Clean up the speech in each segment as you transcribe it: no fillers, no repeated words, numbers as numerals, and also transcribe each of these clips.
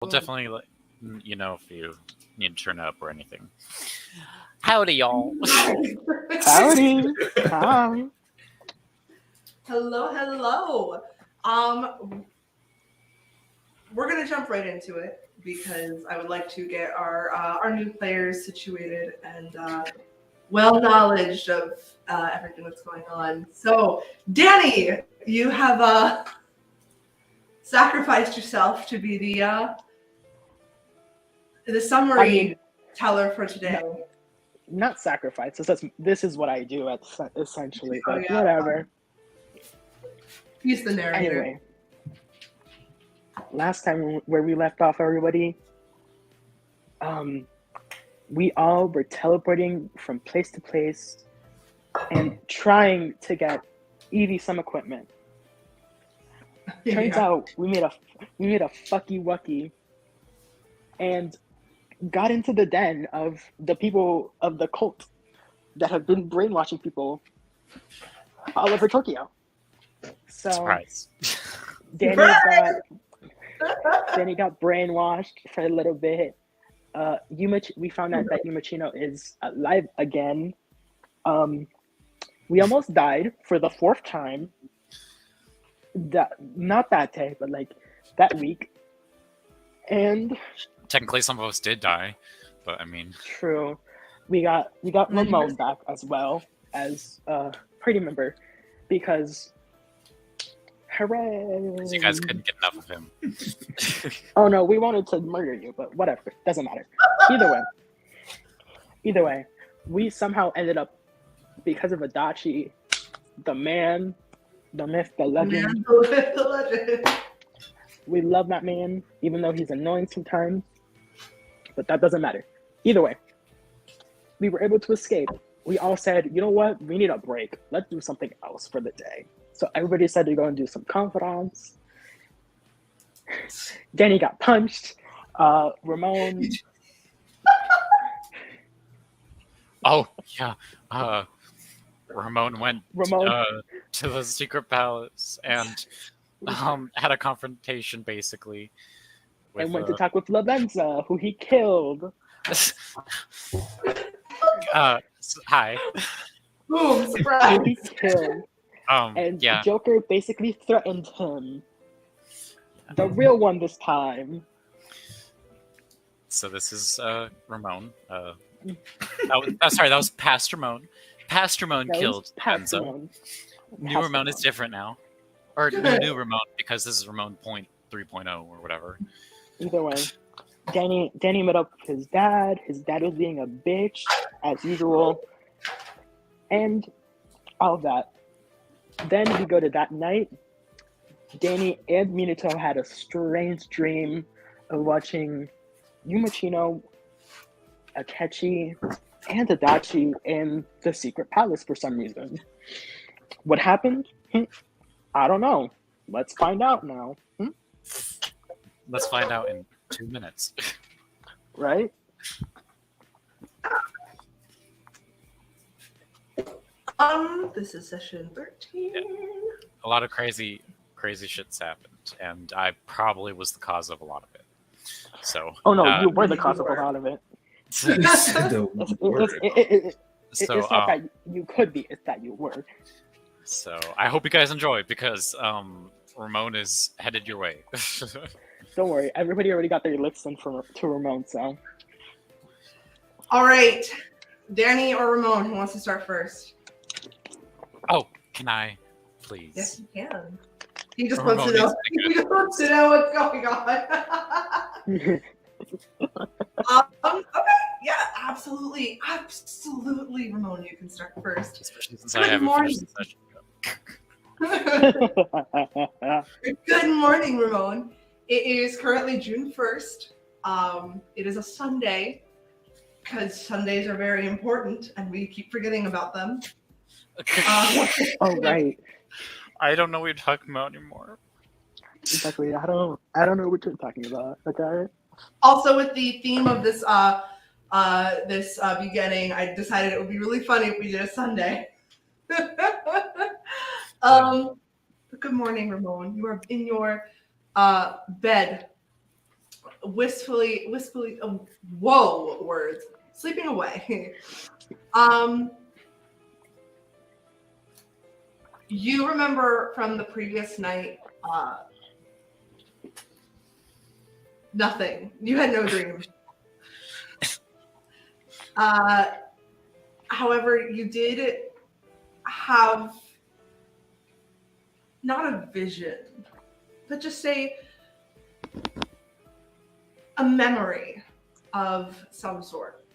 We'll definitely let you know if you need to turn up or anything. Howdy, y'all. Howdy. Hi. Hello, hello. We're gonna jump right into it because I would like to get our new players situated and well knowledge of everything that's going on. So, Danny, you have sacrificed yourself to be the summary teller for today. Not sacrifice. This is what I do essentially, but yeah. whatever. He's the narrator. Anyway, last time where we left off, everybody, we all were teleporting from place to place and trying to get Evie some equipment. Turns out we made a fucky wucky and got into the den of the people of the cult that have been brainwashing people all over Tokyo. So Surprise. Danny got brainwashed for a little bit. We found out that Yumachino is alive again. We almost died for the 4th time. Not that day, but like that week. And technically, some of us did die, but I mean, true. We got Ramon back as well as party member because hooray! because you guys couldn't get enough of him. Oh no, we wanted to murder you, but whatever, doesn't matter. Either way, we somehow ended up because of Adachi, the man, the myth, the legend. The legend. We love that man, even though he's annoying sometimes. But that doesn't matter. Either way, we were able to escape. We all said, you know what? We need a break. Let's do something else for the day. So everybody decided to go and do some confidants. Danny got punched. Ramon. Oh, yeah. Ramon went to the secret palace and had a confrontation, basically. And went to talk with Lavenza, who he killed. Hi. Boom, surprise. Who he killed. And yeah. Joker basically threatened him. The real one this time. So this is Ramon. That was past Ramon. Past Ramon killed Enzo. New Ramon is different now. Or new Ramon, because this is Ramon 3.0 or whatever. Either way, Danny met up with his dad. His dad was being a bitch, as usual. And all of that. Then we go to that night. Danny and Minato had a strange dream of watching Yumachino, Akechi, and Adachi in the secret palace for some reason. What happened? I don't know. Let's find out now. Let's find out in 2 minutes. Right? This is session 13. Yeah. A lot of crazy shit's happened, and I probably was the cause of a lot of it. So. Oh no, you were the cause of a lot of it. It's not that you could be; it's that you were. So I hope you guys enjoy because Ramon is headed your way. Don't worry, everybody already got their lips in to Ramon. So. All right, Danny or Ramon, who wants to start first? Oh, can I, please? Yes, you can. He just wants to know. He just wants to know what's going on. Okay, yeah, absolutely, Ramon, you can start first. Especially since I haven't finished the session. Good morning, Ramon. It is currently June 1st. It is a Sunday because Sundays are very important, and we keep forgetting about them. Oh right. I don't know what you're talking about anymore. Exactly. I don't know what you're talking about. Okay. Also, with the theme of this beginning, I decided it would be really funny if we did a Sunday. Good morning, Ramon. You are in your bed. wistfully, whoa, words, sleeping away. You remember from the previous night, nothing. You had no dream. However, you did have not a vision, but just a memory of some sort.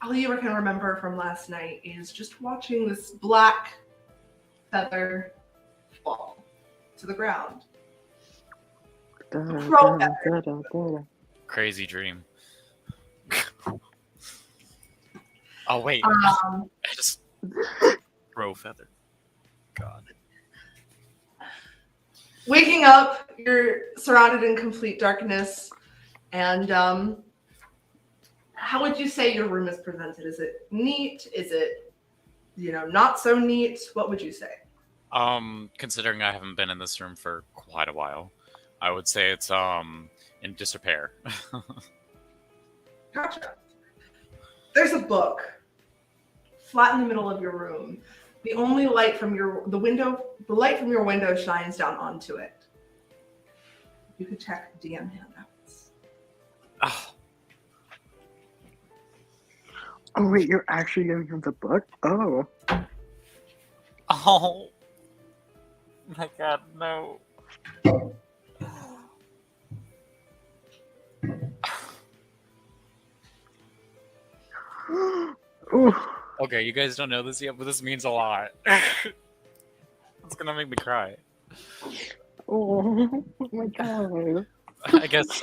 All you can remember from last night is just watching this black feather fall to the ground. Crazy dream. Oh wait, I just crow feather. God. Waking up, you're surrounded in complete darkness, and how would you say your room is presented? Is it neat? Is it, not so neat? What would you say? Considering I haven't been in this room for quite a while, I would say it's in disrepair. Gotcha. There's a book flat in the middle of your room. The only light from the light from your window shines down onto it. You could check DM handouts. Oh wait, you're actually giving him the book? Oh. Oh my God, no. Okay, you guys don't know this yet, but this means a lot. It's gonna make me cry. Oh my God. I guess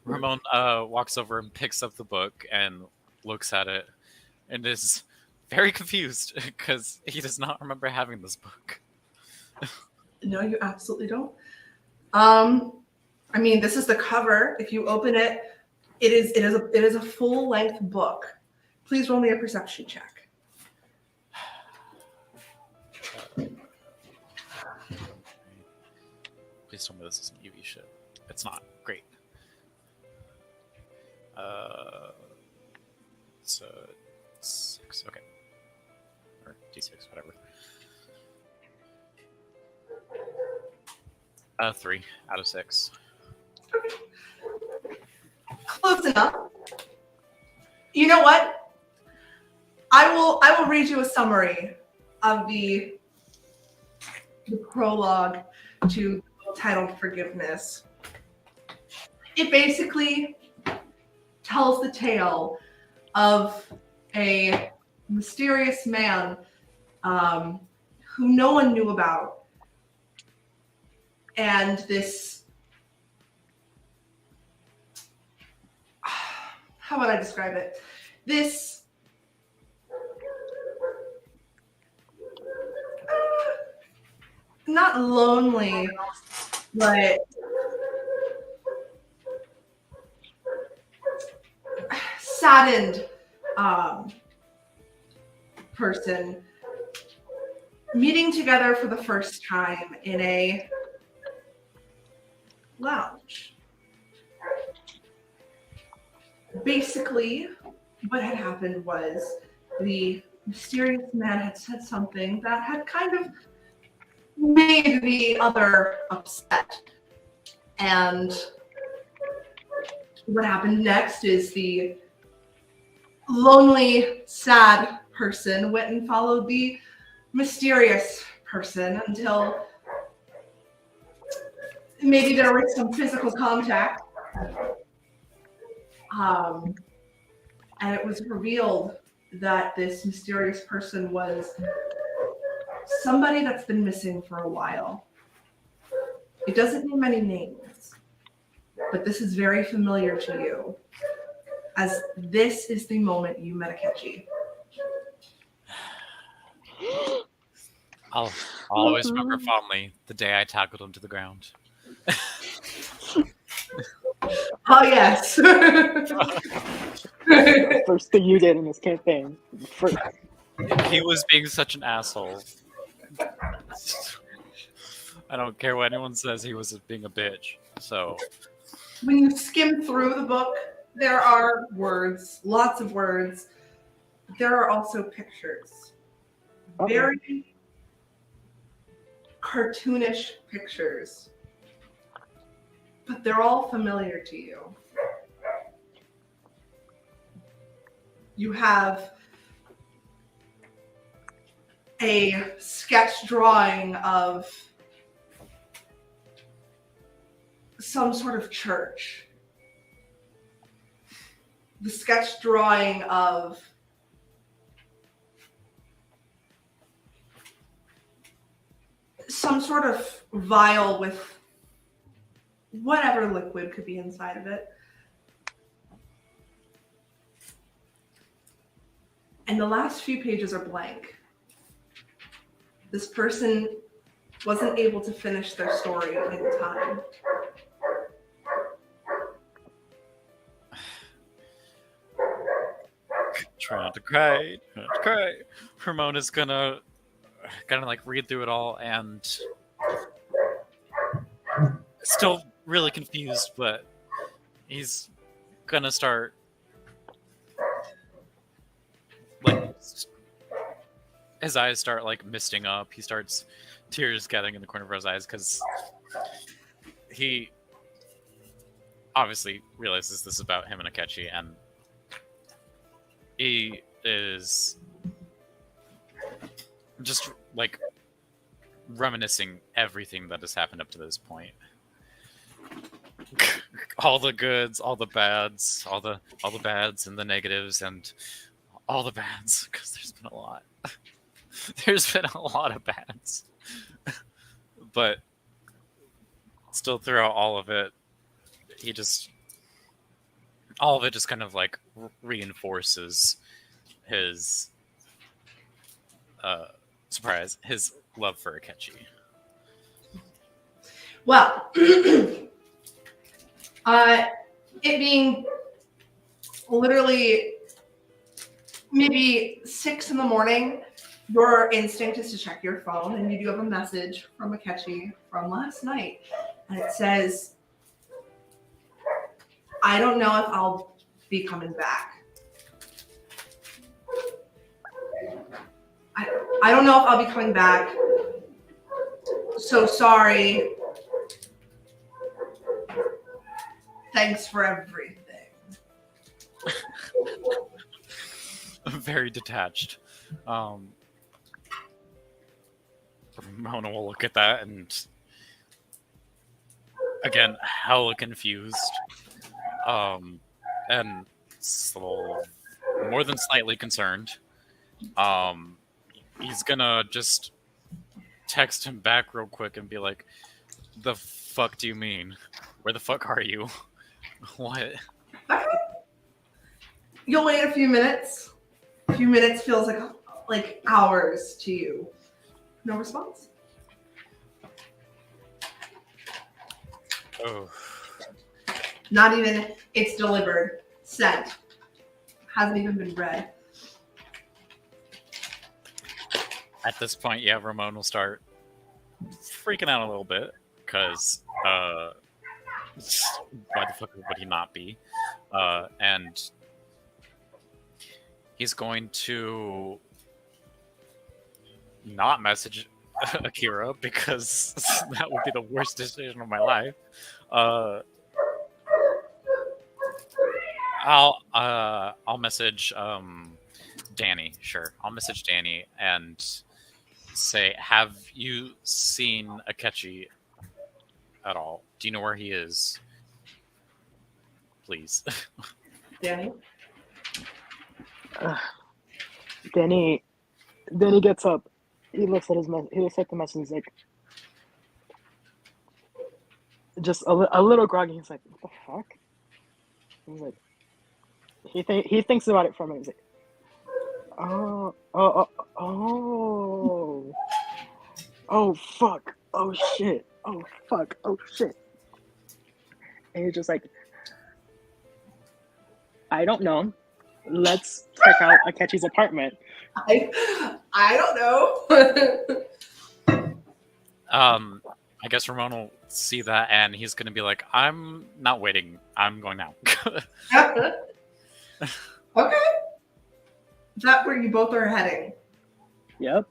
Ramon walks over and picks up the book and looks at it and is very confused because he does not remember having this book. No, you absolutely don't. This is the cover. If you open it, it is a full-length book. Please roll me a perception check. Please tell me this isn't UV shit. It's not. Great. So 6. Okay. Or D6, whatever. 3 out of 6. Okay. Close enough. You know what? I will read you a summary of the prologue to the book titled Forgiveness. It basically tells the tale of a mysterious man who no one knew about, and this, how would I describe it? This not lonely, but saddened person meeting together for the first time in a lounge. Basically, what had happened was the mysterious man had said something that had kind of made the other upset. And what happened next is the lonely, sad person went and followed the mysterious person until maybe there was some physical contact. And it was revealed that this mysterious person was somebody that's been missing for a while. It doesn't name any names, but this is very familiar to you, as this is the moment you met Hiatchi. I'll always remember fondly the day I tackled him to the ground. Oh, yes. First thing you did in this campaign. He was being such an asshole. I don't care what anyone says. He was being a bitch. So when you skim through the book, there are words, lots of words. There are also pictures. Very cartoonish pictures. But they're all familiar to you. You have a sketch drawing of some sort of church. The sketch drawing of some sort of vial with whatever liquid could be inside of it. And the last few pages are blank. This person wasn't able to finish their story in time. try not to cry. Try not to cry. Ramon is gonna like read through it all and still really confused, but he's gonna start like his eyes start like misting up. He starts tears gathering in the corner of his eyes because he obviously realizes this is about him and Hiatchi, and he is just like reminiscing everything that has happened up to this point. All the goods, all the bads, all the bads and the negatives and all the bads, because there's been a lot. There's been a lot of bads. But still throughout all of it, all of it just kind of like reinforces his his love for Hiatchi. Well, it being literally maybe 6 a.m, your instinct is to check your phone, and you do have a message from Hiatchi from last night, and it says, "I don't know if I'll be coming back. I don't know if I'll be coming back. So sorry. Thanks for everything." Very detached. Ramona will look at that and again, hella confused. And so more than slightly concerned. He's gonna just text him back real quick and be like, "The fuck do you mean? Where the fuck are you? What?" You'll wait a few minutes. A few minutes feels like hours to you. No response. Oh. Not even it's delivered. Sent. Hasn't even been read. At this point, yeah, Ramon will start freaking out a little bit because why the fuck would he not be? And he's going to not message Akira because that would be the worst decision of my life. I'll message Danny. Sure, I'll message Danny and say, "Have you seen Hiatchi at all? Do you know where he is? Please." Danny? Danny gets up. He looks at he looks at the message. He's like, just a little groggy. He's like, "What the fuck?" He's like, he thinks about it for a minute. He's like, oh, fuck, oh shit, oh fuck, oh shit. And he's just like, "I don't know. Let's check out Hiatchi's apartment." I don't know. I guess Ramon will see that, and he's gonna be like, "I'm not waiting. I'm going now." Okay. Is that where you both are heading? Yep.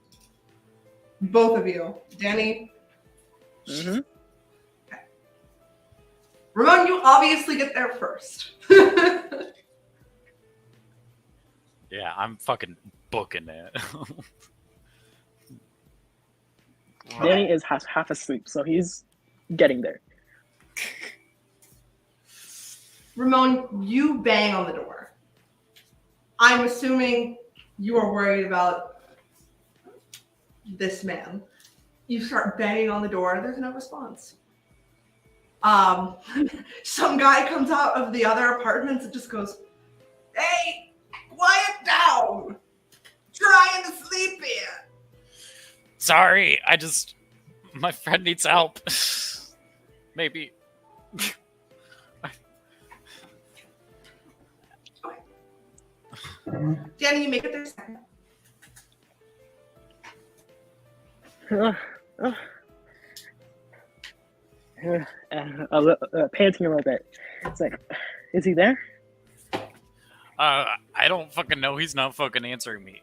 Both of you. Danny? Mm-hmm. Okay. Ramon, you obviously get there first. Yeah, I'm fucking booking it. Danny is half asleep, so he's getting there. Ramon, you bang on the door. I'm assuming you are worried about this man. You start banging on the door. There's no response. Some guy comes out of the other apartments and just goes, "Hey, quiet down. Trying to sleep here." Sorry, my friend needs help. Maybe. Danny, you make it there second. Panting a little bit. It's like, is he there? I don't fucking know. He's not fucking answering me.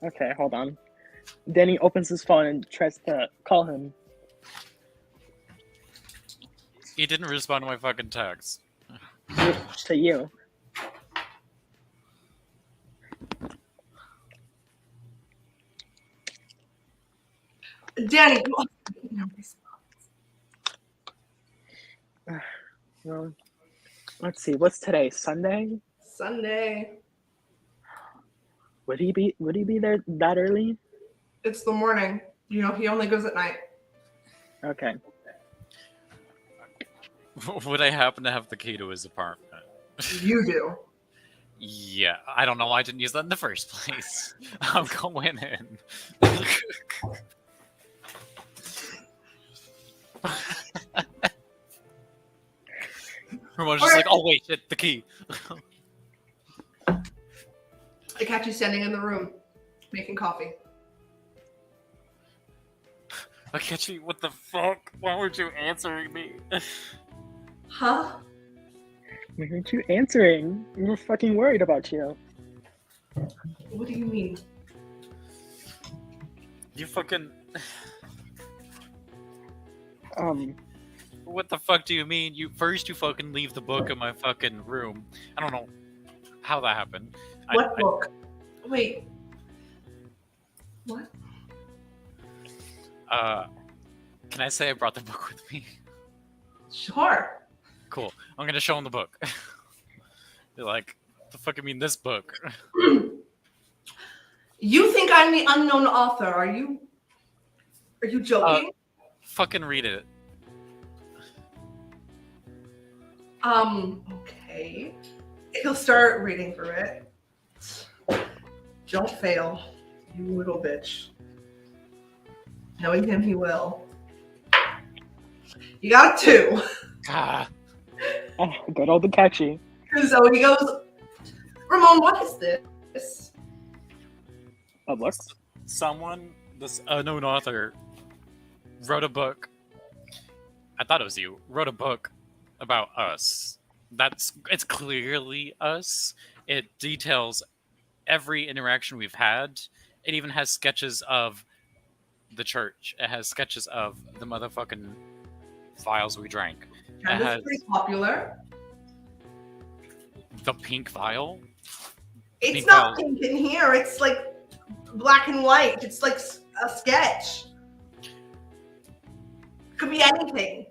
Okay, hold on. Danny opens his phone and tries to call him. He didn't respond to my fucking text. To you. Danny, you also make no response. Well, let's see. What's today? Sunday? Sunday. Would he be there that early? It's the morning. You know, he only goes at night. Okay. Would I happen to have the key to his apartment? You do. Yeah, I don't know why I didn't use that in the first place. I'm going in. Ramon's just like, oh wait, shit, the key. I catch you standing in the room, making coffee. Hiatchi, what the fuck? Why weren't you answering me? Huh? Why aren't you answering? We're fucking worried about you. What do you mean? You fucking... What the fuck do you mean? You fucking leave the book in my fucking room. I don't know how that happened. What book? Wait. What? Can I say I brought the book with me? Sure. Cool. I'm gonna show him the book. They're like, the fuck I mean this book? You think I'm the unknown author, are you? Are you joking? Fucking read it. Okay. He'll start reading through it. Don't fail, you little bitch. Knowing him, he will. You got a 2. Ah. Oh, good old Hiatchi. So he goes, Ramon, what is this? A book? Someone, this unknown author, wrote a book. I thought it was you. Wrote a book about us. It's clearly us. It details every interaction we've had. It even has sketches of the church. It has sketches of the motherfucking vials we drank. And it's pretty popular. The pink vial? It's Pink not vial. pink in here. It's like black and white. It's like a sketch. Could be anything.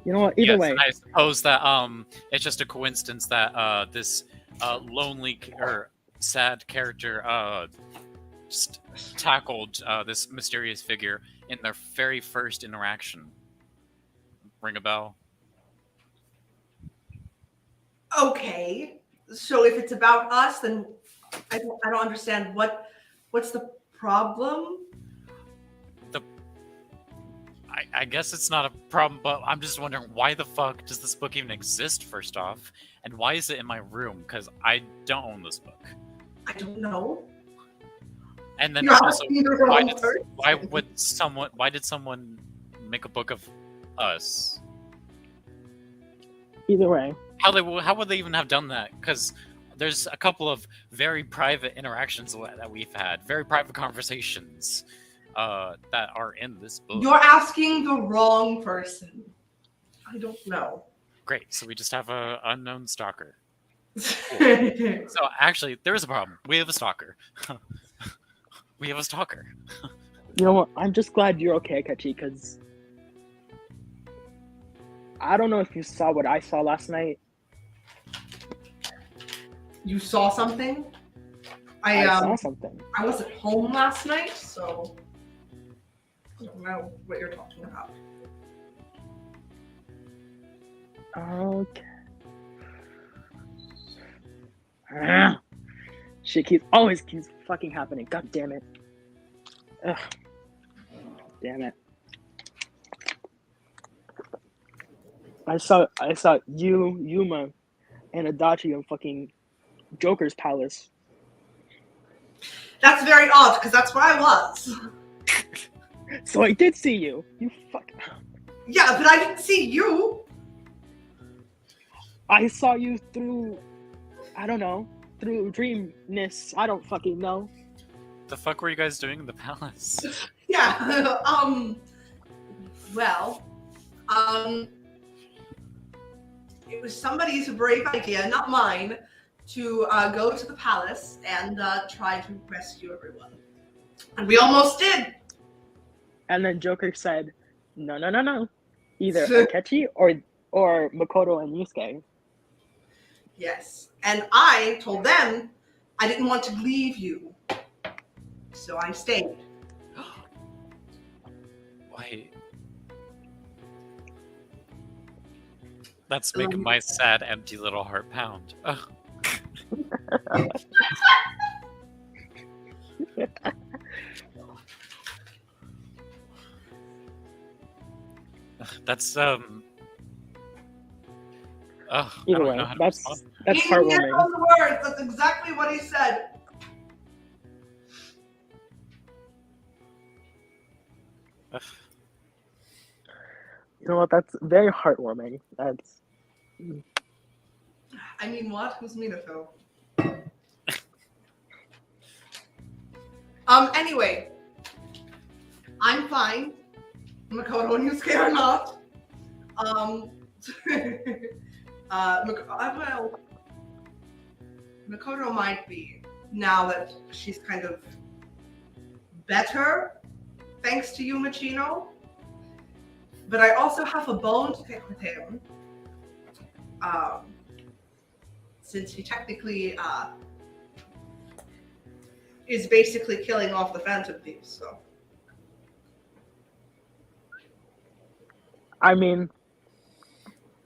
You know what? Either Yes, way. I suppose that it's just a coincidence that this lonely or sad character just tackled this mysterious figure in their very first interaction. Ring a bell? Okay. So if it's about us, then I don't understand what's the problem. I guess it's not a problem, but I'm just wondering why the fuck does this book even exist, first off? And why is it in my room? Because I don't own this book. I don't know. And then You're also, asking the wrong person. why did someone make a book of us? Either way, How would they even have done that? Because there's a couple of very private interactions that we've had, very private conversations that are in this book. You're asking the wrong person. I don't know. Great, so we just have a unknown stalker. So So actually, there is a problem. We have a stalker. We have a stalker. you know what? I'm just glad you're okay, Hiatchi, because I don't know if you saw what I saw last night. you saw something? I saw something. I wasn't home last night, so I don't know what you're talking about. Okay. Shit always keeps fucking happening. God damn it. Ugh. Damn it. I saw you, Yuma, and Adachi in fucking Joker's palace. That's very odd, because that's where I was. So I did see you. You fuck. Yeah, but I didn't see you. I saw you through, I don't know, through dreamness. I don't fucking know. The fuck were you guys doing in the palace? Yeah. Well, it was somebody's brave idea, not mine, to go to the palace and try to rescue everyone. And we almost did. And then Joker said, no. Either Hiatchi or Makoto and Yusuke. Yes. And I told them I didn't want to leave you. So I stayed. Why? That's making my sad, empty little heart pound. Ugh. That's Either way, that's heartwarming. Those words. That's exactly what he said. You know what? That's very heartwarming. That's. I mean, what? Who's Minato? Anyway, I'm fine. Makoto and Yusuke are not. Well, Makoto might be, now that she's kind of better, thanks to you, Machino. But I also have a bone to pick with him. Since he technically is basically killing off the Phantom Thieves, so. I mean,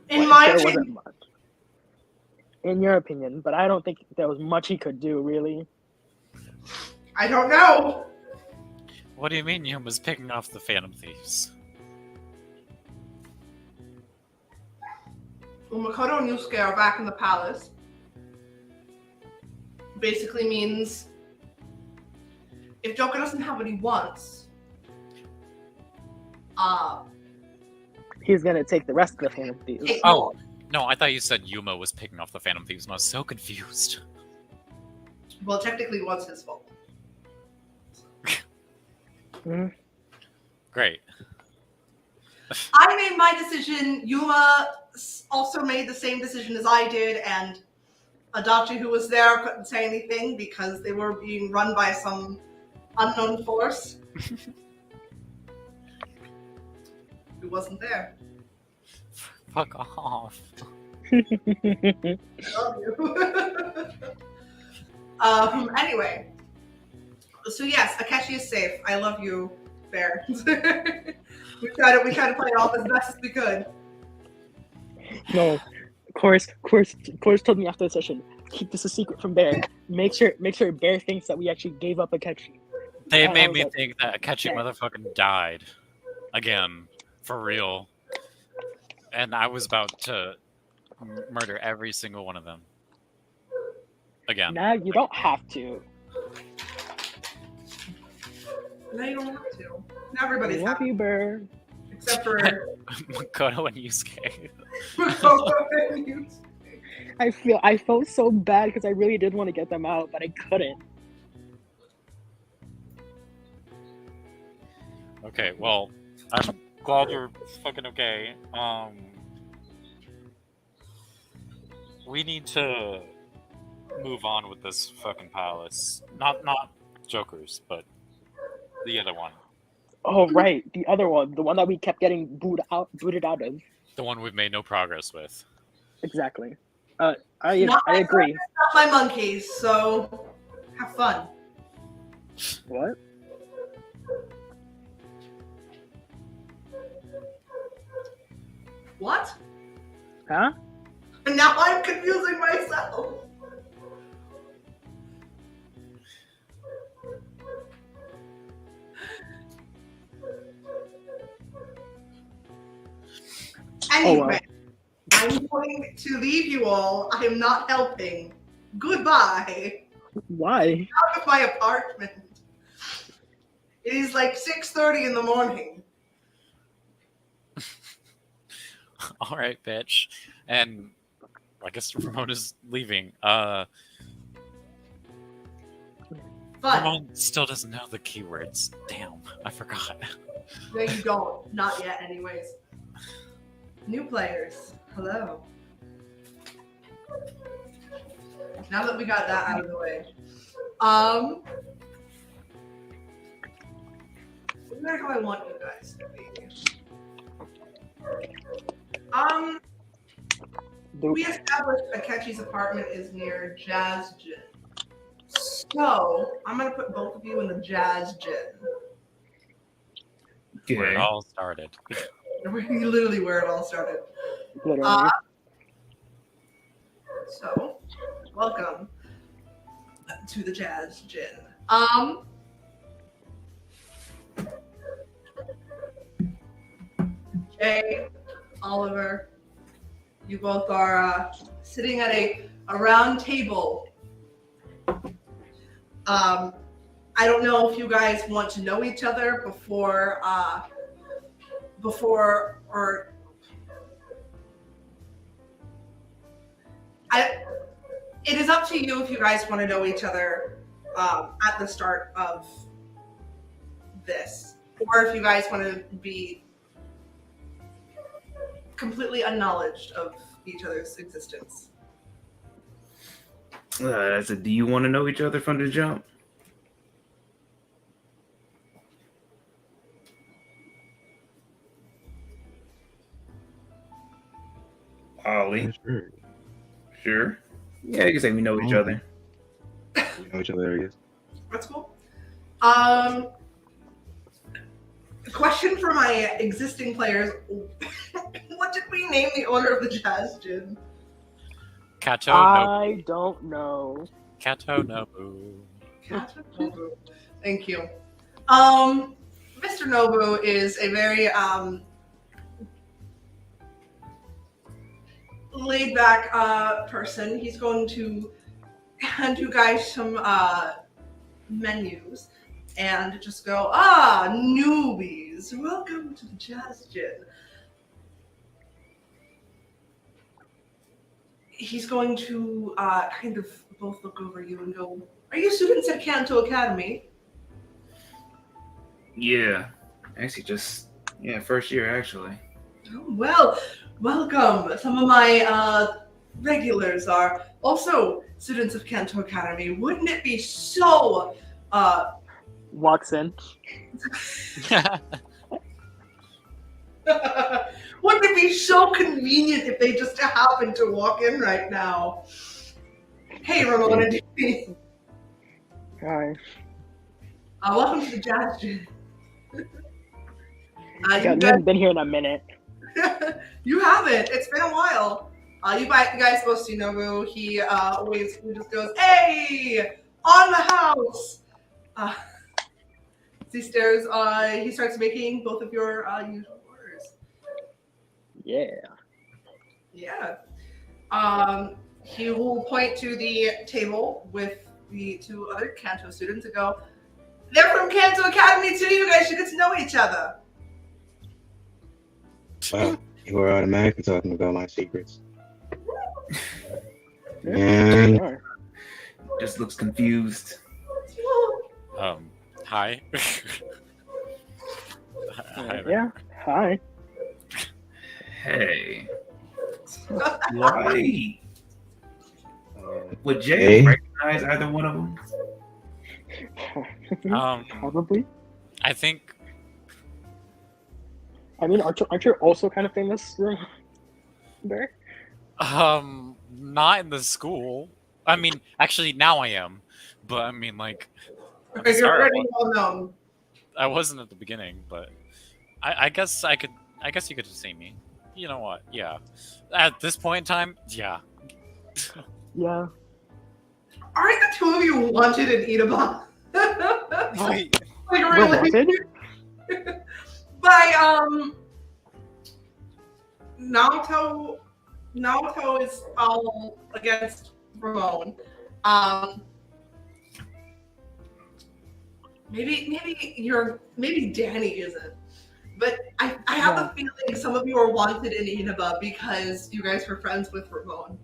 in my there opinion, wasn't much. In your opinion, but I don't think there was much he could do, really. I don't know. What do you mean Yum was picking off the Phantom Thieves? Well, Makoto and Yusuke are back in the palace. Basically means if Joker doesn't have what he wants, he's gonna take the rest of the Phantom Thieves. Oh, no, I thought you said Yuma was picking off the Phantom Thieves, and I was so confused. Well, technically it was his fault. Mm-hmm. Great. I made my decision. Yuma also made the same decision as I did, and Adachi, who was there, couldn't say anything because they were being run by some unknown force. Who wasn't there. Fuck off. I love you. Anyway. So yes, Akechi is safe. I love you, Bear. we tried to play it off as best as we could. No, Chorus told me after the session, keep this a secret from Bear. Make sure Bear thinks that we actually gave up Akechi. They made me think that Akechi motherfucking died. Again. For real. And I was about to murder every single one of them. Again. Nah, you don't have to. No, you don't have to. Not everybody's Love happy, you, Burr. except for Makoto and Yusuke. I felt so bad because I really did want to get them out, but I couldn't. Okay, well, I'm glad you're fucking okay. We need to move on with this fucking palace. Not Joker's, but the other one. Oh right, the other one, the one that we kept getting booted out of. The one we've made no progress with. Exactly. not I my agree. circus, not my monkeys. So have fun. What? What? Huh? And now I'm confusing myself. Anyway, I'm going to leave you all. I am not helping. Goodbye. Why? Out of my apartment. It is like 6:30 in the morning. All right, bitch. And I guess Ramon is leaving. Fun. Ramon still doesn't know the keywords. Damn, I forgot. No, you don't. Not yet, anyways. New players. Hello. Now that we got that out of the way. Where do I want you guys to be? We established Akechi's apartment is near Jazz Gin. So, I'm going to put both of you in the Jazz Gin. Okay. Where it all started. Literally where it all started. Literally. So, welcome to the Jazz Gin. Jay, Oliver, you both are sitting at a round table. I don't know if you guys want to know each other before or it is up to you if you guys want to know each other at the start of this, or if you guys want to be completely unknowledge of each other's existence. I said, do you want to know each other from the jump? Ollie. Sure. Sure. Yeah, you can say we know each other. We know each other, I guess. That's cool. Question for my existing players. What did we name the owner of the Jazz Gin? Kato I don't know. Kato Nobu. Kato Nobu. Thank you. Mr. Nobu is a very laid back person. He's going to hand you guys some menus and just go, newbies, welcome to the Jazz Gin. He's going to kind of both look over you and go, are you students at Kanto Academy? Yeah. Actually, first year, actually. Oh, well, welcome. Some of my regulars are also students of Kanto Academy. Wouldn't it be so... Walks in. Wouldn't it be so convenient if they just happened to walk in right now? Hey, Ramon and Jamie. Hi. Welcome to the Jazz Gin. You haven't been here in a minute. You haven't. It's been a while. You guys both see Nobu. He just goes, hey, on the house. He stares. He starts making both of your usual orders. Yeah. Yeah. He will point to the table with the two other Kanto students and go, They're from Kanto Academy too. You guys should get to know each other. Wow, you were automatically talking about my secrets. Yeah, Man, sure. Just looks confused. Hi. Hi there. Yeah. Hi. Hey. Why? Would Jay Hey. recognize either one of them? Probably. I think I mean, aren't you also kind of famous, Bear? not in the school. I mean, actually now I am, but I mean like at the Because you're start, already well known. I wasn't at the beginning, but I guess I could. I guess you could just see me. You know what? Yeah. At this point in time, yeah. Yeah. Aren't the two of you wanted in Idaba? Wait. Like We're really? wanted? By Naoto. Naoto is all against Ramon. Maybe Danny isn't. But I have a feeling some of you are wanted in Inaba because you guys were friends with Ramon.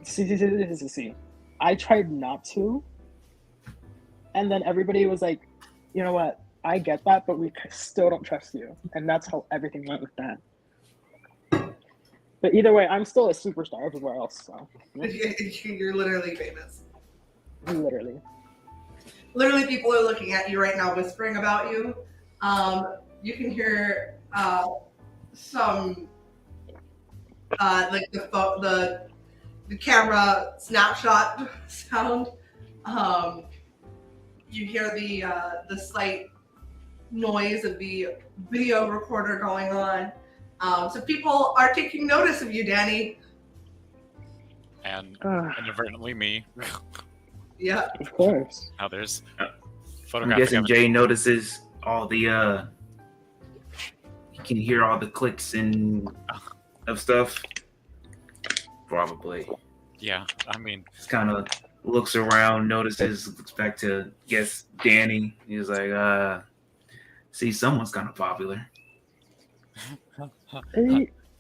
See. I tried not to, and then everybody was like, "You know what? I get that, but we still don't trust you," and that's how everything went with that. But either way, I'm still a superstar everywhere else. So You're literally famous. literally, People are looking at you right now, whispering about you. You can hear some like the camera snapshot sound. You hear the slight noise of the video recorder going on. So people are taking notice of you, Danny. And inadvertently me. Yeah. of course. Now there's I'm photographic guessing evidence. Jay notices all the he can hear all the clicks and of stuff. Probably. Yeah, I mean, Just kind of looks around, notices, looks back to guess Danny. He's like, see, someone's kind of popular.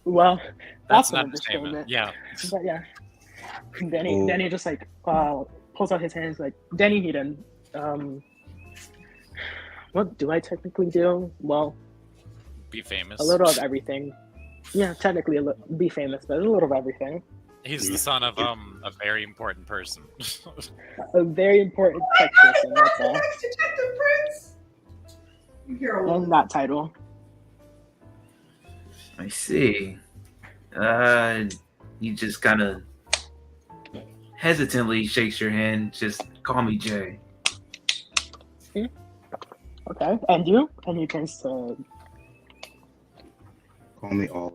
Well, that's that's an an understatement. understatement. Yeah. But yeah, Oh. Danny just like pulls out his hands like, Danny Heaton. What do I technically do? Well, Be famous. a little of everything. Yeah, technically be famous, but a little of everything. He's the son of a very important person. A very important tech person, that's all. Detective Prince. You hear a And woman. that title. I see. He just kind of hesitantly shakes your hand. Just call me Jay. Okay, and you? And he turns to... call me Olive.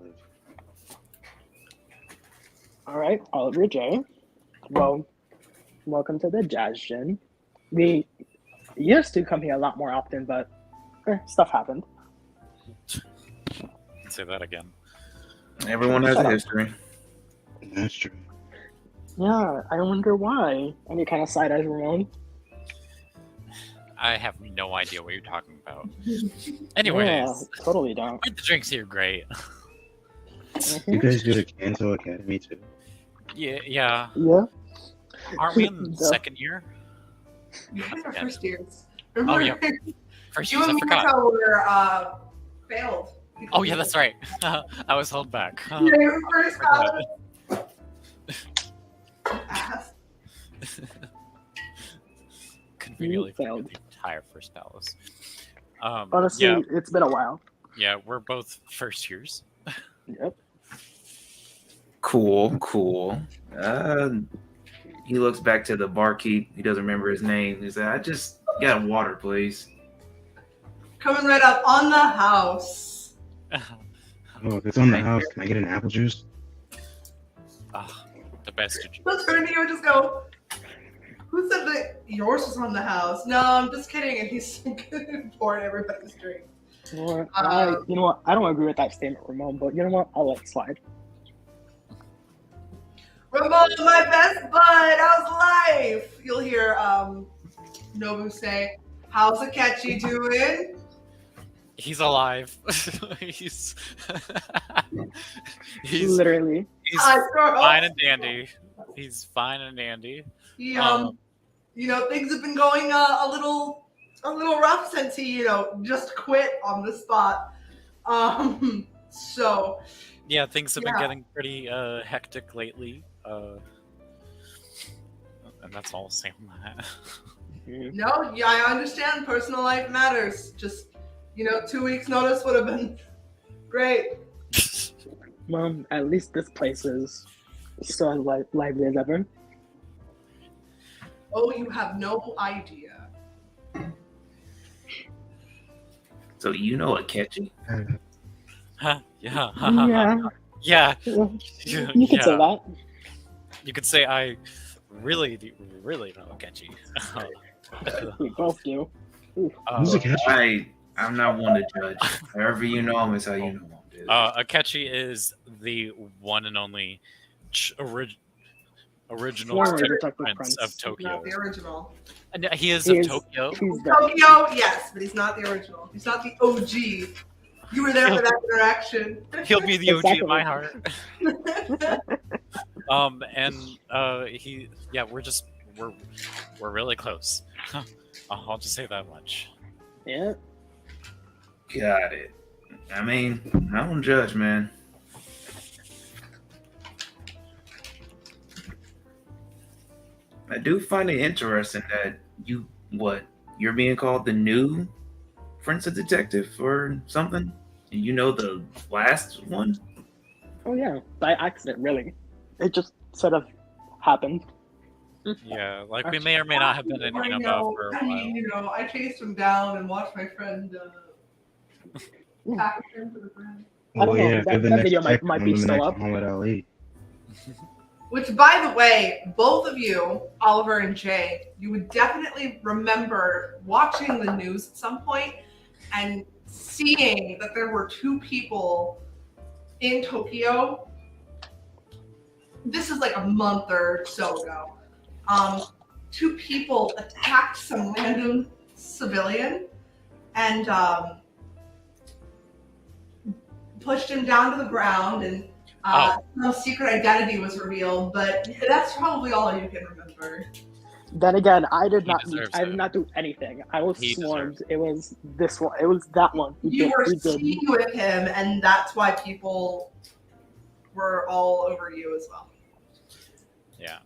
Alright, Oliver J. Well, welcome to the Jazz Gym. We used to come here a lot more often, but stuff happened. Say that again. Everyone has Shut a up. history. That's true. Yeah, I wonder why. And he kind of side-eyes Ramon. I have no idea what you're talking about. Anyways, Yeah, totally don't. the drinks here great. Mhm. You guys go to Kanto Academy too? Yeah. Yeah. Aren't we in the Yeah. second year? You guys are Yeah. first years. Oh, yeah. First You years, and I forgot. Marco were failed. Oh yeah, that's right. I was held back. Yeah, your first Forgot. ass. Conveniently failed. failed the entire first palace. Honestly, yeah, it's been a while. yeah, we're both first years. Yep. Cool. He looks back to the barkeep. He doesn't remember his name. He's like, I just got water, please. Coming right up on the house. Oh, if it's on the house, can I get an apple juice? The best. He'll turn to you and just go, who said that yours was on the house? No, I'm just kidding. And he's pouring everybody's drink. You know what? I don't agree with that statement, Ramon, but you know what? I'll let it slide. Ramon, my best bud, how's life? You'll hear Nobu say, How's Hiatchi doing? He's alive. he's he's Literally. he's Hi, girl. fine and dandy. He's fine and dandy. He, things have been going a little rough since he, just quit on the spot. So Yeah, things have been getting pretty hectic lately. And that's all I'll say on that. no, yeah, I understand. Personal life matters. Just 2 weeks notice would have been great. Well, at least this place is still as lively as ever. Oh, you have no idea. So you know Hiatchi? Huh? Yeah. Yeah. Yeah. You could say that. You could say I really know Hiatchi. We both do. Who's Hiatchi? I'm not one to judge. However you know him is how you know him, dude. Hiatchi is the one and only original prince of Tokyo. Not the original. And he is of Tokyo. Tokyo, yes, but he's not the original. He's not the OG. You were there for that interaction. He'll be the OG in my heart. We're really close. I'll just say that much. Yeah. Got it. I mean, I don't judge, man. I do find it interesting that you're being called the new forensic detective or something? And you know the last one? Oh yeah, by accident, really. It just sort of happened. Yeah, like we may or may not have been in Inaba for a while. I chased him down and watched my friend package him to the ground. I don't know, yeah, that the next video check might on be the still next up. Muhammad Ali. Which, by the way, both of you, Oliver and Jay, you would definitely remember watching the news at some point and seeing that there were 2 people in Tokyo. This is like a month or so ago. 2 people attacked some random civilian and pushed him down to the ground, and no secret identity was revealed, but that's probably all you can remember. Then again, I did not do anything. I was swarmed. It was this one. It was that one. You were seen with him, and that's why people were all over you as well. Yeah,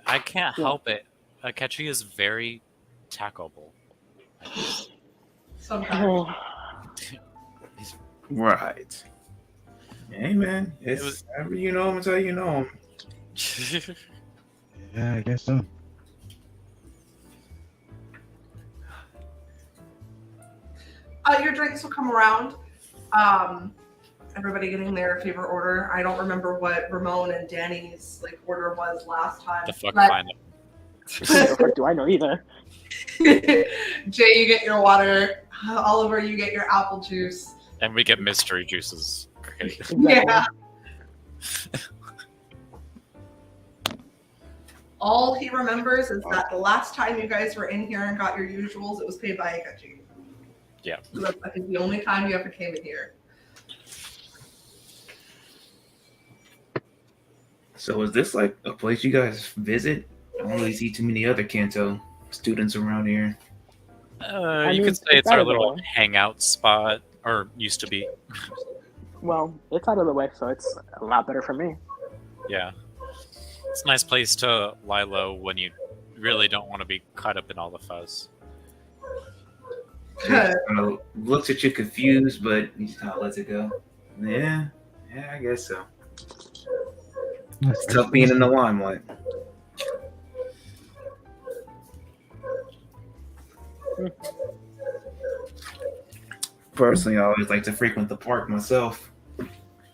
I can't help it. Hiatchi is very tackleable. Sometimes. Right. Hey man, however you know him is how you know him. Yeah, I guess so. Your drinks will come around. Everybody getting their favorite order. I don't remember what Ramon and Danny's order was last time. The fuck find it. The fuck do I know either? Jay, you get your water. Oliver, you get your apple juice. And we get mystery juices. Great. Exactly. Yeah. All he remembers is that the last time you guys were in here and got your usuals, it was paid by Hiatchi. Yeah. So that's, I think, the only time you ever came in here. So is this like a place you guys visit? I don't really see too many other Kanto students around here. You could say it's our little hangout spot, or used to be. Well, it's out of the way, so it's a lot better for me. Yeah. It's a nice place to lie low when you really don't want to be caught up in all the fuzz. He kind of looks at you confused, but he just kind of lets it go. Yeah, I guess so. It's tough being in the limelight. Personally, I always like to frequent the park myself.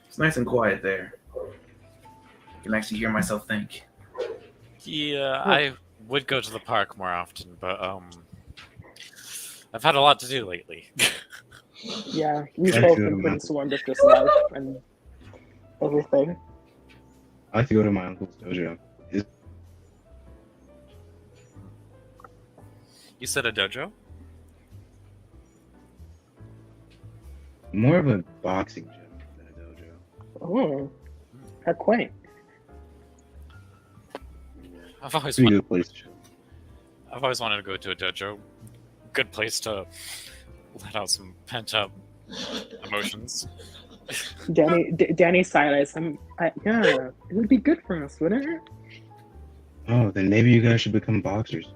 It's nice and quiet there. I can actually hear myself think. Yeah, I would go to the park more often, but I've had a lot to do lately. Yeah, we've both been pretty swarmed with this life and everything. I like to go to my uncle's dojo. You said a dojo? More of a boxing gym than a dojo. Oh, how quaint. I've always Pretty wanted, good place to chill. I've always wanted to go to a dojo. Good place to let out some pent up emotions. Danny Silas. Yeah, it would be good for us, wouldn't it? Oh, then maybe you guys should become boxers.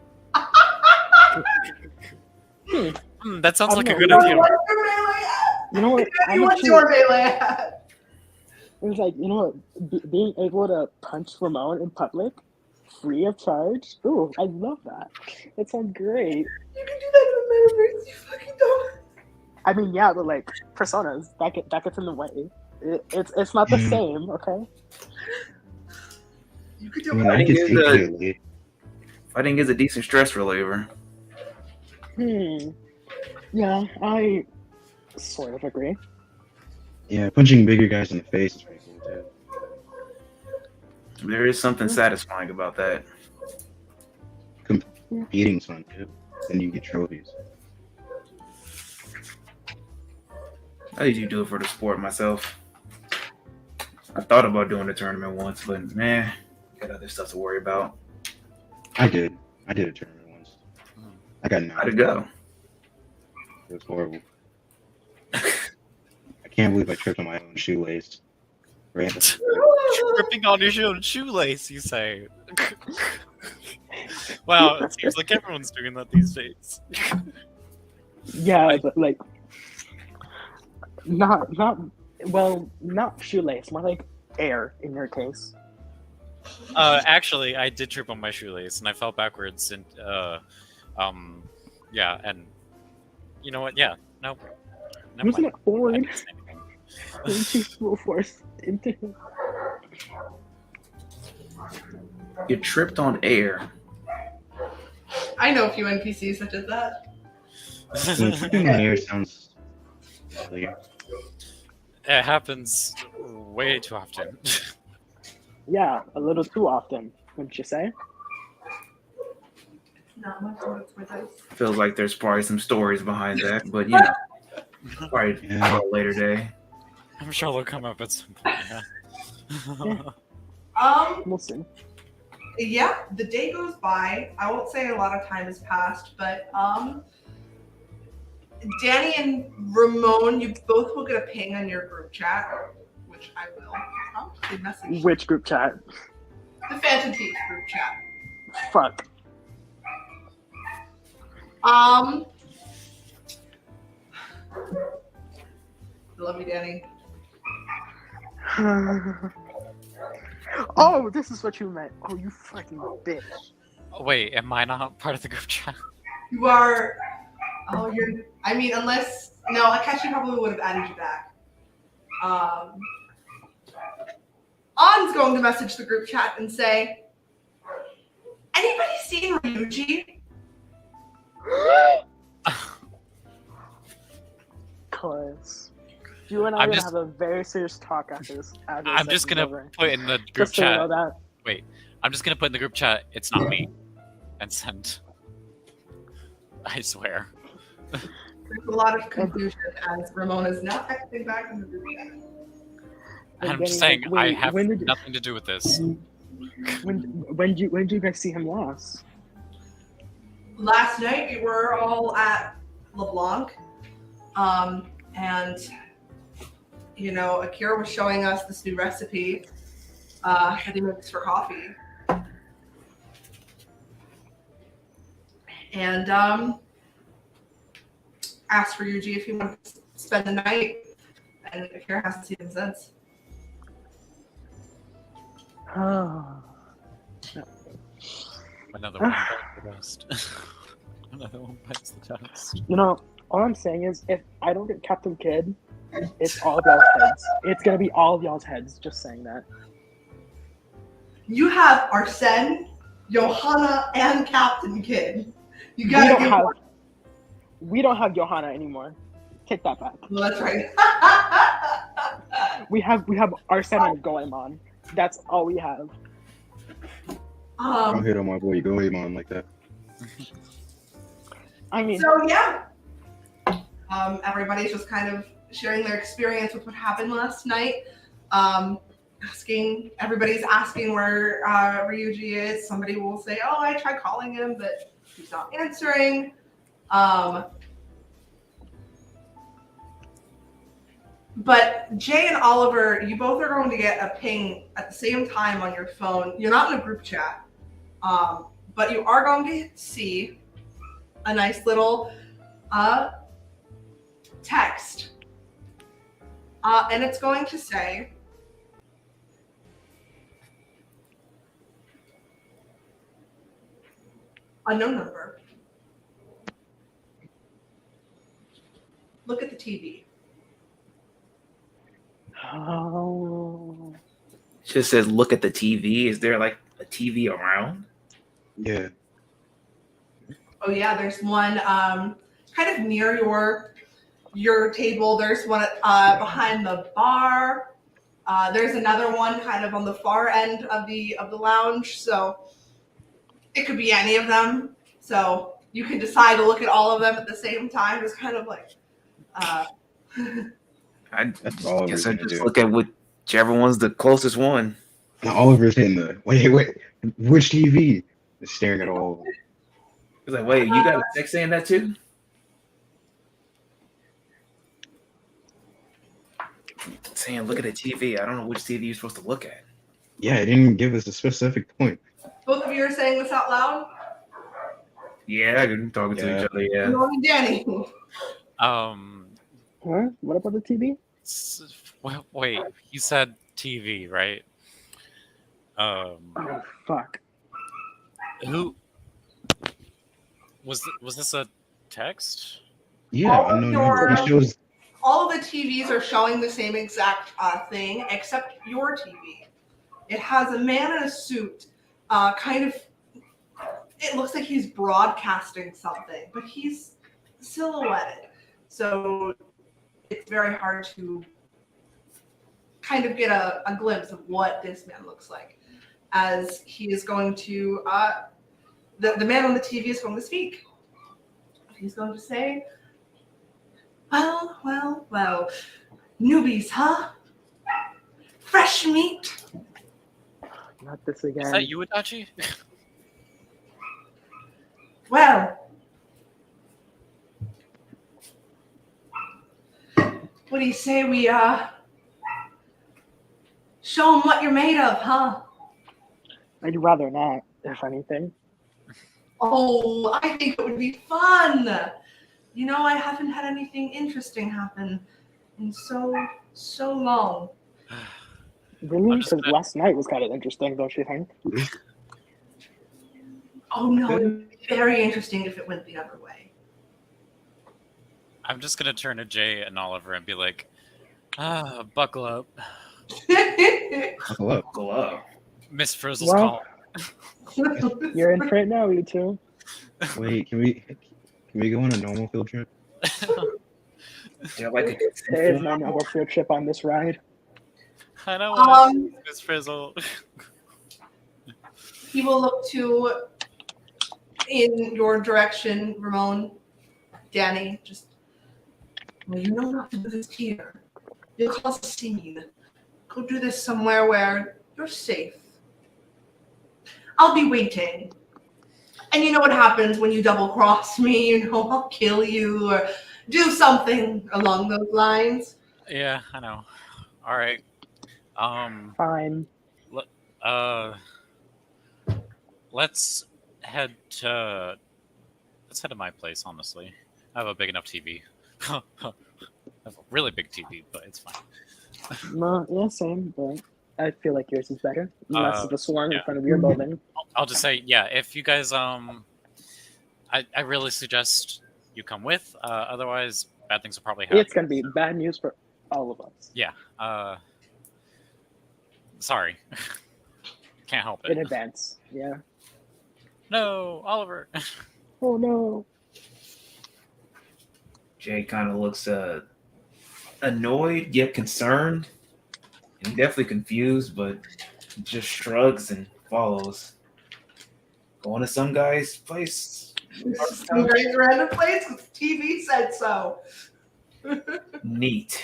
That sounds I like a don't good know. idea. What's your melee at? You know what? Danny, what's your melee at? It was like, you know what? Being able to punch Ramon in public, free of charge. Ooh, I love that. That sounds great. You can do that in the metaverse. You fucking don't. I mean, yeah, but like personas, that gets in the way. It's not the Yeah. same, okay? You could I do mean, I it. can is see a- clearly. Fighting is a decent stress reliever. Yeah, I sort of agree. Yeah, punching bigger guys in the face is pretty cool too. There is something satisfying about that. Competing's fun too. Then you get trophies. I usually do it for the sport myself. I thought about doing a tournament once, but man, got other stuff to worry about. I did a tournament once. I got How'd knocked. it go? It was horrible. I can't believe I tripped on my own shoelace. Random. Ripping on your own shoelace, you say. Wow, it seems like everyone's doing that these days. Yeah, but like not shoelace, more like air in your case. Actually, I did trip on my shoelace and I fell backwards and yeah, and you know what? Yeah, no, never Wasn't mind. it forward? I didn't say anything. Into full force into him. You tripped on air. I know a few NPCs such as that. Tripping on air sounds familiar. It happens way too often. Yeah, a little too often, wouldn't you say? Not much work for dice. Feels like there's probably some stories behind that, but you know, probably Yeah. for a later day. I'm sure they'll come up at some point. Yeah. We'll see. Yeah, the day goes by. I won't say a lot of time has passed, but Danny and Ramon, you both will get a ping on your group chat, which I will. They message Which group chat? the Phantom Thieves group chat. Fuck. I love you, Danny. Oh, this is what you meant. Oh, you fucking bitch. Wait, am I not part of the group chat? You are. Oh, you're. I mean, unless no, Hiatchi probably would have added you back. On's going to message the group chat and say, "Anybody seen Ryuji?" Cause you and I are gonna have a very serious talk after this. I'm just gonna put in the group Just so you chat. know that. I'm just gonna put in the group chat. It's not me, and send. I swear. There's a lot of confusion as Ramon is now texting back in the group chat. And I'm then just saying when- I have when did- nothing to do with this. When did you guys see him last? Last night we were all at LeBlanc, and you know, Akira was showing us this new recipe that he makes for coffee, and asked for Yuji if he wanted to spend the night, and Akira hasn't seen him since. Another one bites the dust. Another one bites the dust. You know, all I'm saying is, if I don't get Captain Kid, it's all of y'all's heads. It's gonna be all of y'all's heads. Just saying that. You have Arsene, Johanna, and Captain Kid. You We gotta don't give have. one. We don't have Johanna anymore. Take that back. Well, that's right. We have Arsene and Goemon. That's all we have. Don't hit on my boy Goemon like that. I mean, So yeah, everybody's just kind of sharing their experience with what happened last night. Everybody's asking where Ryuji is. Somebody will say, "Oh, I tried calling him, but he's not answering." But Jay and Oliver, you both are going to get a ping at the same time on your phone. You're not in a group chat, but you are going to see a nice little text. And it's going to say, unknown number. Look at the TV. Oh. It just says, look at the TV. Is there like a TV around? Yeah. Oh yeah, there's one kind of near your table. There's one behind the bar. There's another one kind of on the far end of the lounge. So it could be any of them. So you can decide to look at all of them at the same time. It's kind of like I That's all I guess was I gonna just do. look at whichever one's the closest one. Now Oliver's hitting the wait, which TV? Is staring at all. It's like, wait, you got a text saying that too? Saying look at the TV. I don't know which TV you're supposed to look at. Yeah, it didn't give us a specific point. both of you are saying this out loud. Yeah, I'm talking to each other. Yeah. Ramon and Danny. Huh? What about the TV? Well, wait, you said TV, right? Oh fuck! Who was this a text? Yeah, All of unknown your- number. It shows. All of the TVs are showing the same exact thing, except your TV. It has a man in a suit, kind of. It looks like he's broadcasting something, but he's silhouetted, so it's very hard to kind of get a glimpse of what this man looks like. As he is going to, the man on the TV is going to speak. He's going to say, well, newbies, huh? Fresh meat. Not this again. Is that you, Hiatchi? Well, what do you say we show them what you're made of, huh? I'd rather not, if anything. Oh, I think it would be fun. You know, I haven't had anything interesting happen in so long. Really? Because last night was kind of interesting, don't you think? Oh no, it would be very interesting if it went the other way. I'm just gonna turn to Jay and Oliver and be like, buckle up. Buckle up. Go up. Miss Frizzle's Well- call. You're in for it now, you two. Wait, can we go on a normal field trip? Yeah, like a There is no normal field trip on this ride. I know what Miss Frizzle. He will look to in your direction, Ramon, Danny. Just, well, you know not to do this here. You'll cause a scene. Go do this somewhere where you're safe. I'll be waiting. And you know what happens when you double cross me? You know, I'll kill you or do something along those lines. Yeah, I know. All right. Fine. Let's head to my place. Honestly, I have a big enough TV. I have a really big TV, but it's fine. No, yeah, same, but I feel like yours is better. Less of a swarm in yeah. front of your building. I'll just say, yeah. If you guys, I really suggest you come with. Otherwise, bad things will probably happen. It's gonna be bad news for all of us. Yeah. Sorry. Can't help it. In advance. Yeah. No, Oliver. Oh no. Jay kind of looks annoyed yet concerned. And definitely confused, but just shrugs and follows. Going to some guy's place. Some very random place because TV said so. Neat.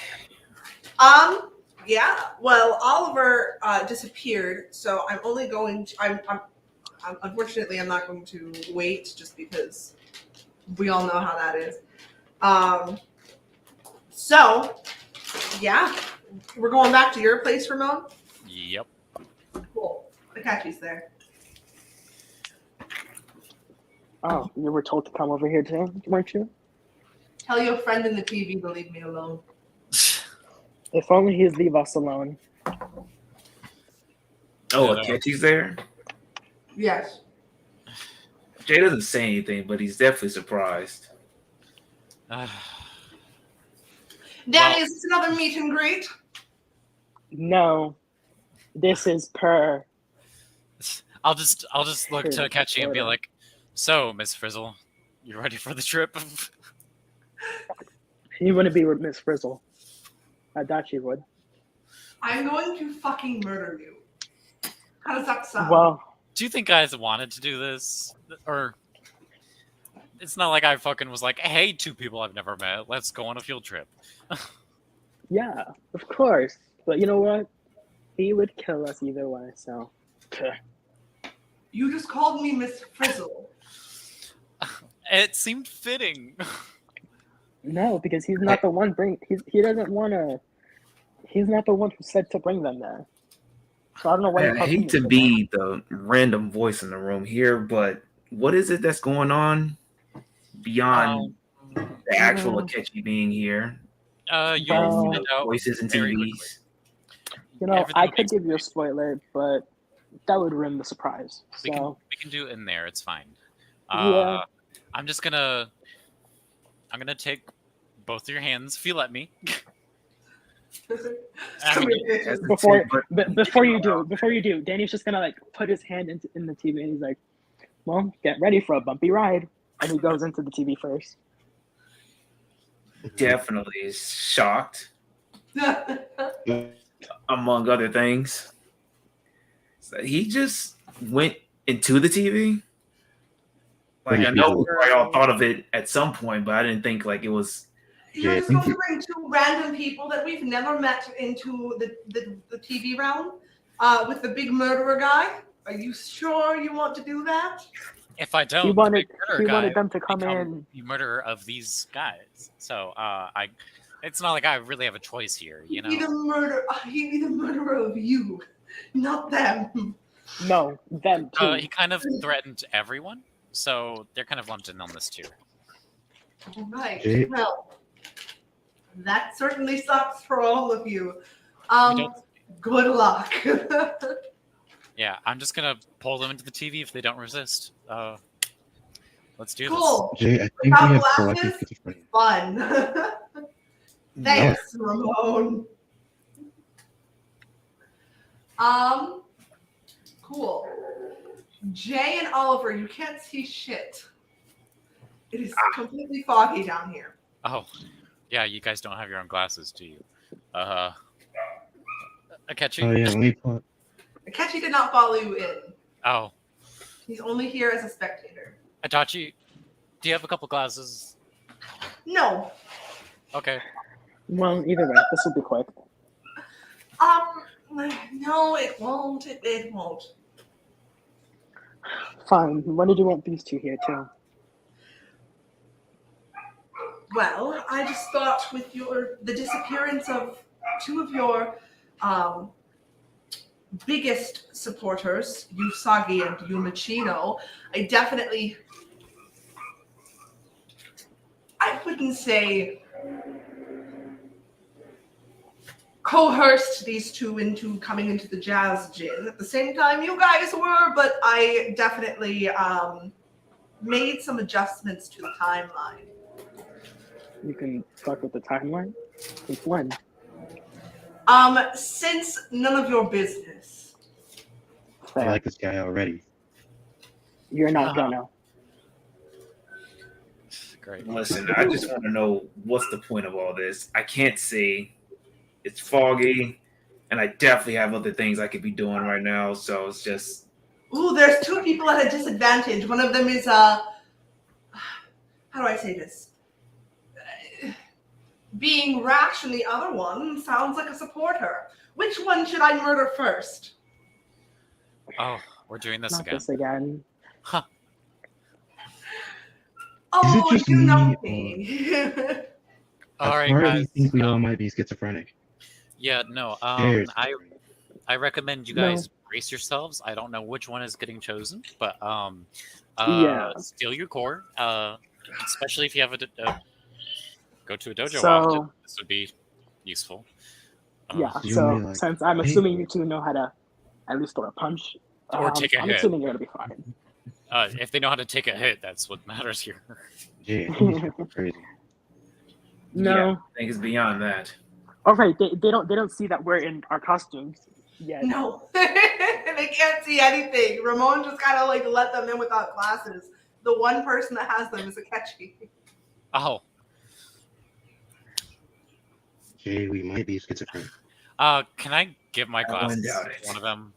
Yeah. Well, Oliver disappeared, so I'm only going to. I'm unfortunately, I'm not going to wait, just because we all know how that is. So, yeah, we're going back to your place, Ramon. Yep. Cool. Hiatchi's there. Oh, you were told to come over here too, weren't you? Tell your friend in the TV to leave me alone. If only he'd leave us alone. Oh, Hiatchi's there? Yes. Jay doesn't say anything, but he's definitely surprised. Danny, is this another meet and greet? No, this is per. I'll just look to Hiatchi and be like, "So, Miss Frizzle, you ready for the trip?" You wouldn't be with Miss Frizzle. I thought you would. I'm going to fucking murder you. How does that sound? Well, do you think guys wanted to do this, or it's not like I fucking was like, "Hey, two people I've never met, let's go on a field trip." yeah, of course. But you know what? He would kill us either way. So. You just called me Miss Frizzle. It seemed fitting. No, because he's not the one he doesn't want to. He's not the one who said to bring them there. So I don't know why. I hate to be the random voice in the room here, but what is it that's going on beyond the actual Hiatchi being here? You'll find out voices and TVs. You know, I could give you a spoiler, but that would ruin the surprise. So we can do it in there. It's fine. Yeah. I'm gonna take both of your hands. Feel at me. Before you do, Danny's just gonna like put his hand in the TV and he's like, "Well, get ready for a bumpy ride," and he goes into the TV first. Definitely is shocked, among other things. So he just went into the TV. Like I know we all thought of it at some point, but I didn't think like it was. You're just going to bring two random people that we've never met into the TV realm with the big murderer guy. Are you sure you want to do that? If I don't, he wanted them to come in. The murderer of these guys. So it's not like I really have a choice here. You know, he'd be the murderer of you, not them. No, them too. He kind of threatened everyone, so they're kind of lumped in on this too. All right. Well, that certainly sucks for all of you. Good luck. Yeah, I'm just gonna pull them into the TV if they don't resist. Let's do cool. this. Jay, I think we have collective schizophrenia. Fun. Thanks, Ramon. Cool. Jay and Oliver, you can't see shit. It is completely foggy down here. Oh, yeah, you guys don't have your own glasses, do you? Hiatchi? Oh yeah, let me pull it. Hiatchi did not follow you in. Oh. He's only here as a spectator. Hiatchi, do you have a couple glasses? No. Okay. Well, either way, this will be quick. No, it won't. It won't. Fine. When did you want these two here too? Well, I just thought with the disappearance of two of your biggest supporters, Usagi and Yumachino, I wouldn't say coerced these two into coming into the jazz gin at the same time you guys were, but I definitely made some adjustments to the timeline. You can fuck with the timeline? Since when? Since none of your business. Fair. I like this guy already. You're not gonna. Great. Listen, I just want to know what's the point of all this. I can't see. It's foggy, and I definitely have other things I could be doing right now. So it's just. Ooh, there's two people at a disadvantage. One of them is how do I say this? being rash in the other one sounds like a supporter. Which one should I murder first? Oh, we're doing this Not again. this again. Huh. Oh, just you know me, me. All I right, partly guys. think we all might be schizophrenic. Yeah, no. There's I recommend you No. guys brace yourselves. I don't know which one is getting chosen, but Yeah. steal your core. Especially if you have go to a dojo So- often. This would be useful. Yeah. you So may like- since I'm Hey. assuming you two know how to at least throw a punch, Or take a I'm hit. assuming you're gonna be fine. If they know how to take a hit, that's what matters here. Jay, I think he's crazy. No. Yeah, I think it's beyond that. All right. They don't see that we're in our costumes yet. No, they can't see anything. Ramon just gotta like let them in without glasses. The one person that has them is Hiatchi. Oh, Jay, we might be schizophrenic. can I give my I wouldn't glasses doubt to it. one of them?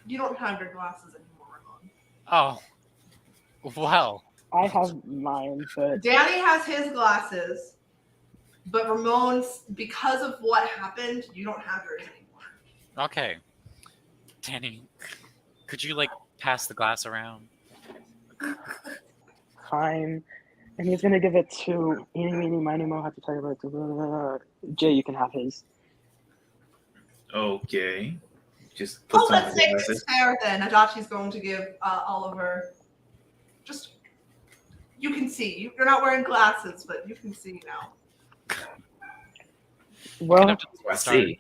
You don't have your glasses anymore, Ramon. Oh, well. I have mine, but Danny has his glasses, but Ramon's, because of what happened, you don't have yours anymore. Okay. Danny, could you like pass the glass around? fine. And he's gonna give it to Eeny, Meeny, Miny, Mo. Have to tell you about it. Jay, you can have his. Okay. Just put Oh, some let's make glasses. this fair then. Hiatchi's going to give Oliver. Just, you can see. You're not wearing glasses, but you can see now. Well, I see.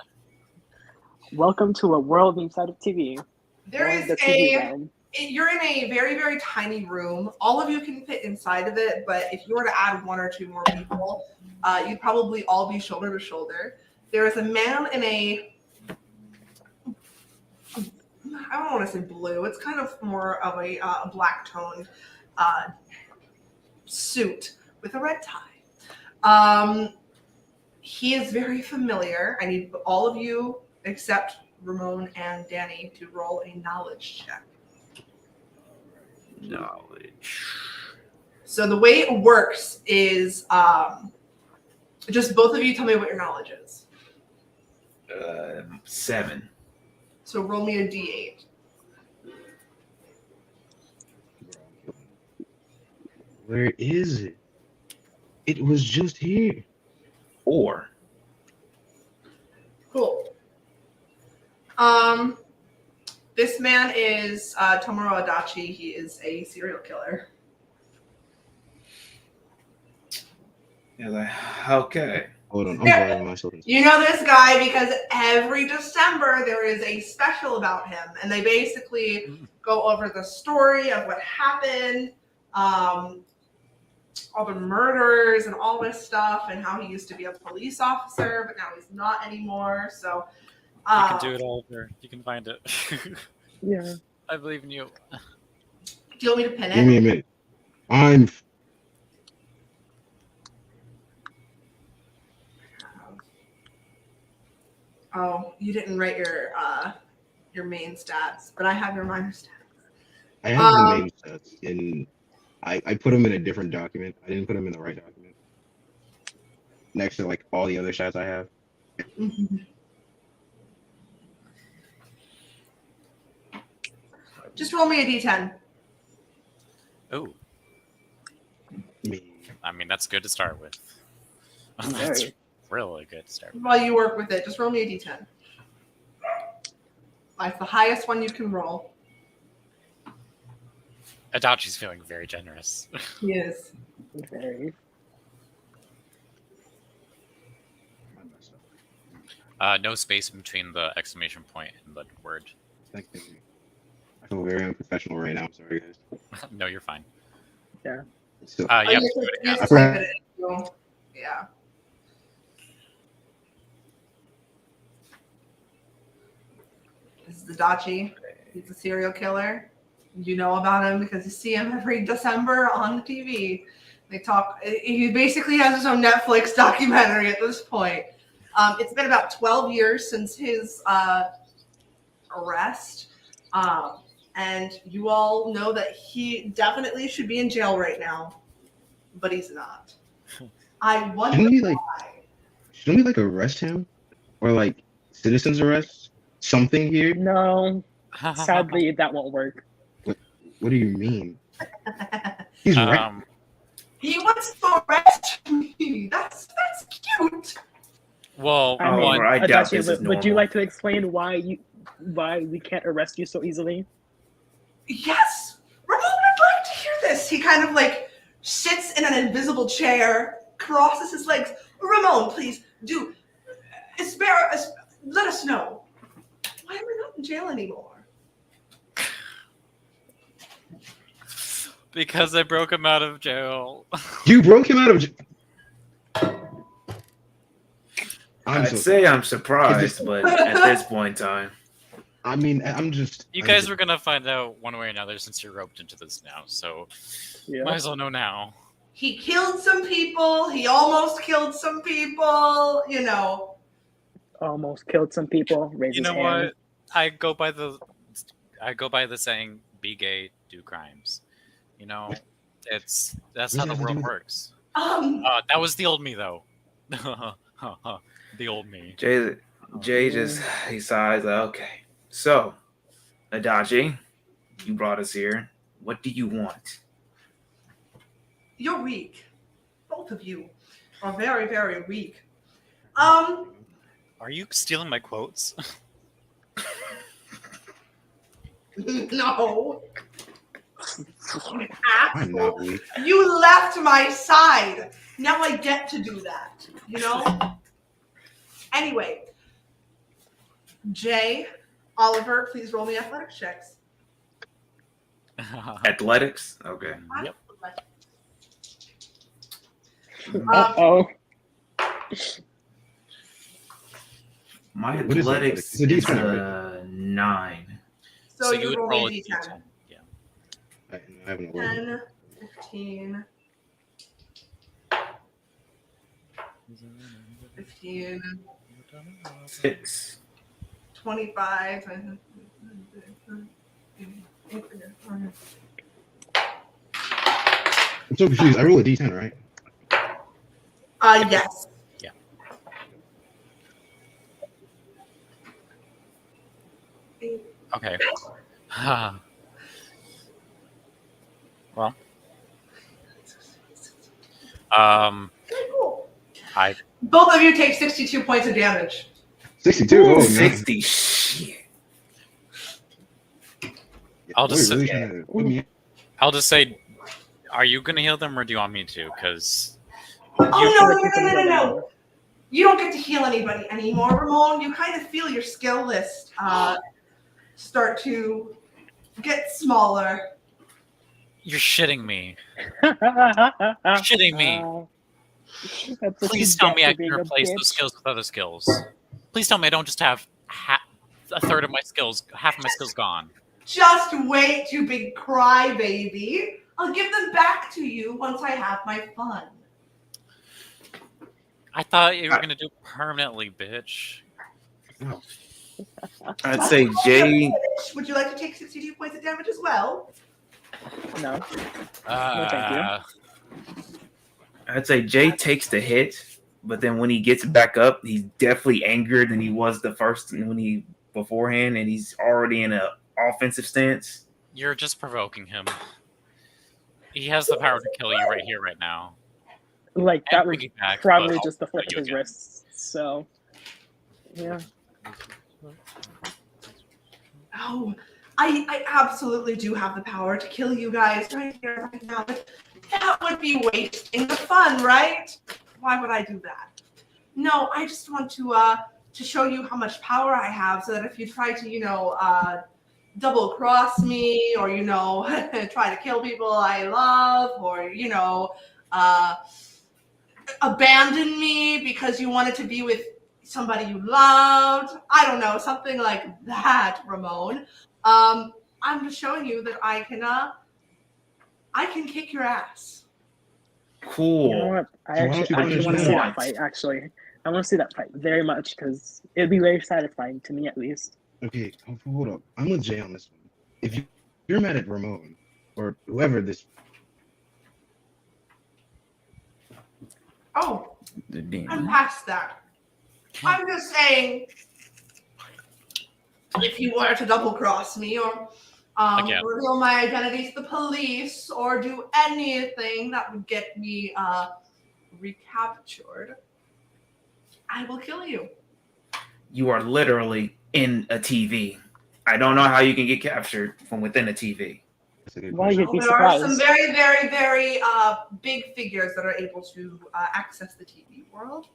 welcome to a world inside of TV. There Or is the TV a. realm. You're in a very, very tiny room. All of you can fit inside of it, but if you were to add one or two more people, you'd probably all be shoulder to shoulder. There is a man in a, I don't want to say blue, it's kind of more of a black toned suit with a red tie. He is very familiar. I need all of you, except Ramon and Danny, to roll a knowledge check. Knowledge. So the way it works is just both of you tell me what your knowledge is. 7. So roll me a d8. Where is it? It was just here. 4. Cool. This man is Tomoro Adachi. He is a serial killer. Yeah, like, okay. Hold on, I'm bothering myself. You know this guy because every December there is a special about him, and they basically go over the story of what happened, all the murders and all this stuff, and how he used to be a police officer, but now he's not anymore. So You can do it, Oliver. You can find it. Yeah. I believe in you. Do you want me to pin Give me it? a minute. I'm. Oh, you didn't write your main stats, but I have your minor stats. I have the name sets, and I put them in a different document. I didn't put them in the right document. Next to like all the other stats I have. Just roll me a d10. Oh, Me. I mean, that's good to start with. That's Very. really good to start with. While you work with it, just roll me a d10. Like the highest one you can roll. Adachi's feeling very generous. He is. Very. No space between the exclamation point and the word. I feel very unprofessional right now. I'm sorry, guys. No, you're fine. So, You Oh, have you to do it you again. have to type it in. Yeah. This is the Dachi. He's a serial killer. You know about him because you see him every December on the TV. They talk. He basically has his own Netflix documentary at this point. It's been about 12 years since his arrest. And you all know that he definitely should be in jail right now, but he's not. I wonder Didn't he, like- why. Shouldn't we like arrest him, or like citizens arrest something here? No, sadly, that won't work. What do you mean? He's right. He wants to arrest me. That's cute. Well, I mean, I doubt Hiatchi, this is would you normal. like to explain why we can't arrest you so easily? Yes, Ramon would like to hear this. He kind of like sits in an invisible chair, crosses his legs. Ramon, please do let us know. Why are we not in jail anymore? because I broke him out of jail. You broke him out of jail. I'd say I'm surprised, but at this point in time. I mean, I'm just... You guys were going to find out one way or another since you're roped into this now, so might as well know now. He killed some people. He almost killed some people, you know. Almost killed some people. You know what? I go by the saying, be gay, do crimes. You know, that's how the world works. That was the old me, though. The old me. Jay just, he sighs, like, okay. So, Hiatchi, you brought us here. What do you want? You're weak. Both of you are very, very weak. Are you stealing my quotes? No. Asshole. You left my side. Now I get to do that. You know? Anyway. Jay, Oliver, please roll me athletics checks. Athletics? Okay. Yep. Uh-oh. My athletics is a 9. So you would roll a me a D10. Yeah. I haven't 10, 15. 15. 6. 25. I'm so confused. I roll a D10, right? Yes. Yeah. Okay. Well. Both of you take 62 points of damage. 62? Oh, 60. Shit. I'll just say, are you going to heal them or do you want me to? Because... No. You don't get to heal anybody anymore, Ramon. You kind of feel your skill list start to get smaller. You're shitting me. You're shitting me. Please tell me I can replace those skills with other skills. Please tell me I don't just have a third of my skills, half of my skills gone. Just wait, you big crybaby. I'll give them back to you once I have my fun. I thought you were going to do permanently, bitch. I'd say Jay... Would you like to take 62 points of damage as well? No. No, thank you. I'd say Jay takes the hit, but then when he gets back up, he's definitely angrier than he was beforehand, and he's already in an offensive stance. You're just provoking him. He has the power to kill you right here, right now. Like, that was probably just the flip of his wrists, so... Yeah. Oh, I absolutely do have the power to kill you guys right here, right now. But that would be wasting the fun, right? Why would I do that? No, I just want to show you how much power I have so that if you try to, double cross me or, try to kill people I love or, abandon me because you wanted to be with somebody you loved. I don't know, something like that, Ramon. I'm just showing you that I can kick your ass. Cool. You know what? I actually want to see that fight, actually. I want to see that fight very much because it'd be very satisfying to me, at least. Okay, hold up. I'm with Jay on this one. If you're mad at Ramon or whoever this... Oh, I'm past that. I'm just saying, if you were to double cross me or reveal my identity to the police or do anything that would get me recaptured, I will kill you. You are literally in a TV. I don't know how you can get captured from within a TV. Well, you'd be there are some surprised. very, very, very big figures that are able to access the TV world.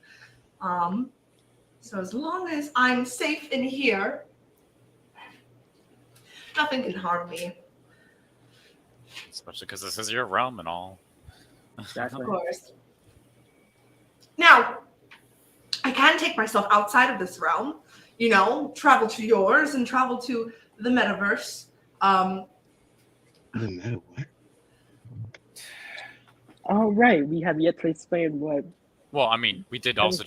So as long as I'm safe in here, nothing can harm me. Especially because this is your realm and all. Exactly. Of course. Now, I can take myself outside of this realm, travel to yours and travel to the metaverse. The meta what? Oh, right. We have yet to explain what. Well, I mean, we did also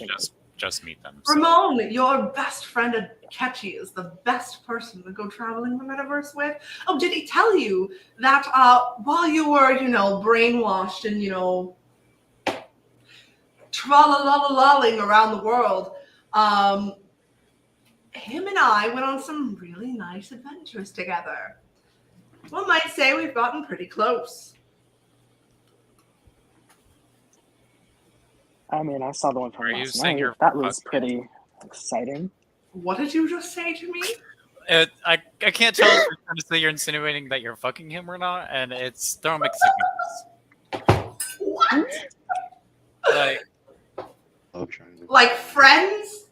just meet them. So. Ramon, your best friend at Hiatchi is the best person to go traveling the metaverse with. Oh, did he tell you that while you were, brainwashed and, tra-la-la-la-ling around the world, him and I went on some really nice adventures together. One might say we've gotten pretty close. I mean, I saw the one from Are you last saying night. you're That was fucking- pretty exciting. What did you just say to me? I can't tell if you're trying to say you're insinuating that you're fucking him or not, and it's throwing mixed signals. What? Like friends?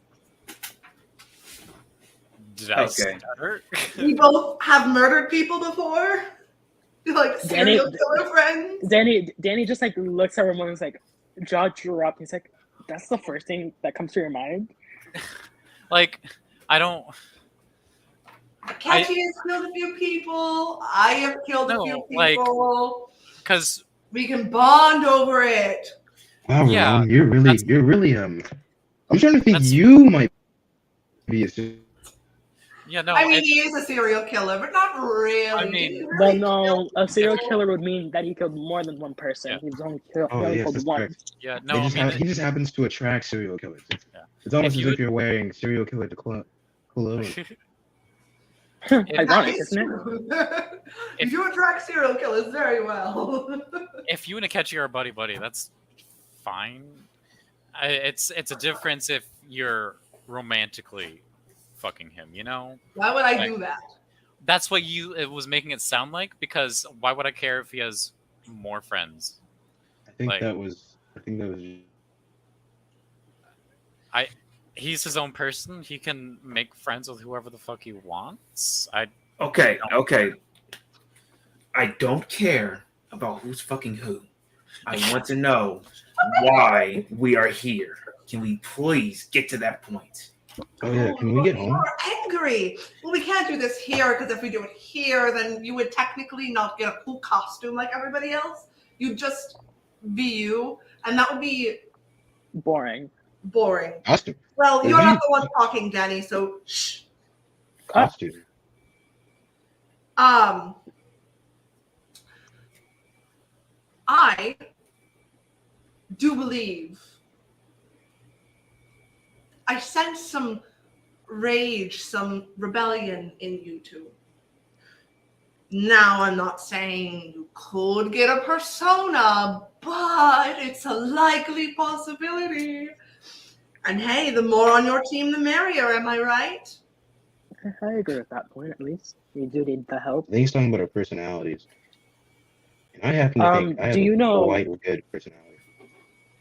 Did I Okay. stutter? We both have murdered people before? Like serial killer friends? Danny just like looks at Ramon and is like, jaw drew up. He's like, that's the first thing that comes to your mind? Like, I don't. Hiatchi has killed a few people. I have killed a few people. Because we can bond over it. Wow, Yeah, Ramon, you're really I'm trying to think you might be a yeah, no. I mean, he is a serial killer, but not really. I mean, well, no, a serial killer would mean that he killed more than one person. Yeah. He's only killed one. Correct. Yeah, no, He just happens to attract serial killers. Yeah. It's almost as if you're wearing serial killer cologne. Ironic, isn't it? You do attract serial killers very well. If you and Hiatchi are buddy, that's fine. It's a difference if you're romantically fucking him, Why would I do that? That's what it was making it sound like, because why would I care if he has more friends? I think that was he's his own person. He can make friends with whoever the fuck he wants. Okay. I don't care about who's fucking who. I want to know why we are here. Can we please get to that point? Oh yeah, can we get home? You're angry. Well, we can't do this here, because if we do it here, then you would technically not get a cool costume like everybody else. You'd just be you, and that would be boring. Costume. Well, you're not the one talking, Danny, so shh. Costume. I do believe I sense some rage, some rebellion in you two. Now, I'm not saying you could get a persona, but it's a likely possibility. And hey, the more on your team, the merrier, am I right? I agree with that point, at least. We do need the help. I think he's talking about our personalities. And I happen to think I have a quite good personality.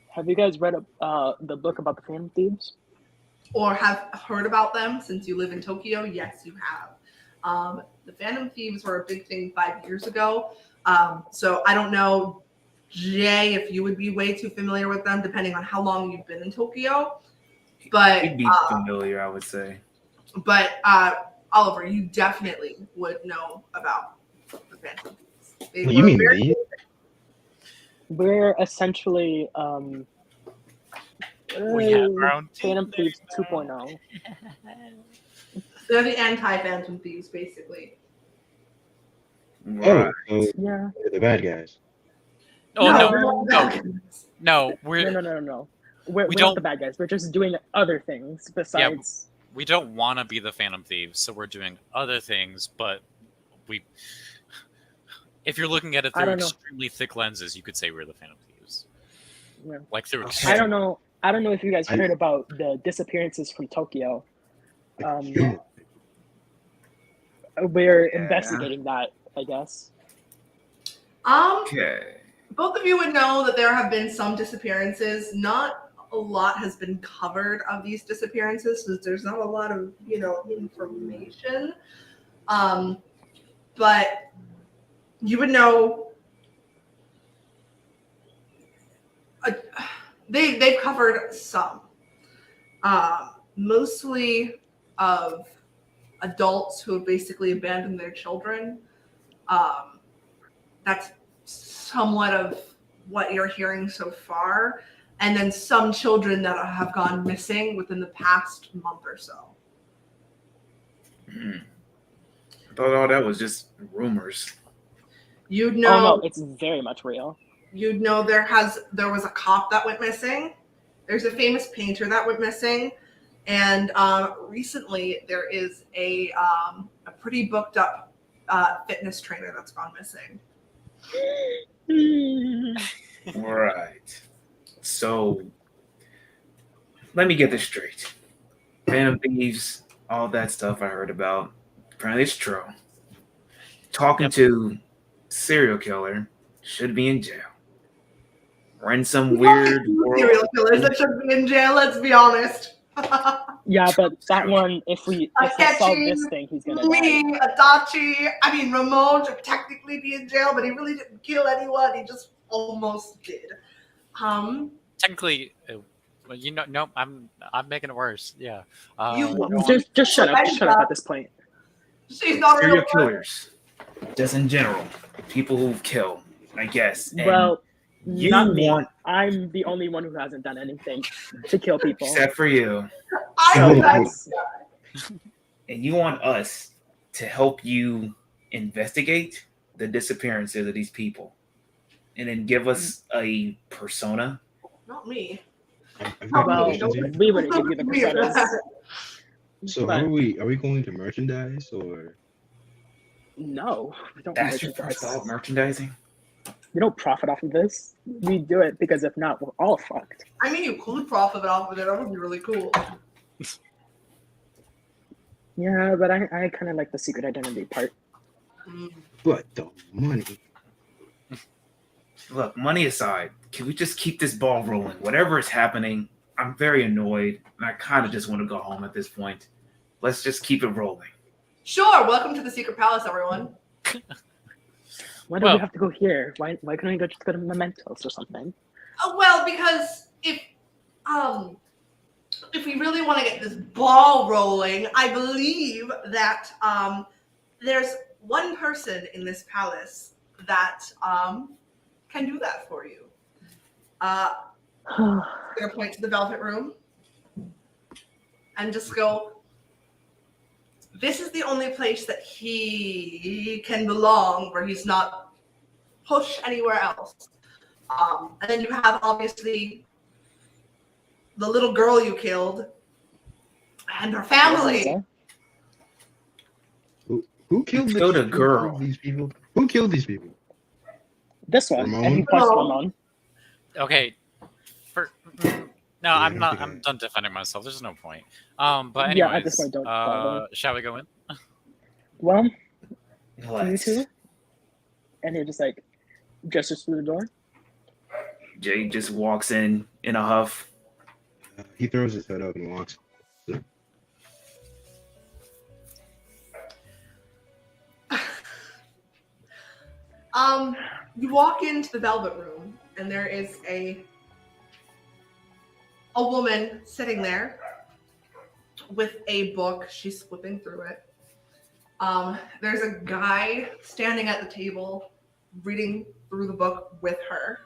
Have you guys read the book about the Phantom Thieves? Or have heard about them since you live in Tokyo? Yes, you have. The Phantom Thieves were a big thing 5 years ago. So I don't know, Jay, if you would be way too familiar with them, depending on how long you've been in Tokyo. But He'd be familiar, I would say. But Oliver, you definitely would know about the Phantom Thieves. What, you mean me? We're essentially we have our own Phantom Thieves 2.0. They're the anti-Phantom Thieves, basically. Oh, so Yeah. they're the bad guys. Oh no. No. we're not the bad guys. We're just doing other things besides. Yeah, we don't want to be the Phantom Thieves, so we're doing other things. But if you're looking at it through extremely thick lenses, you could say we're the Phantom Thieves. Yeah. Like through. I don't know if you guys heard about the disappearances from Tokyo. We're investigating that, I guess. Okay. Both of you would know that there have been some disappearances. Not a lot has been covered of these disappearances because there's not a lot of, information. But you would know they've covered some. Mostly of adults who have basically abandoned their children. That's somewhat of what you're hearing so far. And then some children that have gone missing within the past month or so. I thought all that was just rumors. You'd know. Oh no, it's very much real. You'd know there was a cop that went missing. There's a famous painter that went missing. And recently there is a pretty booked up fitness trainer that's gone missing. Right. So let me get this straight. Phantom Thieves, all that stuff I heard about. Apparently it's true. Talking to serial killer should be in jail. We're in some weird world. Serial killers that should be in jail, let's be honest. Yeah, but that one, if we solve this thing, he's gonna die. Hiatchi, Ramon should technically be in jail, but he really didn't kill anyone. He just almost did. Technically, no, I'm making it worse. Yeah. Just shut up. Just shut up at this point. She's not a serial real killers, just in general, people who kill, I guess. And well, not me. want, I'm the only one who hasn't done anything to kill people. except for you. I And you want us to help you investigate the disappearances of these people, and then give us a persona. Not me. Well, we wouldn't give you the personas. So are we going to merchandise or? No, we don't. That's your first thought, merchandising? We don't profit off of this. We do it because if not, we're all fucked. You could profit off of it. That would be really cool. Yeah, but I kind of like the secret identity part. But the money. Look, money aside, can we just keep this ball rolling? Whatever is happening, I'm very annoyed, and I kind of just want to go home at this point. Let's just keep it rolling. Sure. Welcome to the Secret Palace, everyone. Why do we have to go here? Why couldn't we just go to Mementos or something? Well, because if we really want to get this ball rolling, I believe that there's one person in this palace that can do that for you. I'm gonna point to the Velvet Room and just go, this is the only place that he can belong where he's not pushed anywhere else. And then you have, obviously, the little girl you killed and her family. Who killed a girl? These people? Who killed these people? This one. Ramon? And he plus Ramon. Okay. No, I'm not. I'm done defending myself. There's no point. But anyways, yeah, at this point, don't. Shall we go in? Well, you Let's. two, and he just gestures through the door. Jay just walks in a huff. He throws his head up and walks. You walk into the Velvet Room, and there is a woman sitting there with a book. She's flipping through it. There's a guy standing at the table reading through the book with her.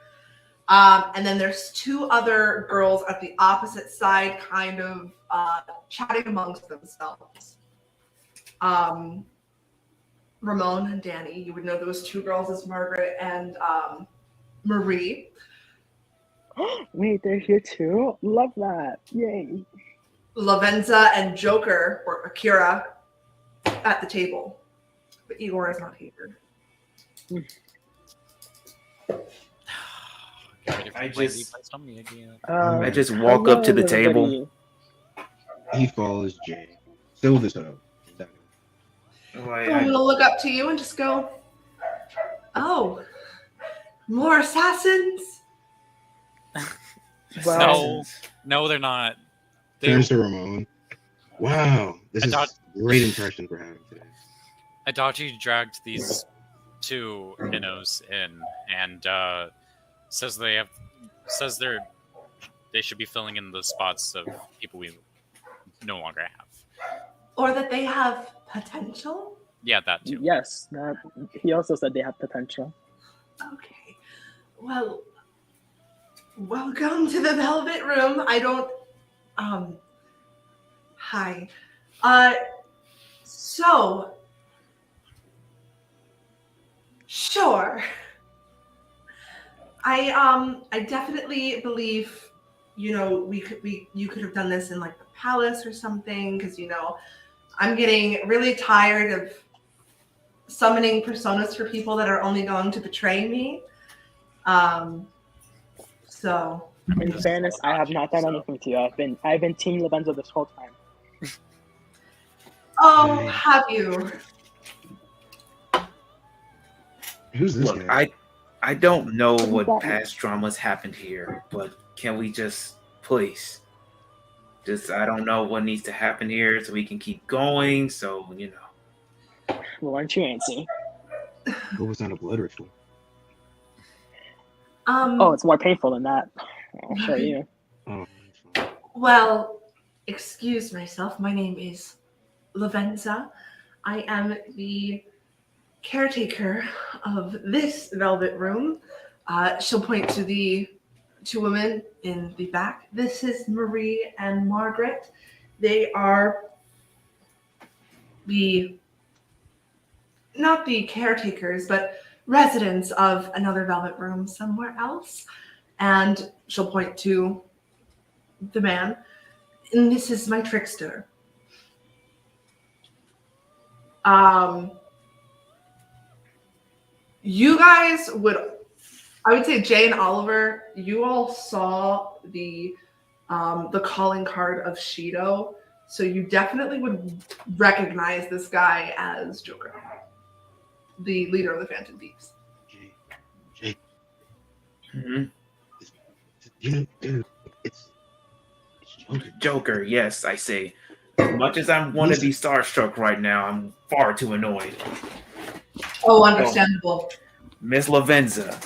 And then there's two other girls at the opposite side kind of chatting amongst themselves. Ramon and Danny, you would know those two girls as Margaret and Marie. Wait, they're here too? Love that. Yay. Lavenza and Joker, or Akira, at the table. But Igor is not here. I just on me again. I just walk up to the table. He follows Jay. Still this up. I'm going to look up to you and just go, oh, more assassins? No, they're not. Turns to Ramon. Wow, this is a great impression for having today. Hiatchi dragged these two Innos in and says they should be filling in the spots of people we no longer have. Or that they have potential? Yeah, that too. Yes, he also said they have potential. Okay. Well, welcome to the Velvet Room. I don't... Hi. So... Sure. I definitely believe, you could have done this in like the palace or something, because I'm getting really tired of summoning personas for people that are only going to betray me. So in fairness, I have not done anything to you. I've been Team Lavenza this whole time. Oh, have you? Who's this guy? I don't know what past dramas happened here, but can we just please? I don't know what needs to happen here so we can keep going. So Well, aren't you antsy? What was not a blood ritual? It's more painful than that. I'll show you. Well, excuse myself. My name is Lavenza. I am the caretaker of this Velvet Room. She'll point to the two women in the back. This is Marie and Margaret. They are not the caretakers, but residents of another Velvet Room somewhere else. And she'll point to the man. And this is my trickster. You guys I would say Jay and Oliver, you all saw the calling card of Shido, so you definitely would recognize this guy as Joker, the leader of the Phantom Thieves. Jay. Mm-hmm. Dude, it's Joker. Joker, yes, I say. As much as I want to be starstruck right now, I'm far too annoyed. Oh, understandable. Miss Lavenza,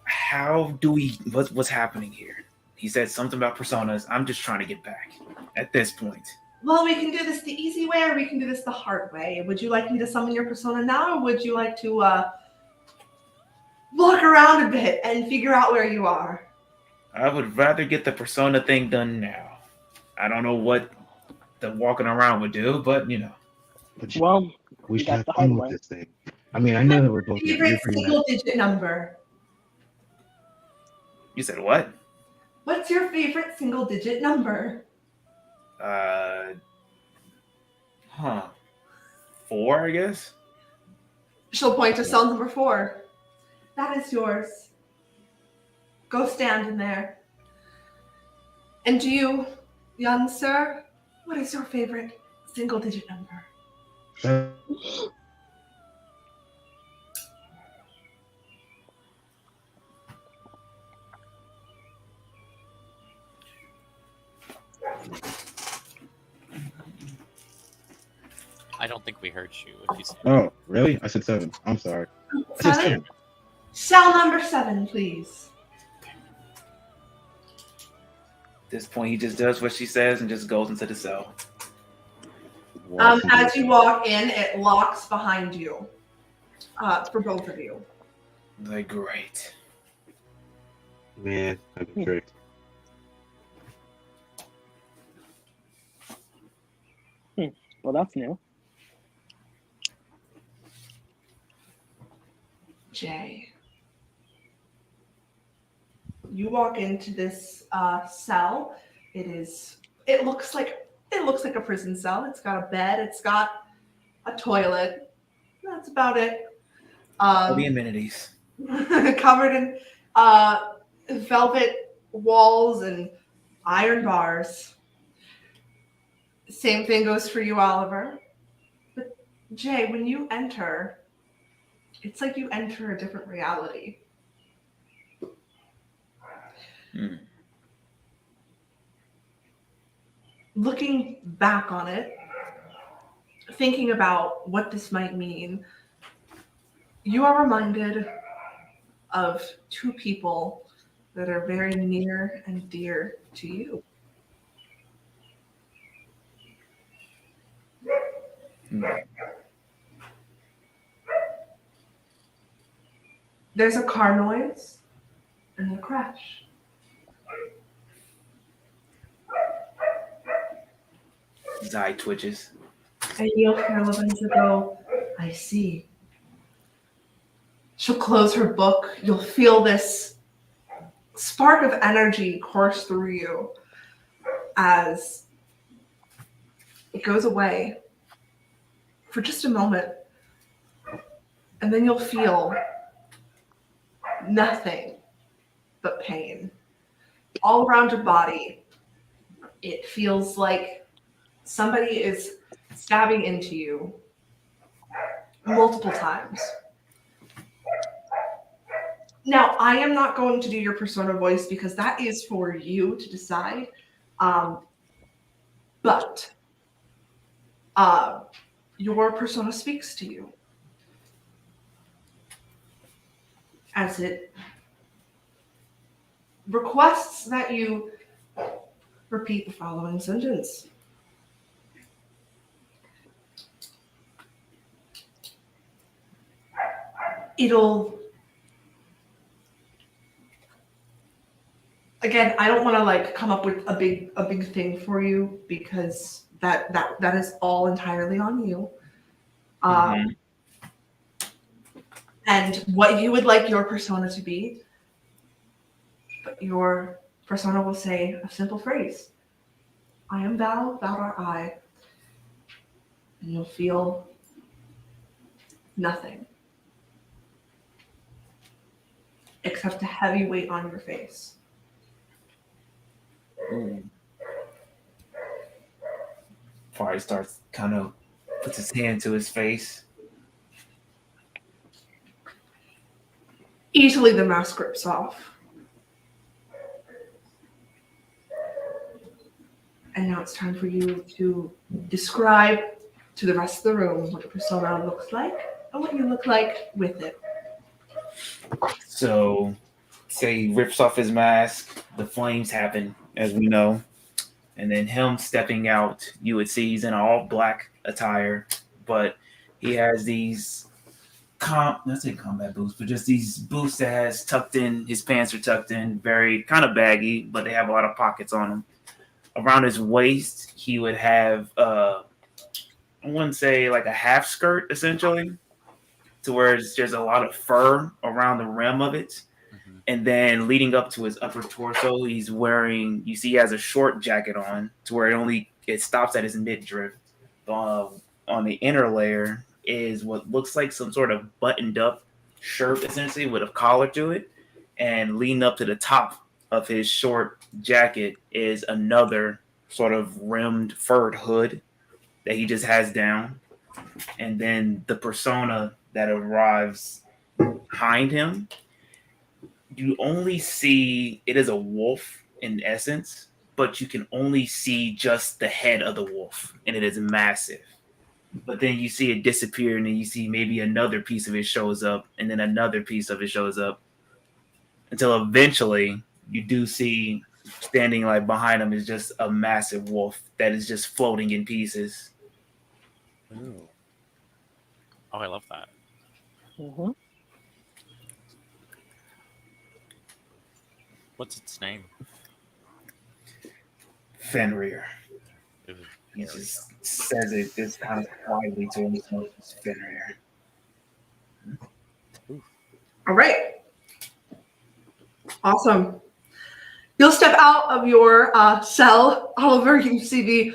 how do what's happening here? He said something about personas. I'm just trying to get back at this point. Well, we can do this the easy way or we can do this the hard way. Would you like me to summon your persona now, or would you like to look around a bit and figure out where you are? I would rather get the persona thing done now. I don't know what the walking around would do, but Well, we should have fun with this thing. I mean, I know that we're both favorite single-digit number. You said what? What's your favorite single-digit number? 4, I guess. She'll point to cell number 4. That is yours. Go stand in there. And do you, young sir, what is your favorite single-digit number? I don't think we heard you. If you said Oh, really? I said 7. I'm sorry. 7? Cell number 7, please. At this point, he just does what she says and just goes into the cell. As you walk in, it locks behind you. For both of you. Like, great. Man, I've been tricked. Well, that's new. Jay. You walk into this cell. It looks like a prison cell. It's got a bed. It's got a toilet. That's about it. All the amenities. Covered in velvet walls and iron bars. Same thing goes for you, Oliver. But Jay, when you enter, it's like you enter a different reality. Looking back on it, thinking about what this might mean, you are reminded of two people that are very near and dear to you. There's a car noise and a crash. His eye twitches. And you'll hear Lavenza go, I see. She'll close her book. You'll feel this spark of energy course through you as it goes away for just a moment. And then you'll feel nothing but pain all around your body. It feels like somebody is stabbing into you multiple times. Now, I am not going to do your persona voice because that is for you to decide. But your persona speaks to you as it requests that you repeat the following sentence. Again, I don't want to come up with a big thing for you because that is all entirely on you. And what you would like your persona to be, your persona will say a simple phrase. I am thou, thou art I. And you'll feel nothing except a heavy weight on your face. Fari starts puts his hand to his face. Easily the mask rips off. And now it's time for you to describe to the rest of the room what a persona looks like and what you look like with it. So, say he rips off his mask, the flames happen, as we know. And then him stepping out, you would see he's in all black attire, but he has these not say combat boots, but just these boots that has tucked in, his pants are tucked in, very kind of baggy, but they have a lot of pockets on them. Around his waist, he would have, I wouldn't say like a half skirt, essentially, to where there's a lot of fur around the rim of it. And then leading up to his upper torso, he's wearing, you see he has a short jacket on to where it stops at his midriff. On the inner layer is what looks like some sort of buttoned up shirt, essentially, with a collar to it. And leading up to the top of his short jacket is another sort of rimmed furred hood that he just has down. And then the persona that arrives behind him, you only see it is a wolf in essence, but you can only see just the head of the wolf, and it is massive. But then you see it disappear, and then you see maybe another piece of it shows up, and then another piece of it shows up, until eventually you do see standing behind him is just a massive wolf that is just floating in pieces. Ooh. Oh, I love that. Mm-hmm. What's its name? Fenrir. He just says it just kind of quietly to himself. It's Fenrir. All right. Awesome. You'll step out of your cell, Oliver. You see the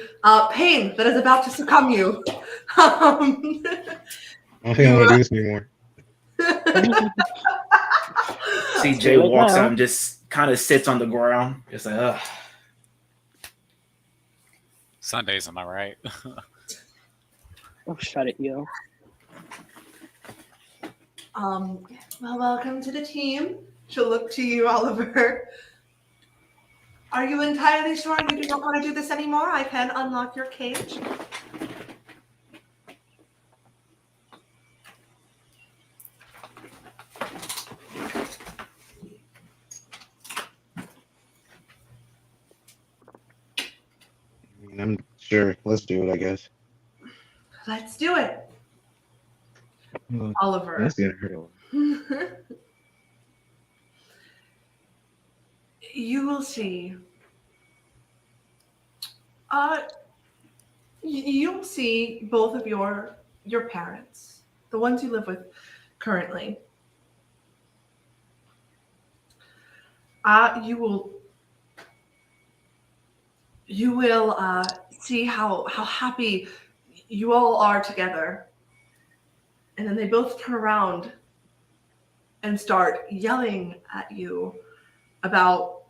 pain that is about to succumb you. I don't think I want to do this anymore. CJ walks out and just kind of sits on the ground, just like, ugh. Sundays, am I right? Oh, shut it, you. Well, welcome to the team. She'll look to you, Oliver. Are you entirely sure you do not want to do this anymore? I can unlock your cage. I'm sure. Let's do it, I guess. Let's do it. Oliver. That's gonna hurt a lot. You will see. You'll see both of your parents, the ones you live with currently. You will see how happy you all are together. And then they both turn around and start yelling at you about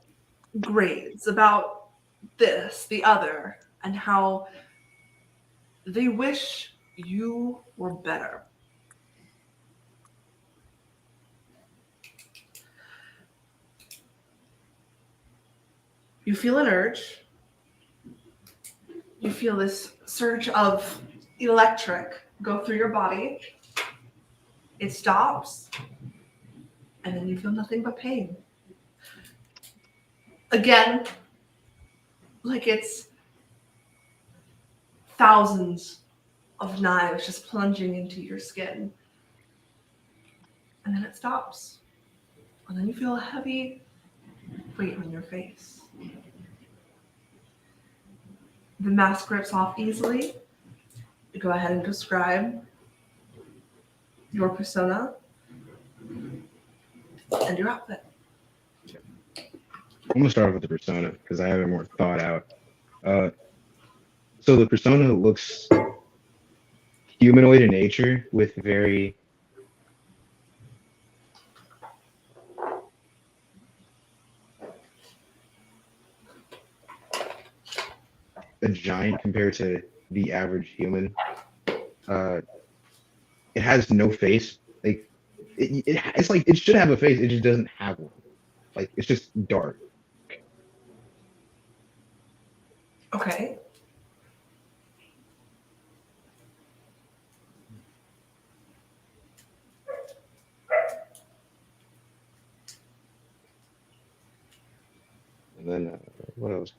grades, about this, the other, and how they wish you were better. You feel an urge. You feel this surge of electric go through your body. It stops, and then you feel nothing but pain. Again, like it's thousands of knives just plunging into your skin. And then it stops. And then you feel a heavy weight on your face. The mask rips off easily. You go ahead and describe your persona and your outfit. I'm gonna start with the persona because I have it more thought out. So the persona looks humanoid in nature with very a giant compared to the average human. It has no face. Like it's like it should have a face. It just doesn't have one. Like it's just dark. Okay. And then what else?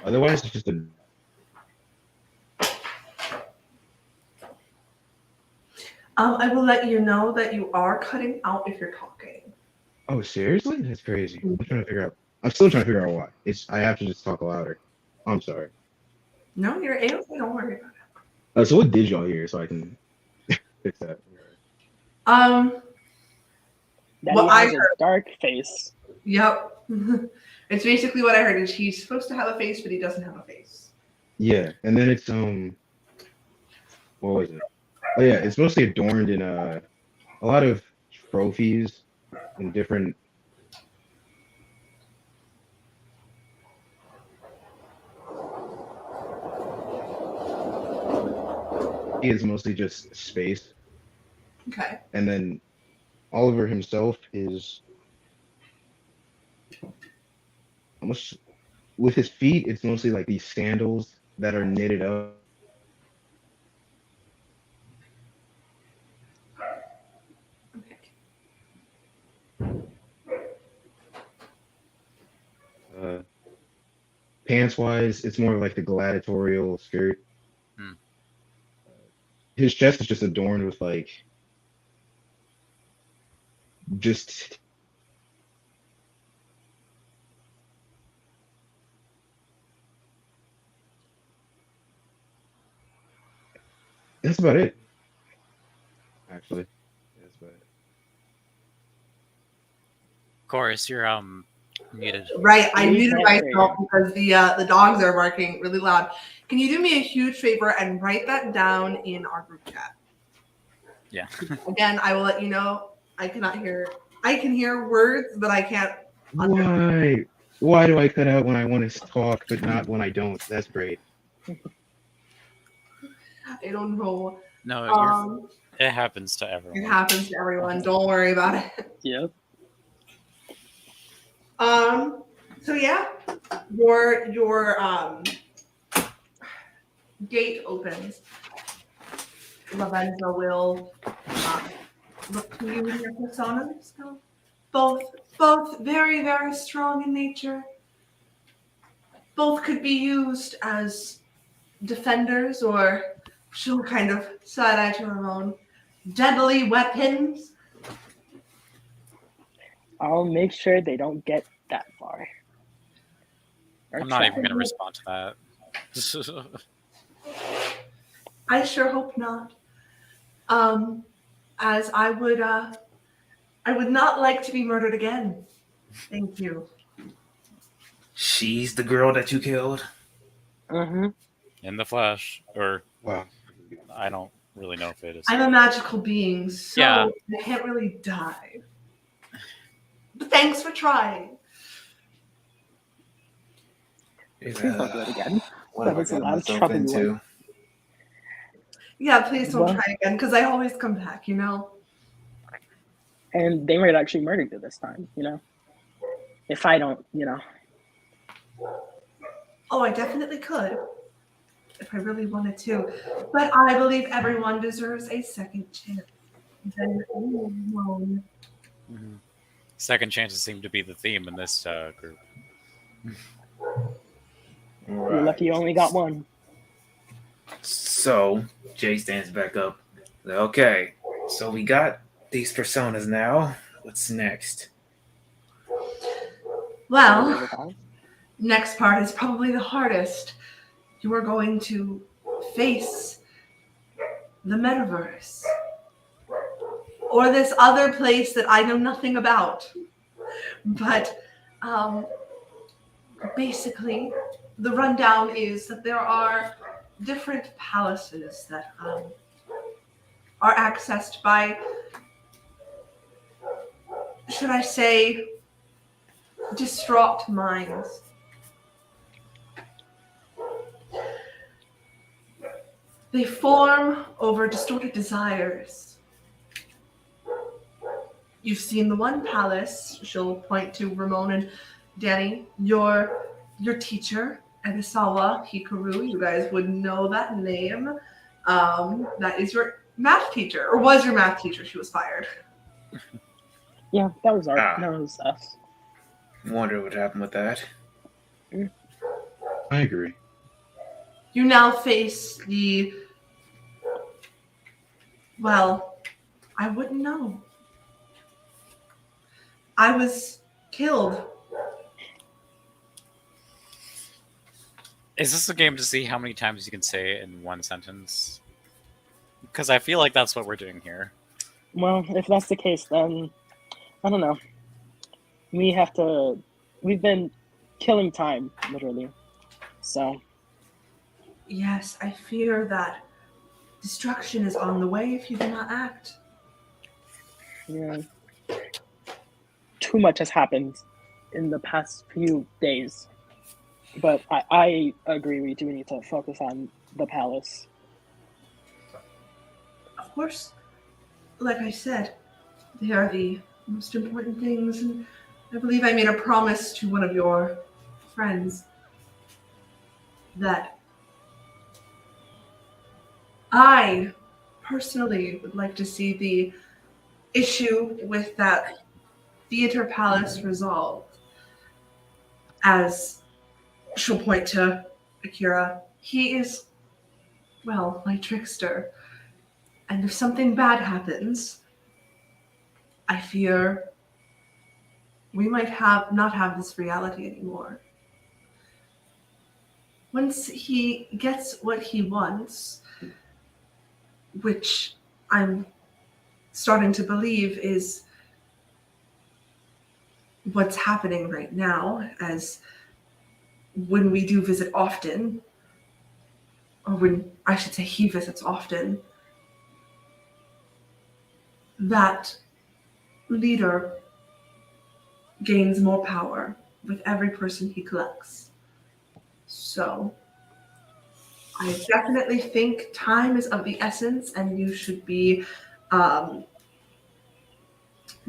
Otherwise, it's just a. I will let you know that you are cutting out if you're talking. Oh, seriously? That's crazy. I'm trying to figure out. I'm still trying to figure out why. I have to just talk louder. I'm sorry. No, you're able. Don't worry about it. So what did y'all hear so I can fix that? That What he I has a heard. dark face. Yep. It's basically what I heard is he's supposed to have a face, but he doesn't have a face. Yeah, and then it's what was it? Oh yeah, it's mostly adorned in a lot of trophies and different. He is mostly just space, Okay. and then Oliver himself is almost with his feet. It's mostly like these sandals that are knitted up. Okay. Pants wise, it's more like the gladiatorial skirt. Hmm. His chest is just adorned with like just that's about it. Actually, that's about it. Chorus, you're muted. Right, I We muted can't hear myself because the dogs are barking really loud. Can you do me a huge favor and write that down in our group chat? Yeah. Again, I will let you know. I cannot hear. I can hear words, but I can't. Why? Why do I cut out when I want to talk, but not when I don't? That's great. I don't know. No, it happens to everyone. It happens to everyone. Don't worry about it. Yep. So yeah, your gate opens. Lavenza will look to you in your persona. So both very, very strong in nature. Both could be used as defenders, or she'll kind of side-eye to Ramon. Deadly weapons. I'll make sure they don't get that far. Or I'm not try. even going to respond to that. I sure hope not. As I would not like to be murdered again. Thank you. She's the girl that you killed. Mm-hmm. In the flesh, or Wow. I don't really know if it is. I'm a magical being, so Yeah. I can't really die. But thanks for trying. Please don't do it again. What That have I was a got lot of myself trouble you into? Yeah, please don't Well- try again, because I always come back, you know? And they might actually murder you this time, you know? If I don't, you know. Oh, I definitely could. If I really wanted to. But I believe everyone deserves a second chance. Then alone. Mhm. Second chances seem to be the theme in this group. You're lucky you only got one. So Jay stands back up. Okay, so we got these personas now. What's next? Well, next part is probably the hardest. You are going to face the metaverse. Or this other place that I know nothing about. But basically, the rundown is that there are different palaces that are accessed by, should I say, distraught minds. They form over distorted desires. You've seen the one palace. She'll point to Ramon and Danny. Your teacher, Ebisawa Hikaru. You guys would know that name. That is your math teacher, or was your math teacher. She was fired. Yeah, that was Ah. that was us. Wonder what happened with that. I agree. You now face the, well, I wouldn't know. I was killed. Is this a game to see how many times you can say it in one sentence? Because I feel like that's what we're doing here. Well, if that's the case, then I don't know. We've been killing time, literally. So Yes, I fear that destruction is on the way if you do not act. yeah. Too much has happened in the past few days. But I agree we do need to focus on the palace. Of course, like I said, they are the most important things, and I believe I made a promise to one of your friends that I personally would like to see the issue with that theater palace resolved. As she'll point to Akira, he is, well, my trickster. And if something bad happens, I fear we might not have this reality anymore. Once he gets what he wants, which I'm starting to believe is what's happening right now, as when we do visit often, or when I should say he visits often, that leader gains more power with every person he collects. So I definitely think time is of the essence, and you should be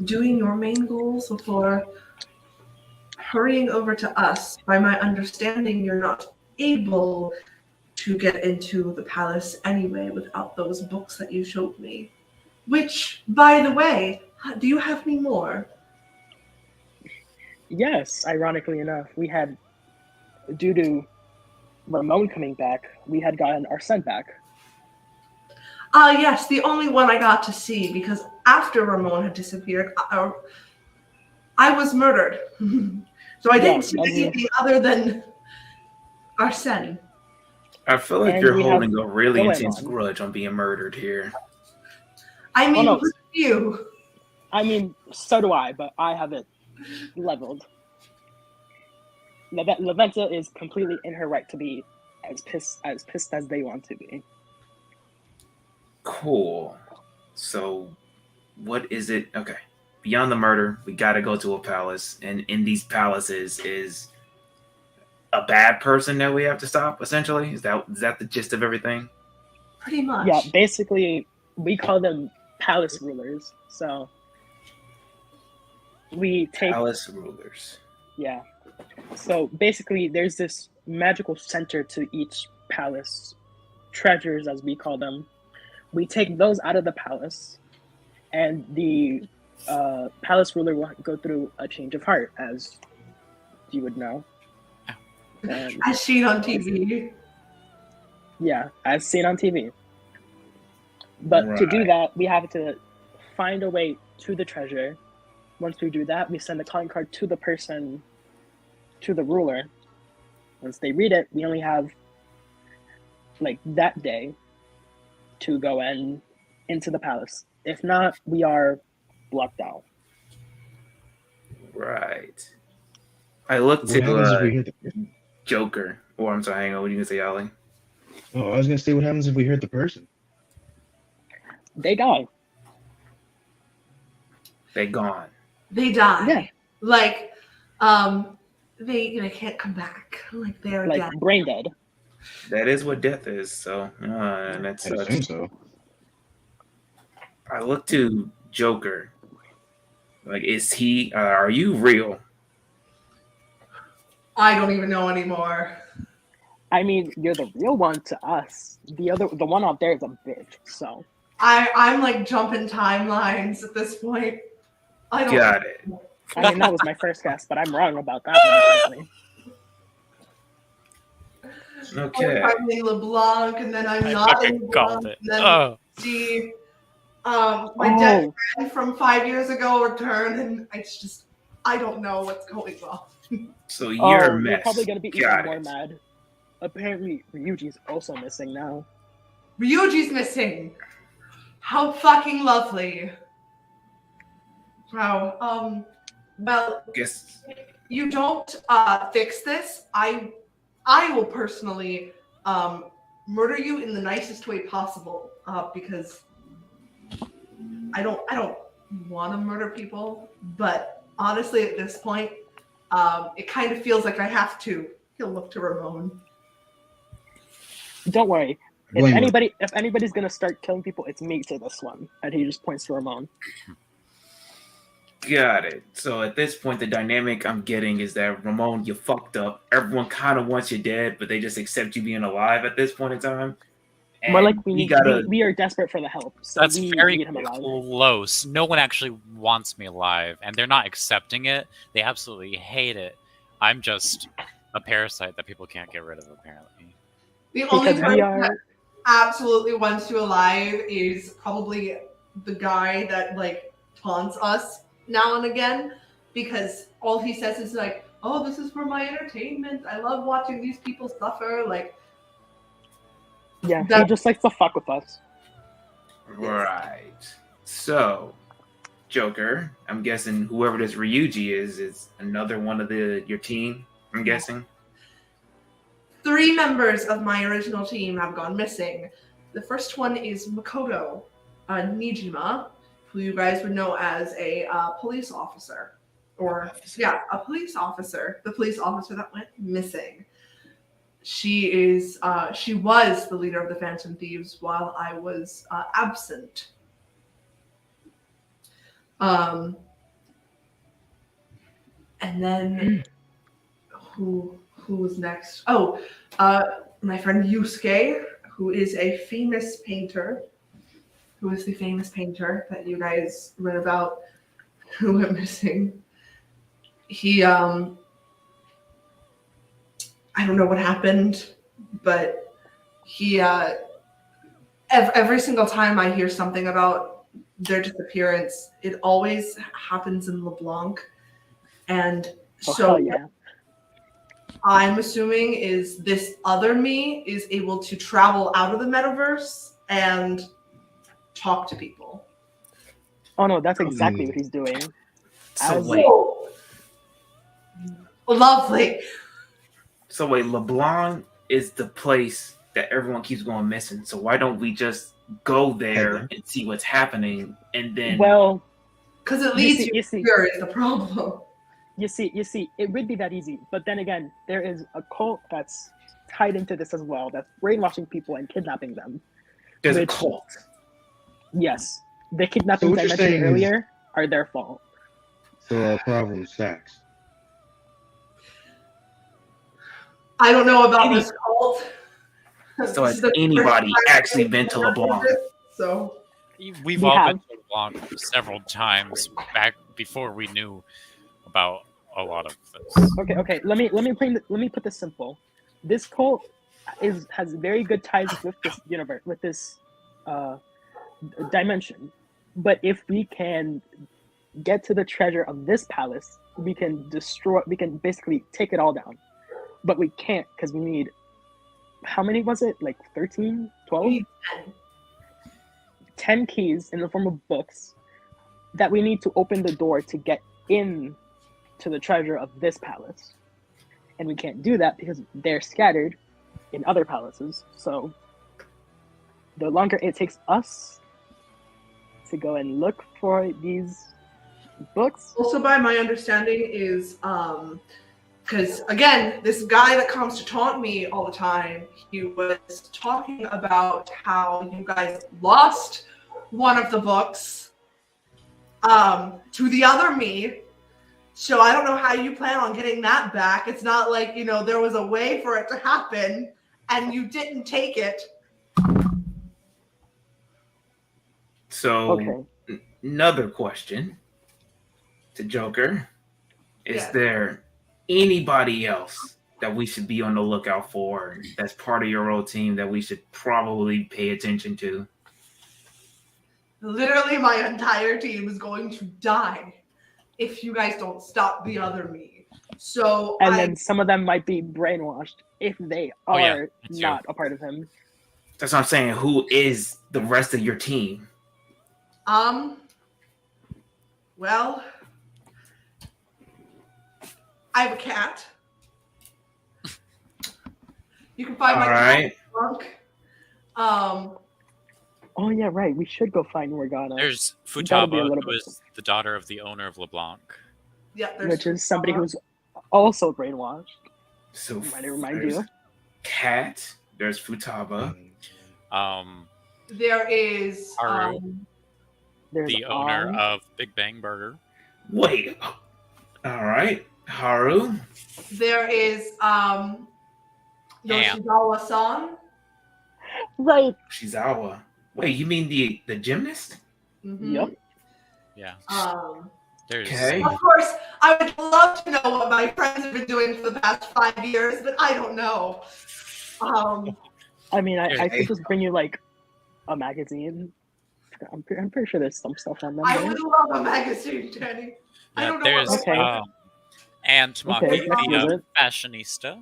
doing your main goals before hurrying over to us. By my understanding, you're not able to get into the palace anyway without those books that you showed me. Which, by the way, do you have any more? Yes, ironically enough, we had, due to Ramon coming back, we had gotten our son back. Yes, the only one I got to see, because after Ramon had disappeared, I was murdered. So I didn't see anything other than Arsene. I feel like And you're we have holding a really intense Goemon. grudge on being murdered here. I mean, no. who's you? I mean, so do I, but I have it leveled. Laventa is completely in her right to be as pissed as they want to be. Cool. So, what is it? Okay. Beyond the murder, we gotta go to a palace, and in these palaces is a bad person that we have to stop. Essentially, is that the gist of everything? Pretty much. Yeah, basically, we call them palace rulers. So we take Palace rulers. Yeah. So basically, there's this magical center to each palace, treasures as we call them. We take those out of the palace, and the palace ruler will go through a change of heart, as you would know. And, As seen on TV. yeah, as seen on TV. But to do that, we have to find a way to the treasure. Once we do that, we send a calling card to the person, to the ruler. Once they read it, we only have like that day to go into the palace. If not, we are blocked out. Right. I looked What happens if we to hit the person? Joker. Or I'm sorry, hang on. What are you gonna say, Ollie? Oh, I was gonna say, what happens if we hurt the person? They die. They gone. They die. Yeah. Like, they can't come back. Like they're Like dead. brain dead. That is what death is. So that's. I assume so. I look to Joker. Like, is he? Are you real? I don't even know anymore. I mean, you're the real one to us. The one out there is a bitch. So I'm like jumping timelines at this point. I don't. Got it. I mean, that was my first guess, but I'm wrong about that one. Okay. I'm in LeBlanc, and then I'm I not in fucking called LeBlanc. it. And then Oh, see, my dead friend from 5 years ago returned, and it's just I don't know what's going on. So you're a mess. You're probably gonna be even Got more it. mad. Apparently, Ryuji's also missing now. Ryuji's missing. How fucking lovely. Wow. Well, Guess you don't fix this, I will personally murder you in the nicest way possible because I don't want to murder people, but honestly at this point it kind of feels like I have to. He'll look to Ramon. Don't worry. If Blame him. anybody's gonna start killing people, it's me to this one. And he just points to Ramon. got it. So at this point, the dynamic I'm getting is that Ramon, you fucked up. Everyone kind of wants you dead, but they just accept you being alive at this point in time. And More like we we are desperate for the help. So that's we very need him alive. close. No one actually wants me alive, and they're not accepting it. They absolutely hate it. I'm just a parasite that people can't get rid of, apparently. The only Because person we are that absolutely wants you alive is probably the guy that like taunts us now and again, because all he says is like, oh, this is for my entertainment. I love watching these people suffer. Like, yeah, he that- just likes to fuck with us. Right. So Joker, I'm guessing whoever this Ryuji is another one of your team. I'm guessing. 3 members of my original team have gone missing. The first one is Makoto Nijima, who you guys would know as a police officer. A police officer. The police officer that went missing. She was the leader of the Phantom Thieves while I was absent. And then who was next? Oh, my friend Yusuke, who is a famous painter. Who is the famous painter that you guys read about who went missing? He I don't know what happened, but he every single time I hear something about their disappearance, it always happens in LeBlanc. And so yeah. I'm assuming is this other me is able to travel out of the metaverse and talk to people. Oh no, that's exactly what he's doing. Lovely. So wait, LeBlanc is the place that everyone keeps going missing. So why don't we just go there and see what's happening, and then? Well, because it leads you here is the problem. You see, it would be that easy. But then again, there is a cult that's tied into this as well, that's brainwashing people and kidnapping them. There's a cult. Yes. The kidnappings I mentioned earlier are their fault. So our problem stacks. I don't know about this cult. So has anybody actually been to LeBlanc? So we've all been to LeBlanc several times back before we knew about a lot of this. Okay. Let me put this simple. This cult has very good ties with this universe, with this dimension. But if we can get to the treasure of this palace, we can basically take it all down. But we can't because we need, how many was it? Like 13, 12? 10 keys in the form of books that we need to open the door to get in to the treasure of this palace. And we can't do that because they're scattered in other palaces. So the longer it takes us to go and look for these books. Also, by my understanding is, because again, this guy that comes to taunt me all the time, he was talking about how you guys lost one of the books to the other me. So I don't know how you plan on getting that back. It's not like, there was a way for it to happen and you didn't take it. So, another question to Joker. Is there anybody else that we should be on the lookout for that's part of your old team that we should probably pay attention to? Literally, my entire team is going to die if you guys don't stop the other me. So, then some of them might be brainwashed if they are not a part of him. That's what I'm saying. Who is the rest of your team? Well, I have a cat. You can find my cat drunk. Oh yeah, right. We should go find Morgana. There's Futaba, who is the daughter of the owner of LeBlanc. Yeah, which is somebody who's also brainwashed. So might remind you. Cat. There's Futaba. There is Haru, the owner of Big Bang Burger. Wait. All right. Haru. There is Yoshizawa-san. Right. Shizawa. Wait, you mean the gymnast? Mm-hmm. Yep. Yeah. Of course, I would love to know what my friends have been doing for the past 5 years, but I don't know. I mean, I could just bring you like a magazine. I'm pretty sure there's some stuff on them. I would love a magazine, Jenny. I don't know. There's Anne Tamaki, the fashionista.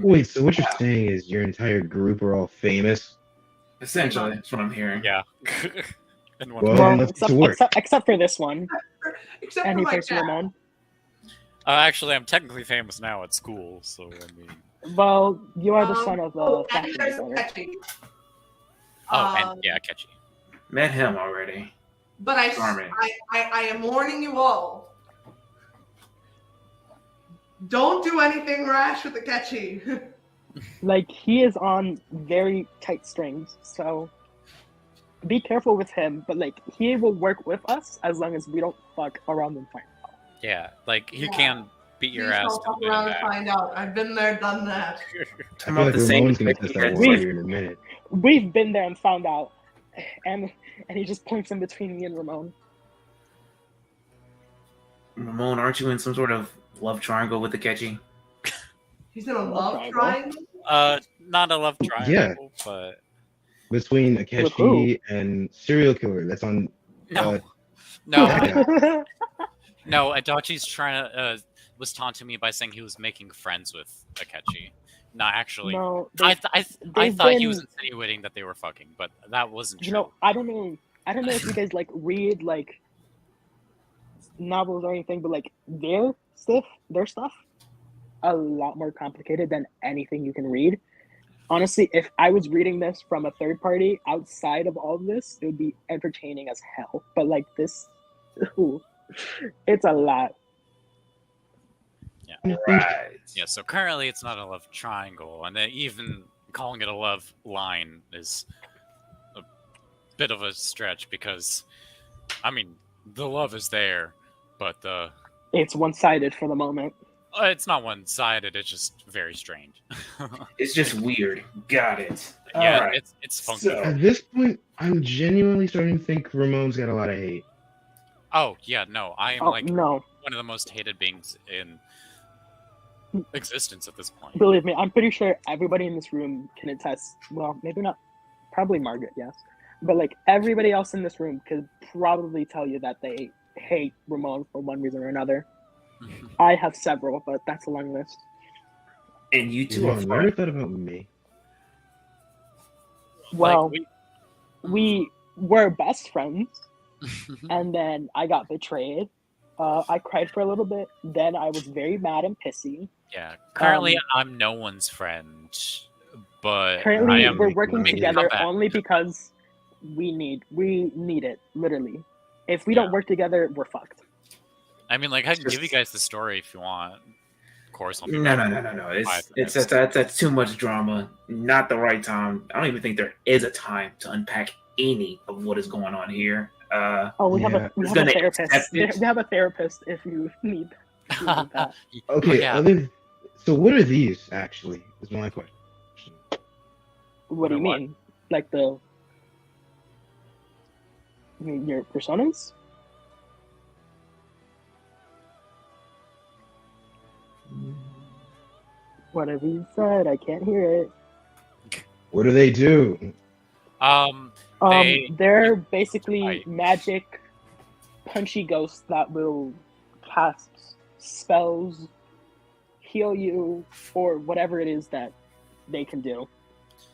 Wait, so what you're saying is your entire group are all famous? Essentially, that's what I'm hearing. Yeah. in one. Well, Well, let's get to work. except for this one. Except And for he my first cat. Ramon. Actually, I'm technically famous now at school, so I mean. Well, you are the son of and fashion there's designer. Hiatchi. Oh, and yeah, catchy. Met him already. But I Charming. am warning you all. Don't do anything rash with the catchy. Like, he is on very tight strings, so be careful with him. But like, he will work with us as long as we don't fuck around and find out. Yeah, like he Yeah. can beat your Please ass. don't fuck around and find out. I've been there, done that. I feel like the same Ramon's gonna thing test that as- water here in a minute. We've been there and found out, and he just points in between me and Ramon. Ramon, aren't you in some sort of love triangle with the catchy? He's in a Love love triangle. triangle. Not a love triangle, Yeah. but Between With who? Akechi and serial killer. That's on. no, Uh, no, Yeah. no. Adachi's trying to was taunting me by saying he was making friends with Akechi. Not actually. No, I they've thought he was been- insinuating that they were fucking, but that wasn't true. You know, I don't know if you guys like read like novels or anything, but like their stuff, a lot more complicated than anything you can read. Honestly, if I was reading this from a third party outside of all of this, it would be entertaining as hell. But like this, ooh, it's a lot. Right. Yeah, so currently it's not a love triangle, and then even calling it a love line is a bit of a stretch because, I mean, the love is there, but It's one-sided for the moment. it's not one-sided. It's just very strange. It's just weird. Got it. Yeah, Alright. it's funky. So- At this point, I'm genuinely starting to think Ramon's got a lot of hate. Oh yeah, no, I am Oh like no, one of the most hated beings in existence at this point. believe me, I'm pretty sure everybody in this room can attest. Well, maybe not. Probably Margaret, yes. But like everybody else in this room could probably tell you that they hate Ramon for one reason or another. I have several, but that's a long list. And you two are Ramon, fine. what if that about me? Well, Like, we were best friends, and then I got betrayed. I cried for a little bit. Then I was very mad and pissy. yeah, currently I'm no one's friend, but I Currently, am we're working making a together comeback. only because we need it, literally. If we Yeah. don't work together, we're fucked. I mean, like, I can Just- give you guys the story if you want. Of course, I'll be No. back. That's too much drama. Not the right time. I don't even think there is a time to unpack any of what is going on here. Oh, we have Yeah. a we It's have a gonna therapist. accept it. We have a therapist if you need that. Okay, yeah. so what are these actually? Is my question. What do you What? mean? Like you mean your personas? Whatever you said, I can't hear it. What do they do? They're basically I- magic, punchy ghosts that will cast spells, heal you, or whatever it is that they can do.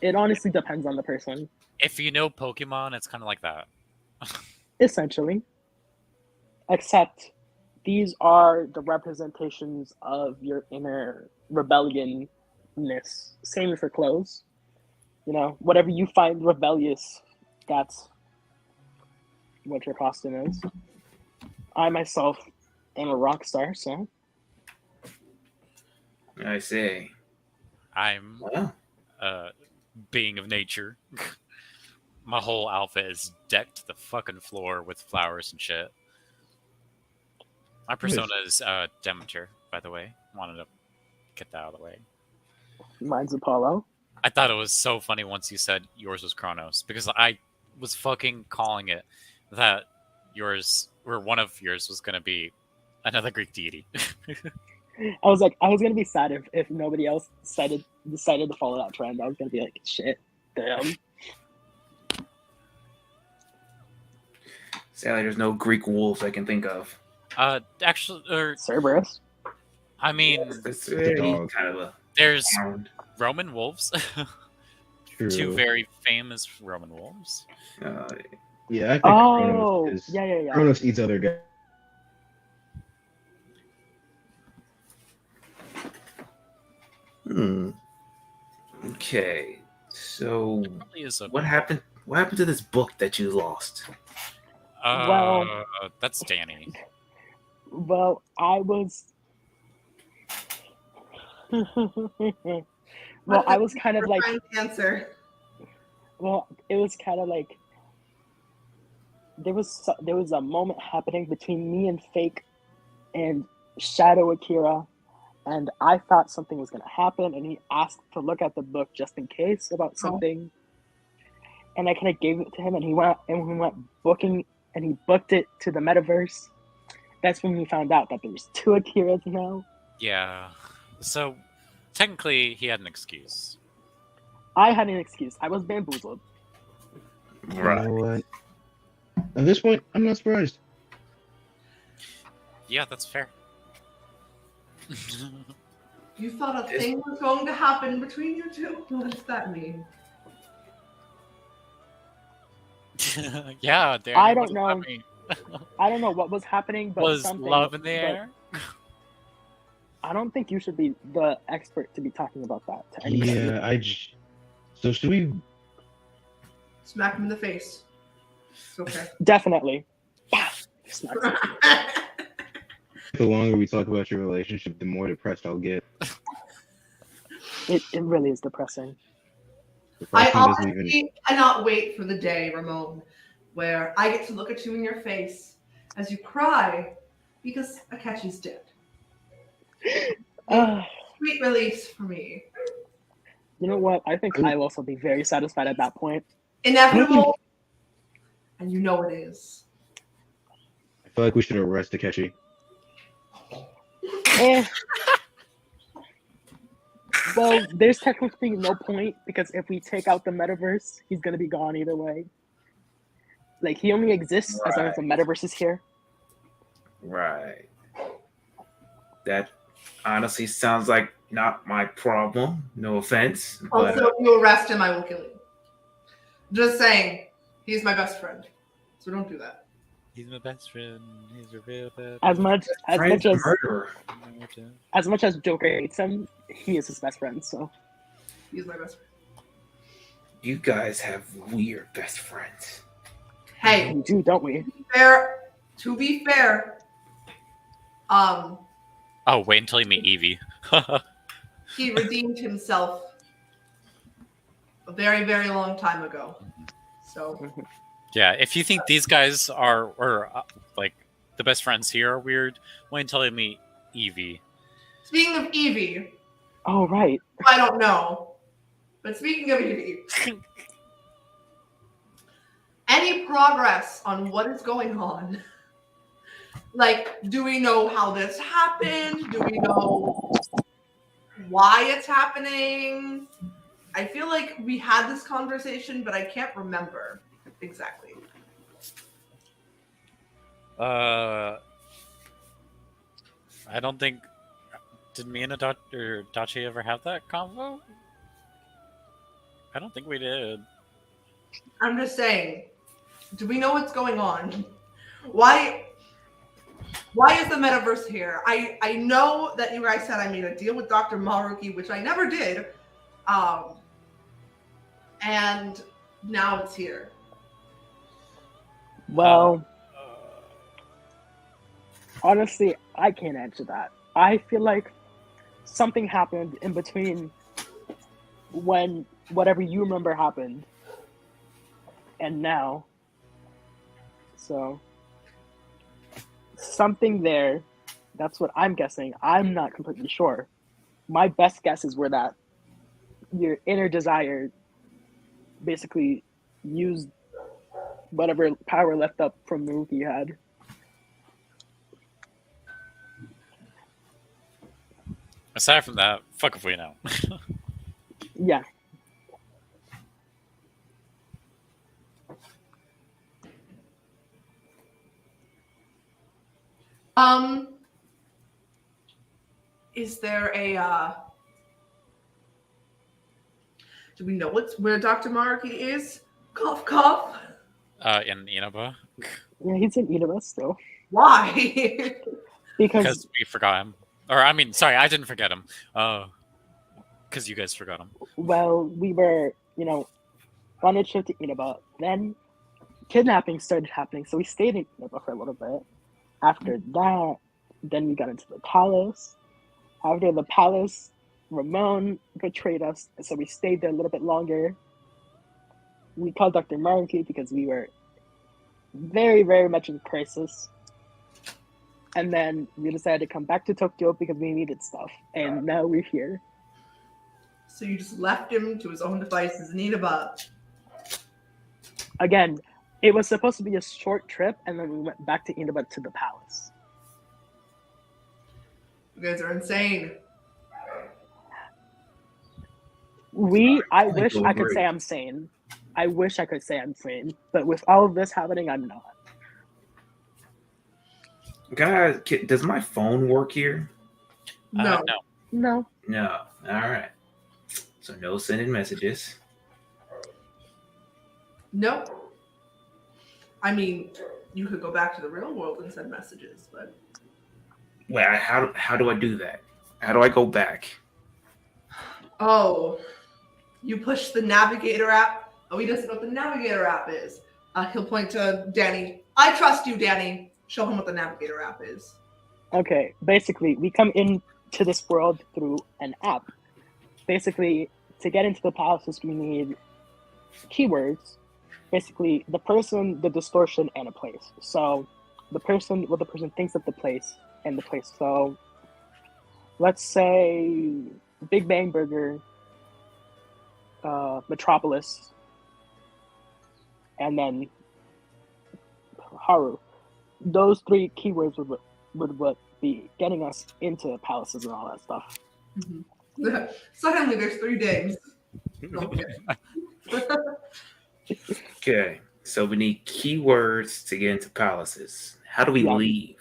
It honestly depends on the person, If you know Pokemon, it's kind of like that. essentially. Except these are the representations of your inner rebellionness. Same for clothes. You know, whatever you find rebellious, that's what your costume is. I myself am a rock star, so I say. I'm Well, a being of nature. My whole outfit is decked to the fucking floor with flowers and shit. My persona is Demeter, by the way. Wanted to get that out of the way. mine's Apollo. I thought it was so funny once you said yours was Kronos because I was fucking calling it that yours or one of yours was gonna be another Greek deity. I was gonna be sad if nobody else decided to follow that trend. I was gonna be like, shit, damn. sadly, there's no Greek wolves I can think of. Actually, or Cerberus. I mean, It's a dog. kind of a there's sound. Roman wolves. True. Two very famous Roman wolves. Uh, Yeah, I think Oh, Kronos is yeah. Kronos eats other guys. Okay. So Probably is what okay. happened? What happened to this book that you lost? Well- That's Danny. Well, I was. Well, I was kind of like. Answer. Well, it was kind of like there was a moment happening between me and Fake and Shadow Akira, and I thought something was gonna happen, and he asked to look at the book just in case about something, and I kind of gave it to him, and he went booking, and he booked it to the metaverse. That's when we found out that there's two Akiras now. Yeah. So technically, he had an excuse. I had an excuse. I was bamboozled. You know what? At this point, I'm not surprised. Yeah, that's fair. You thought a thing was going to happen between you two? What does that mean? Yeah, Danny, I what don't does know. that mean? I don't know what was happening, but Was something. love in the but air? I don't think you should be the expert to be talking about that to anybody. Yeah, So should we? Smack him in the face. It's okay. Definitely. Smacks. The longer we talk about your relationship, the more depressed I'll get. It really is depressing. I Depression doesn't even. honestly cannot wait for the day, Ramon, where I get to look at you in your face as you cry because Hiatchi's dead. Sweet release for me. You know what? I think I'll also be very satisfied at that point. Inevitable, and you know it is. I feel like we should arrest Hiatchi. Well, there's technically no point because if we take out the metaverse, he's gonna be gone either way. Like he only exists as long as the metaverse is here. Right. That honestly sounds like not my problem. No offense. But, Also, if you arrest him, I will kill you. Just saying, he's my best friend, so don't do that. He's my best friend. He's a real bad As much murderer. as much as Joker hates him, he is his best friend. So He's my best friend. You guys have weird best friends. Hey, we do, don't we? To be fair, Oh, wait until you meet Evie. he redeemed himself a very, very long time ago. So Yeah, if you think these guys are like the best friends here are weird, wait until you meet Evie. speaking of Evie, Oh right. I don't know, but speaking of Evie, any progress on what is going on? Like, do we know how this happened? Do we know why it's happening? I feel like we had this conversation, but I can't remember exactly. I don't think. Did me and Dr. Dachi ever have that convo? I don't think we did. I'm just saying, do we know what's going on? Why is the metaverse here? I know that you guys said I made a deal with Dr. Maruki, which I never did. And now it's here. Well, honestly, I can't answer that. I feel like something happened in between when whatever you remember happened and now. So something there. That's what I'm guessing. I'm not completely sure. My best guess is where that your inner desire basically used whatever power left up from the movie you had. Aside from that, fuck if we know. Yeah. Is there a do we know where Dr. Maruki is? Cough cough. In Inaba, Yeah, he's in Inaba still. Why? Because because we forgot him. Or I mean, sorry, I didn't forget him. Because you guys forgot him. well, we were, on a trip to Inaba. Then kidnapping started happening, so we stayed in Inaba for a little bit. After that, then we got into the palace. After the palace, Ramon betrayed us, so we stayed there a little bit longer. We called Dr. Maruki because we were very, very much in crisis. And then we decided to come back to Tokyo because we needed stuff. And now we're here. So you just left him to his own devices in Inaba. Again, it was supposed to be a short trip, and then we went back to Inaba to the palace. You guys are insane. I wish I could say I'm sane. I wish I could say I'm sane. But with all of this happening, I'm not. Guys, does my phone work here? No. No. No. All right. So no sending messages. Nope. I mean, you could go back to the real world and send messages, but Wait, how do I do that? How do I go back? oh, you push the navigator app. Oh, he doesn't know what the navigator app is. He'll point to Danny. I trust you, Danny. Show him what the navigator app is. Okay, basically, we come into this world through an app. Basically, to get into the palaces, we need keywords. Basically, the person, the distortion, and a place. So, the person thinks of the place, and the place. So, let's say Big Bang Burger, Metropolis, and then Haru. Those three keywords would be getting us into palaces and all that stuff. Mm-hmm. Suddenly, there's 3 days. Okay. Okay, so we need keywords to get into palaces. How do we leave?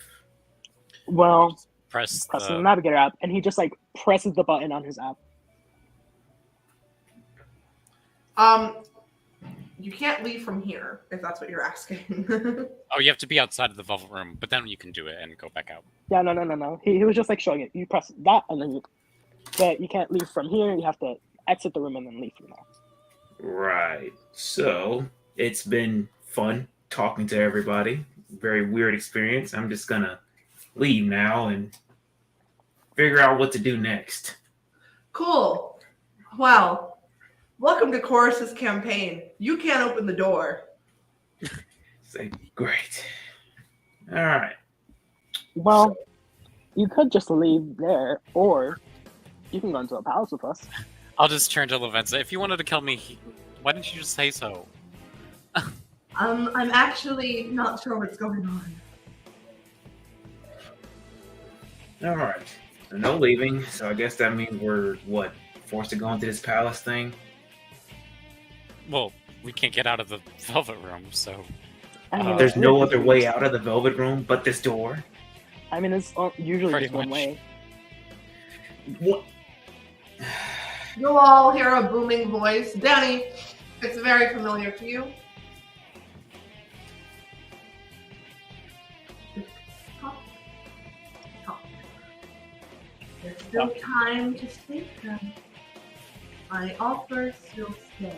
Well, Press the navigator app, and he just presses the button on his app. You can't leave from here if that's what you're asking. Oh, you have to be outside of the Velvet Room, but then you can do it and go back out. Yeah, no. He was just showing it. You press that, and then but you can't leave from here. You have to exit the room and then leave from there. Right. So it's been fun talking to everybody. Very weird experience. I'm just gonna leave now and figure out what to do next. Cool. Well, welcome to Chorus's campaign. You can't open the door. Say, great. All right. Well, you could just leave there, or you can go into a palace with us. I'll just turn to Lavenza. If you wanted to kill me, why didn't you just say so? I'm actually not sure what's going on. All right. So no leaving. So I guess that means we're forced to go into this palace thing. Well, we can't get out of the Velvet Room, so... There's no other way out of the Velvet Room but this door? I mean, it's usually Pretty just one much. way. What? You'll all hear a booming voice. Danny, it's very familiar to you. There's still time to save them. My offer still stands.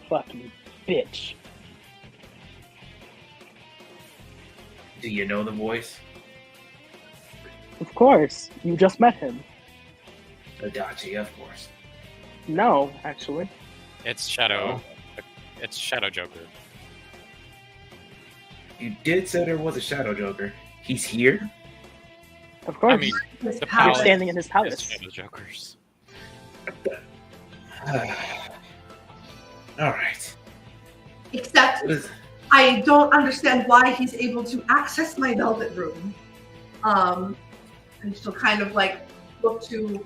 Fucking bitch. Do you know the voice? Of course, you just met him. Hiatchi, of course. No, actually. It's Shadow. It's Shadow Joker. You did say there was a Shadow Joker. He's here? Of course. I mean, His the power. You're standing in his It's palace. Shadow Jokers. All right. Except What is... I don't understand why he's able to access my velvet room. And she'll kind of look to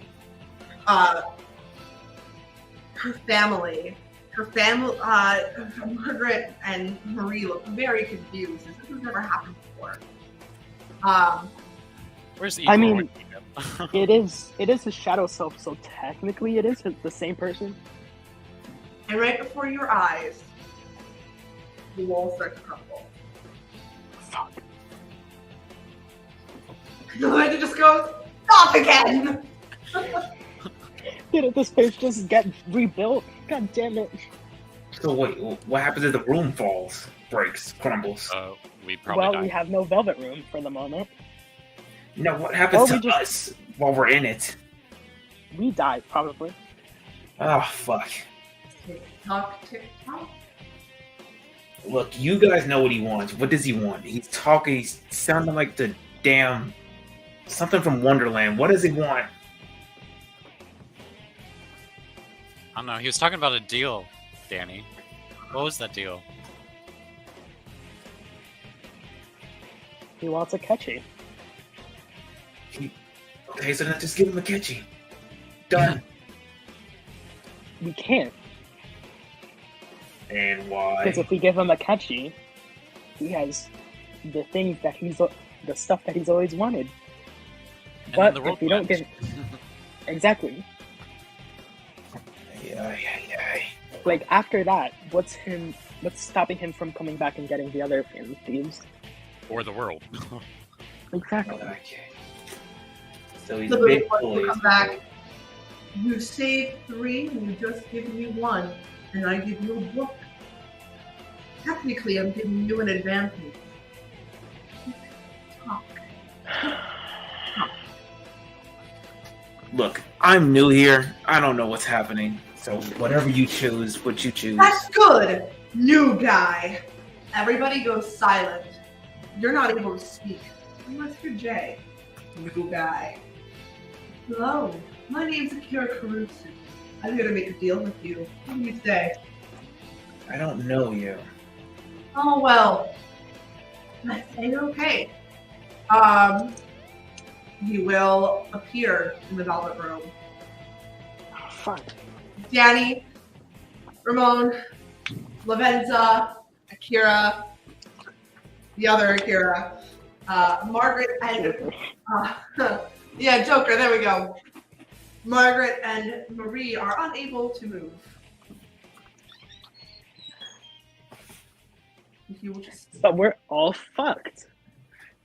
her family. Her family, Margaret and Marie look very confused. This has never happened before. Where's Igor? I mean, when you need him? it is his shadow self, so technically it is the same person. And right before your eyes, the walls start to crumble. Fuck. The lady just goes, "Not again!" Didn't this page just get rebuilt? God damn it. So wait, what happens if the room falls, breaks, crumbles? We probably Well, die. we have no velvet room for the moment. No, what happens Or to we us while we're in it? We die, probably. Oh, fuck. Tick tock, tick tock. Look, you guys know what he wants. What does he want? He's talking, he's sounding like the damn... something from Wonderland. What does he want? I don't know. He was talking about a deal, Danny. What was that deal? He wants a catchy. Okay, so then just give him a catchy. Done. We can't. And why? Because if we give him a catchy, he has the things that the stuff that he's always wanted. And But then the if we don't give... Exactly. Yeah. Like, after that, what's stopping him from coming back and getting the other Phantom Thieves? Or the world. Exactly. Okay. So he's The big big one will boys. come back. You saved 3, and you just give me 1, and I give you a book. Technically, I'm giving you an advantage. Talk. Look, I'm new here. I don't know what's happening. So whatever you choose, what you choose. That's good, new guy. Everybody goes silent. You're not able to speak, unless you're Jay. New guy. Hello, my name's Akira Karusu. I'm here to make a deal with you. What do you say? I don't know you. Oh, well. I say okay. He will appear in the Velvet Room. Oh, fuck. Danny, Ramon, Lavenza, Akira, the other Akira, Margaret, and yeah, Joker. There we go. Margaret and Marie are unable to move. He will just. But we're all fucked.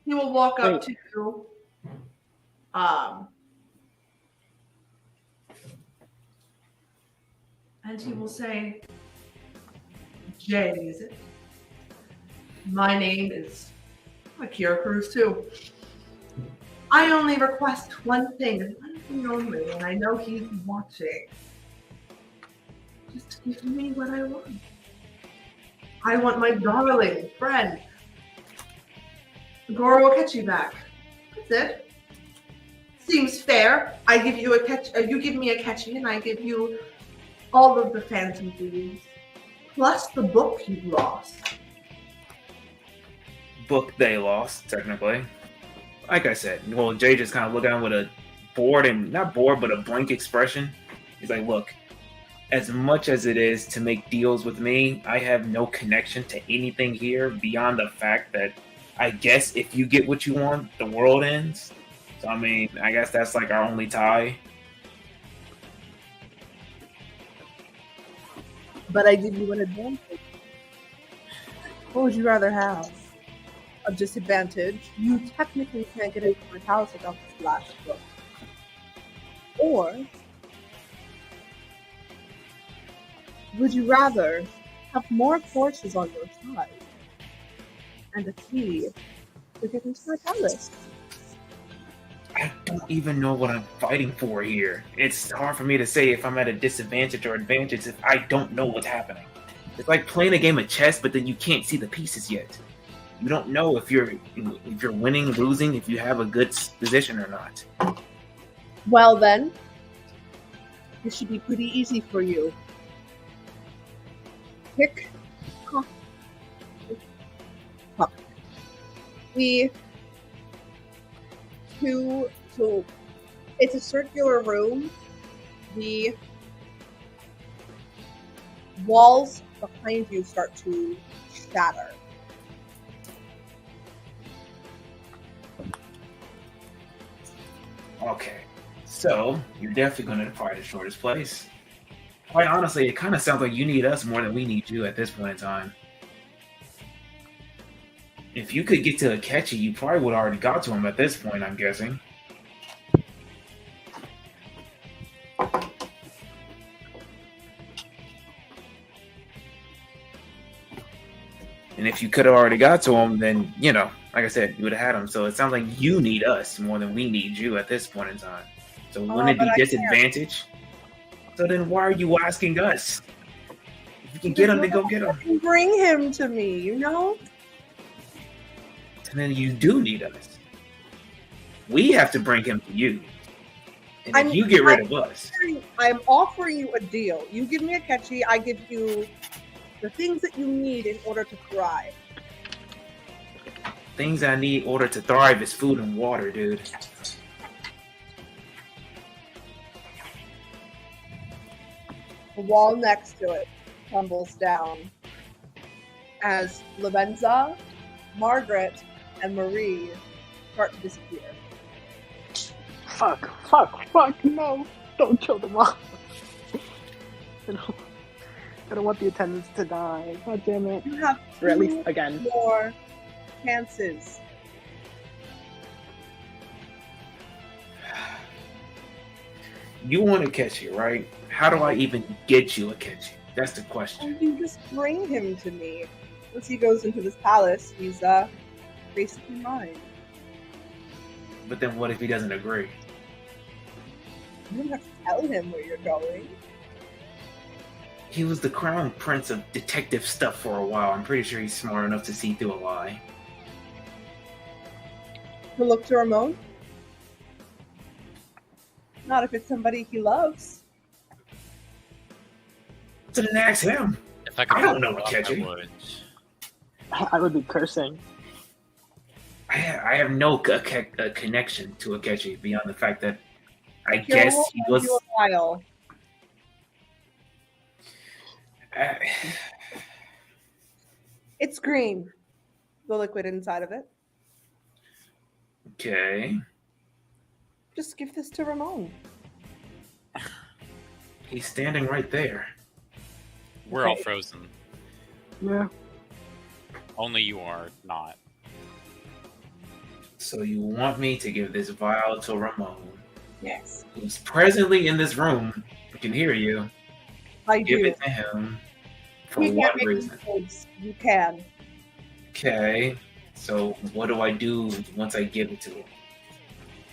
He will walk up to you. And he will say, Jay, is it? My name is Akira Cruz too. I only request one thing, and one thing only, and I know he's watching. Just give me what I want. I want my darling friend. Goro will catch you back. That's it. Seems fair. I give you a catch. You give me a catchy, and I give you all of the Phantom Thieves, plus the book you lost. Book they lost, technically. Like I said, well, Jay just kind of looked at him with a bored and not bored, but a blank expression. He's like, look, as much as it is to make deals with me, I have no connection to anything here beyond the fact that I guess if you get what you want, the world ends. So, I mean, I guess that's like our only tie. But I give you an advantage. What would you rather have? A disadvantage? You technically can't get into my house without this last book. Or would you rather have more forces on your side and a key to get into my palace? I don't even know what I'm fighting for here. It's hard for me to say if I'm at a disadvantage or advantage if I don't know what's happening. It's like playing a game of chess, but then you can't see the pieces yet. You don't know if you're winning, losing, if you have a good position or not. Well then, this should be pretty easy for you. Pick the two, so it's a circular room. The walls behind you start to shatter. Okay, so you're definitely going to find the shortest place. Quite honestly, it kind of sounds like you need us more than we need you at this point in time. If you could get to Hiatchi, you probably would have already got to him at this point, I'm guessing. And if you could have already got to him, then, you know, like I said, you would have had him. So it sounds like you need us more than we need you at this point in time. So wouldn't it be disadvantage? So then why are you asking us? If you can get him, then go get him. Bring him to me, you know? And then you do need us. We have to bring him to you. And if you get rid of us. I'm offering you a deal. You give me Hiatchi, I give you the things that you need in order to thrive. Things I need in order to thrive is food and water, dude. The wall next to it tumbles down as Lavenza, Margaret, and Marie start to disappear. Fuck, no. Don't kill them all. I don't want the attendants to die. God damn it. You have or at least again. more chances. You want Hiatchi, right? How do I even get you Hiatchi? That's the question. You just bring him to me. Once he goes into this palace, he's basically mine. But then what if he doesn't agree? You don't have to tell him where you're going. He was the crown prince of detective stuff for a while. I'm pretty sure he's smart enough to see through a lie. To look to Ramon? Not if it's somebody he loves. So then ask him. If I, could I don't know pull what it off, Hiatchi. I would. I would be cursing. I have no connection to Hiatchi beyond the fact that I He'll guess he have was. you a while. It's green. The liquid inside of it. Okay. Just give this to Ramon. He's standing right there. We're all Okay. frozen. Yeah. Only you are not. So you want me to give this vial to Ramon, Yes. who's presently in this room. I can hear you. I Give do. it to him. For You can't what make reason? mistakes. You can. Okay. So what do I do once I give it to him?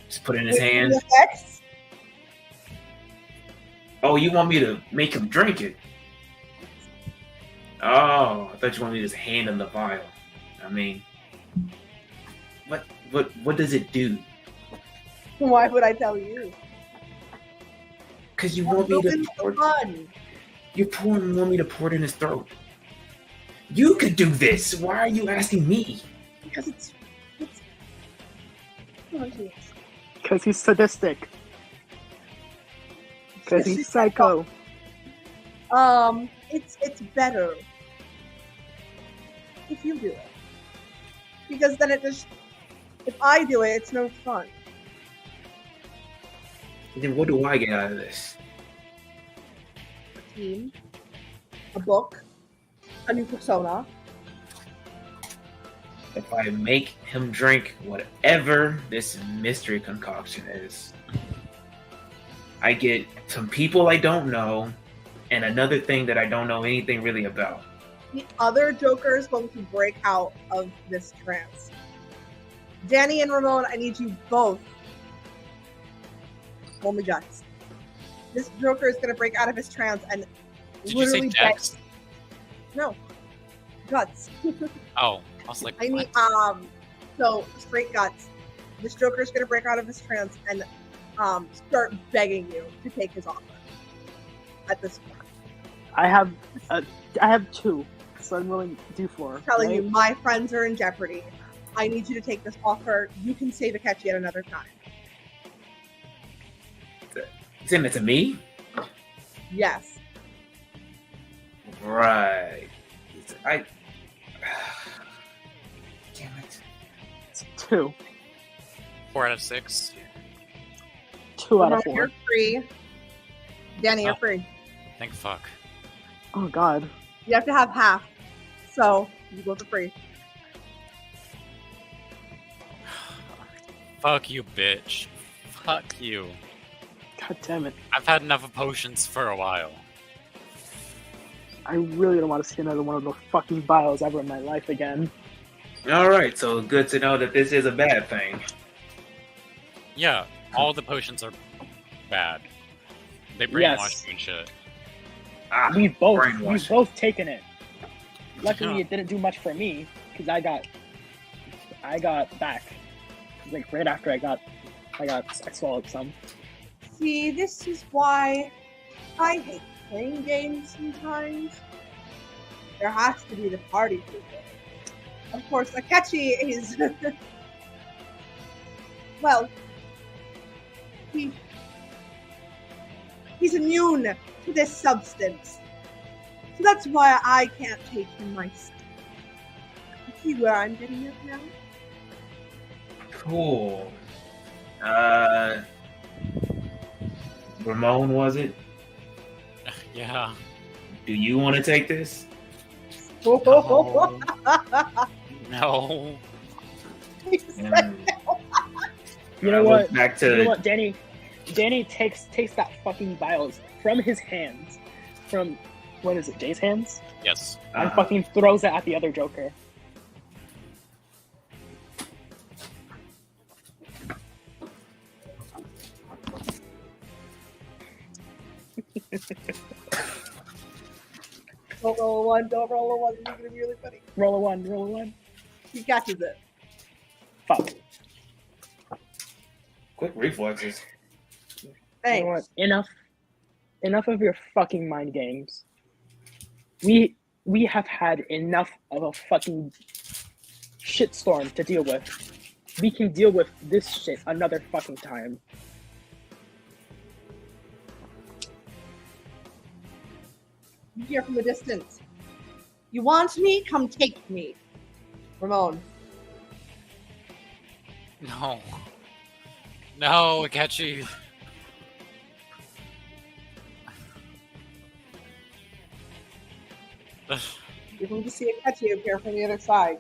Just put it in his With the hands. effects, Oh, you want me to make him drink it? Oh, I thought you wanted me to just hand him the vial. I mean, what does it do? why would I tell you? Because you want me to It's pour, fun. want me to pour it in his throat. You could do this. Why are you asking me? Because it's delicious. Because he's sadistic. Because he's psycho. It's better if you do it. Because then if I do it, it's no fun. Then what do I get out of this? A team, a book, a new persona. If I make him drink whatever this mystery concoction is, I get some people I don't know and another thing that I don't know anything really about. The other Joker is going to break out of this trance. Danny and Ramon, I need you both. Roll me guts. This Joker is going to break out of his trance and Did you say literally Dex? no guts. Oh, I was like, I need what? so straight guts. This Joker is going to break out of his trance and start begging you to take his offer. At this point, I have two, so I'm willing to do four. telling right? you my friends are in jeopardy. I need you to take this offer. You can save Hiatchi at another time. Send it to me? Yes. Right. Damn it. It's two. 4 out of 6. 2 out of Ramon, you're 4. free. Danny, you're Oh. free. Thank fuck. Oh God. You have to have half. So you go for free. Fuck you, bitch. Fuck you. God damn it. I've had enough of potions for a while. I really don't want to see another one of those fucking vials ever in my life again. All right, so good to know that this is a bad thing. Yeah, all the potions are bad. They brainwash Yes. you and shit. We've both brainwashing. taken it. Luckily, Yeah. it didn't do much for me because I got back. Like right after I swallowed some. See, this is why I hate playing games sometimes. There has to be the party people. Of course, Hiatchi is... well, he's immune to this substance. So that's why I can't take him myself. You see where I'm getting at now? Cool. Ramon, was it? Yeah. Do you want to take this? No. No. And You know I what? look back You know to what? Danny takes that fucking vials from his hands, from what is it, Jay's hands, Yes. and fucking throws it at the other Joker. Don't roll a one, don't roll a one. It's gonna be really funny. Roll a one. He catches it. Fuck. quick reflexes. You Thanks. know what? Enough of your fucking mind games. We have had enough of a fucking shitstorm to deal with. We can deal with this shit another fucking time. You hear from the distance. You want me? Come take me. Ramon. No. No, Hiatchi. You're going to see a Hiatchi appear from the other side.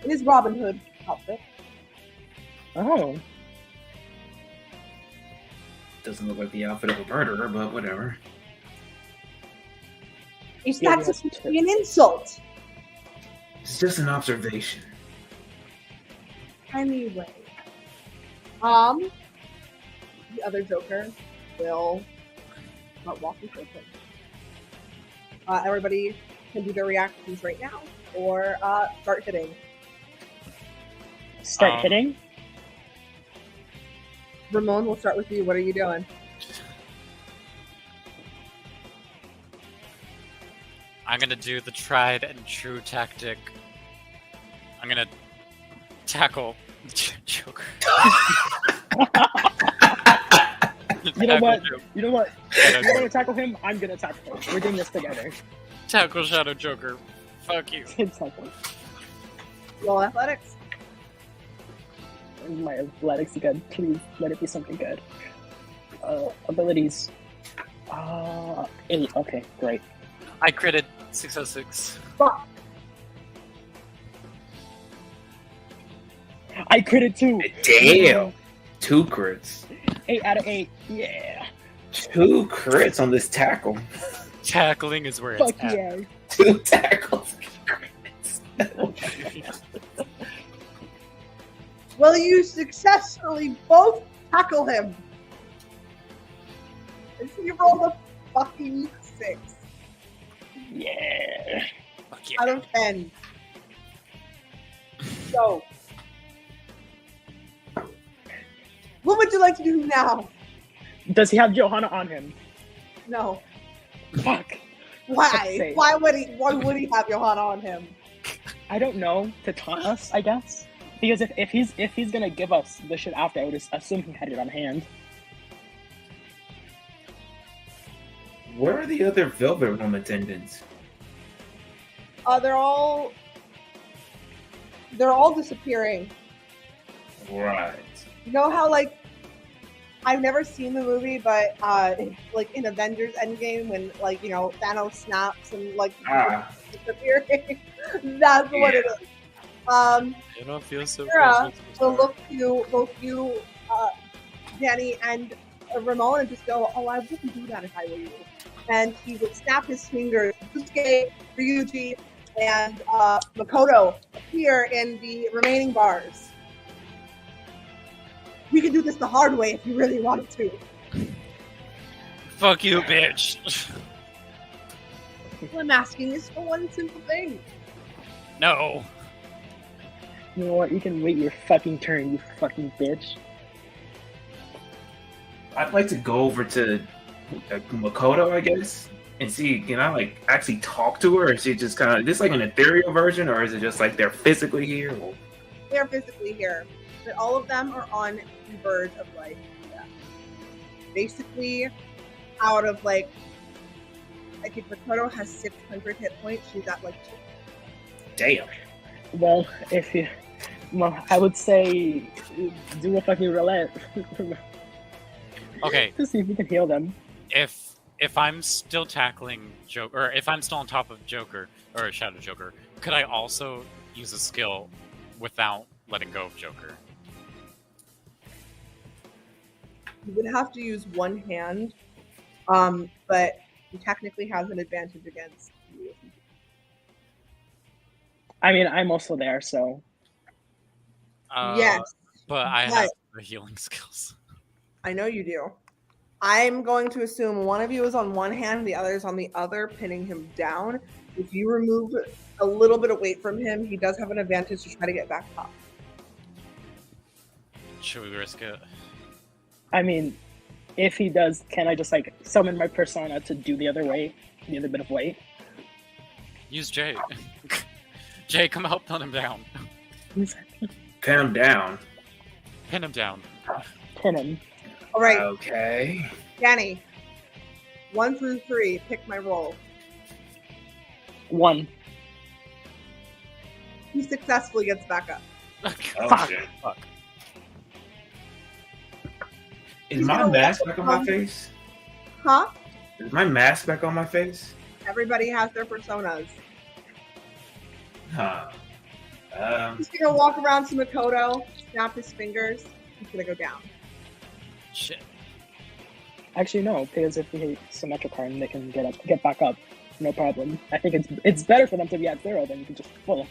In his Robin Hood outfit. Oh. Doesn't look like the outfit of a murderer, but whatever. Is Yeah, that that's supposed to be an insult? It's just an observation. Anyway. The other Joker will not walk with him. Everybody can do their reactions right now, or start hitting. Start hitting? Ramon, we'll start with you. What are you doing? I'm gonna do the tried and true tactic. I'm gonna tackle Joker. You know what? Tackle You know what? Shadow You're gonna tackle him, I'm gonna tackle him. We're doing this together. Tackle Shadow Joker. Fuck you. It's like Roll athletics. my athletics good. Please let it be something good. Abilities. 8. Okay, great. I critted 606. Fuck. I critted 2. Damn! 2 crits. 8 out of 8. Yeah. 2 crits on this tackle. Tackling is where it's Fuck at. yeah. 2 tackles. Well, you successfully both tackle him. And so you rolled a fucking 6 Yeah. Fuck yeah. out of 10. So, what would you like to do now? Does he have Johanna on him? No. Fuck. Why? Sake. Why would he have Johanna on him? I don't know. To taunt us, I guess. Because if he's gonna give us the shit after, I would assume he had it on hand. Where are the other Velvet Room attendants? They're all disappearing. Right. You know how, like, I've never seen the movie, but like in Avengers Endgame, when like Thanos snaps and like disappearing, that's what it is. You don't feel so Sarah good. will look to both you, Danny, and Ramon and just go, "Oh, I wouldn't do that if I were you." And he would snap his fingers. Yusuke, Ryuji, and Makoto appear in the remaining bars. We can do this the hard way if you really wanted to. Fuck you, bitch. All I'm asking is for one simple thing. No. You know what? You can wait your fucking turn, you fucking bitch. I'd like to go over to Makoto, I guess, and see, can I like actually talk to her, or is she just kind of, this like an ethereal version, or is it just like they're physically here? They're physically here, but all of them are on the verge of life and death. Basically, out of like if Makoto has 600 hit points, she's at like 2. Damn. Well, I would say do a fucking roulette. Okay. To see if we can heal them. If I'm still tackling Joker, or if I'm still on top of Joker or Shadow Joker, could I also use a skill without letting go of Joker? You would have to use one hand, but he technically has an advantage against you. I mean, I'm also there, so. Yes. But I have the healing skills. I know you do. I'm going to assume one of you is on one hand, the other is on the other, pinning him down. If you remove a little bit of weight from him, he does have an advantage to try to get back up. Should we risk it? I mean, if he does, can I just like summon my persona to do the other way, the other bit of weight? Use Jay. Jay, come help pin him down. Pin him down. Pin him down. Pin him. All right. Okay. Danny, 1 through 3, pick my roll. 1. He successfully gets back up. Oh, Fuck. shit. Fuck. Is He's my gonna mask walk back on my around- face? Huh? Is my mask back on my face? Everybody has their personas. Huh. He's gonna walk around to Makoto, snap his fingers. He's gonna go down. Shit. Actually, no, because if we hit symmetric harm, they can get back up. No problem. I think it's better for them to be at 0 than you can just full.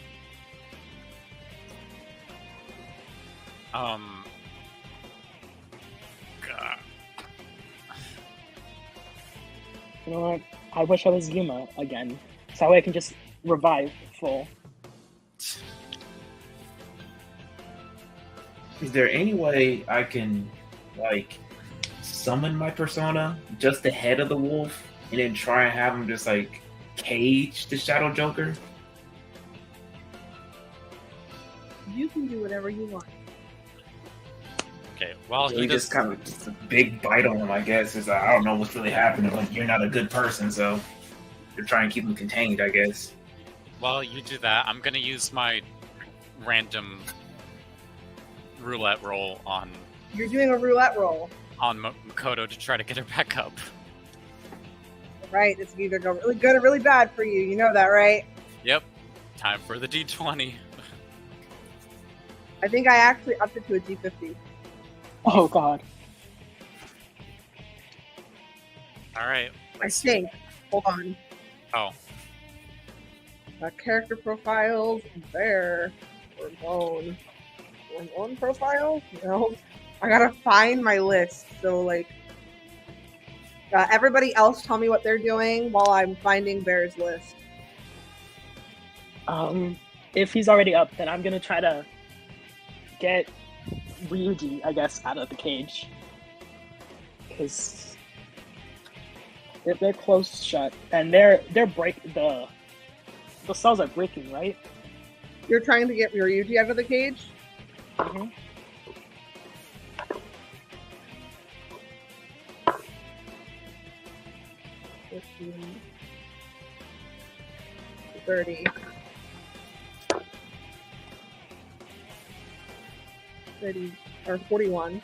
God. You know what? I wish I was Yuma again. So that way I can just revive full. Is there any way I can, like, summon my persona just ahead of the wolf and then try and have him just, like, cage the Shadow Joker? You can do whatever you want. Okay, well, He just kind of just a big bite on him, I guess. Is I don't know what's really happening. Like, you're not a good person, so you're trying to keep him contained, I guess. While you do that, I'm gonna use my random roulette roll on You're doing a roulette roll. Makoto to try to get her back up. Right, it's either go really good or really bad for you. You know that, right? Yep. Time for the D20. I think I actually upped it to a D50. Oh god. Alright. I think. Hold on. Oh. Character profiles there. Ramon. Ramon profile? No. I gotta find my list. So, like, everybody else tell me what they're doing while I'm finding Bear's list. If he's already up, then I'm gonna try to get Ryuji, I guess, out of the cage. Because they're close shut, and they're the cells are breaking, right? You're trying to get Ryuji out of the cage? Mm-hmm. $15, $30, $30, or $41.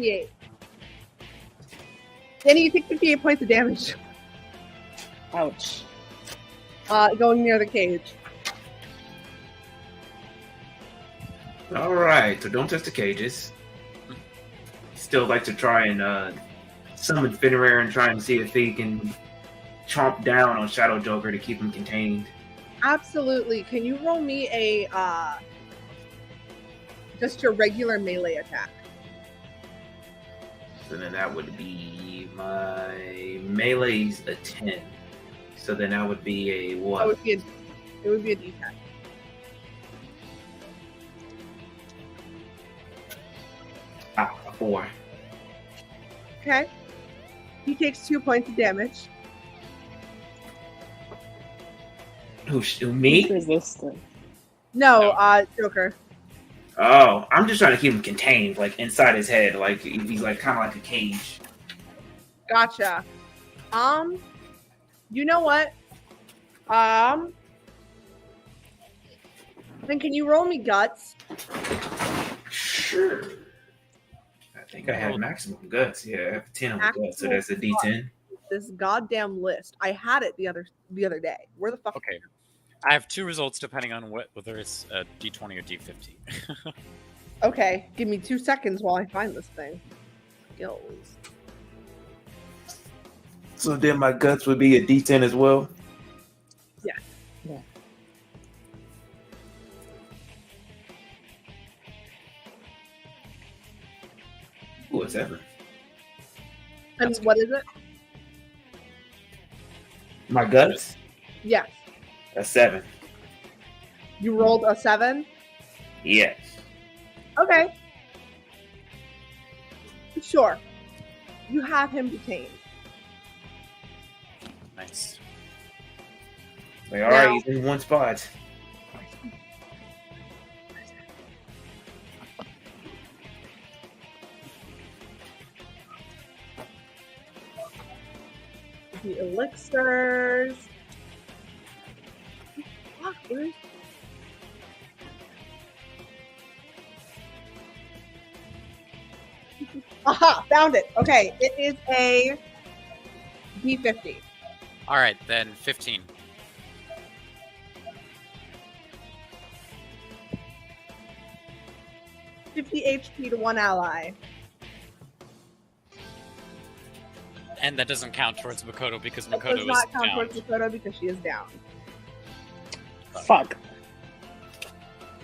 58. Danny, you take 58 points of damage. Ouch. Going near the cage. All right, so don't touch the cages. Still like to try and summon Finnerar and try and see if he can chomp down on Shadow Joker to keep him contained. Absolutely. Can you roll me a just your regular melee attack? So then that would be my melee's a 10. So then that would be a what? It would be a D10. A 4. Okay. He takes 2 points of damage. Who me? Resistant. No, Joker. Oh, I'm just trying to keep him contained, like inside his head, like he's like kind of like a cage. Gotcha. You know what? Then can you roll me guts? Sure. I think I have maximum guts. Yeah, I have 10 on the guts, so that's a D10. This goddamn list. I had it the other day. Where the fuck? Okay. I have 2 results depending on whether it's a D20 or D50. Okay, give me 2 seconds while I find this thing. Skills. So then my guts would be a D10 as well? Yeah. Yeah. Ooh, a 7. And what is it? My guts? Yes. A 7. You rolled a 7? Yes. Okay. Sure. You have him detained. Nice. Like, all right, he's in one spot. The elixirs. Fuck, where's... Aha! Found it. Okay, it is a D50. All right, then 15. HP to 1 ally. And that doesn't count towards Makoto because It Makoto does not is count down. towards Makoto because she is down. Fuck.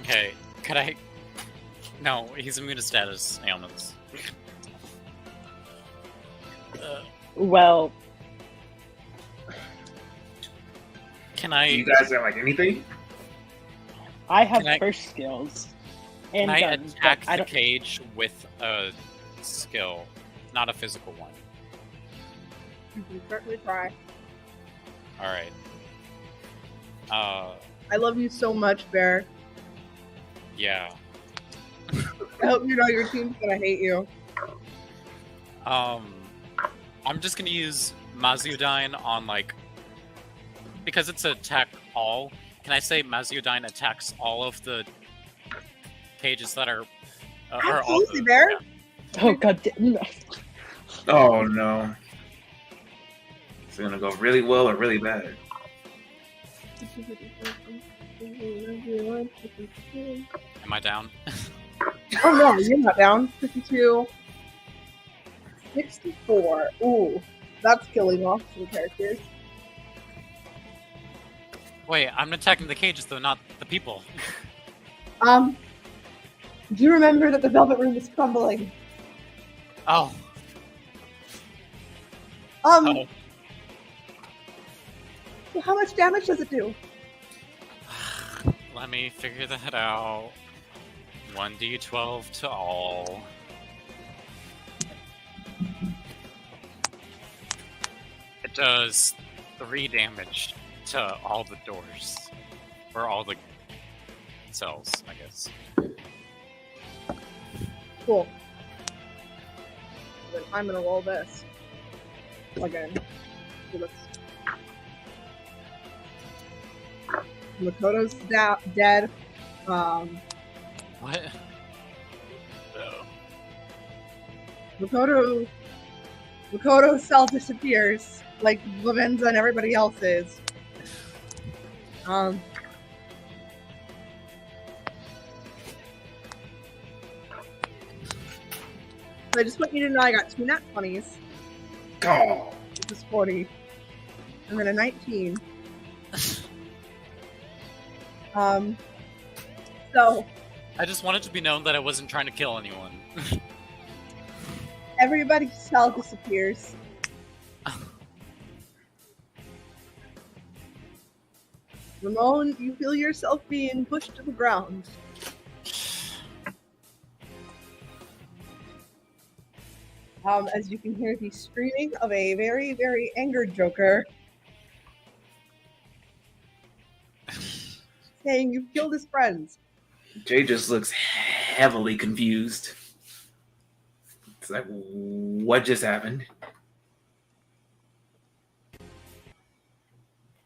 Okay, could I... No, he's immune to status ailments. Well, Can I... You guys have like anything? I have Can I- first skills. Can And I guns, but attack I the don't. cage with a skill, not a physical one? You can certainly try. All right. I love you so much, Bear. Yeah. I hope you know your team's gonna hate you. I'm just gonna use Mazudyne on like, because it's attack all. Can I say Mazudyne attacks all of the cages that are? Or all Absolutely, Bear. yeah. Oh god damn. Oh no. It's gonna go really well or really bad. Am I down? Oh no, you're not down. 52. 64. Ooh, that's killing off some characters. Wait, I'm attacking the cages though, not the people. Do you remember that the Velvet Room is crumbling? Oh. So how much damage does it do? Let me figure that out. 1d12 to all. It does 3 damage to all the doors. Or all the cells, I guess. Cool. Then I'm gonna roll this again. So let's... Makoto's dead. What? Makoto's cell disappears, like Lavenza and everybody else's. So I just want you to know I got 2 nat 20s, Oh, which is 40, and then a 19. So I just wanted to be known that I wasn't trying to kill anyone. everybody's cell disappears. Ramon, you feel yourself being pushed to the ground. As you can hear the screaming of a very, very angered Joker saying you've killed his friends. Jay just looks heavily confused. It's like, what just happened?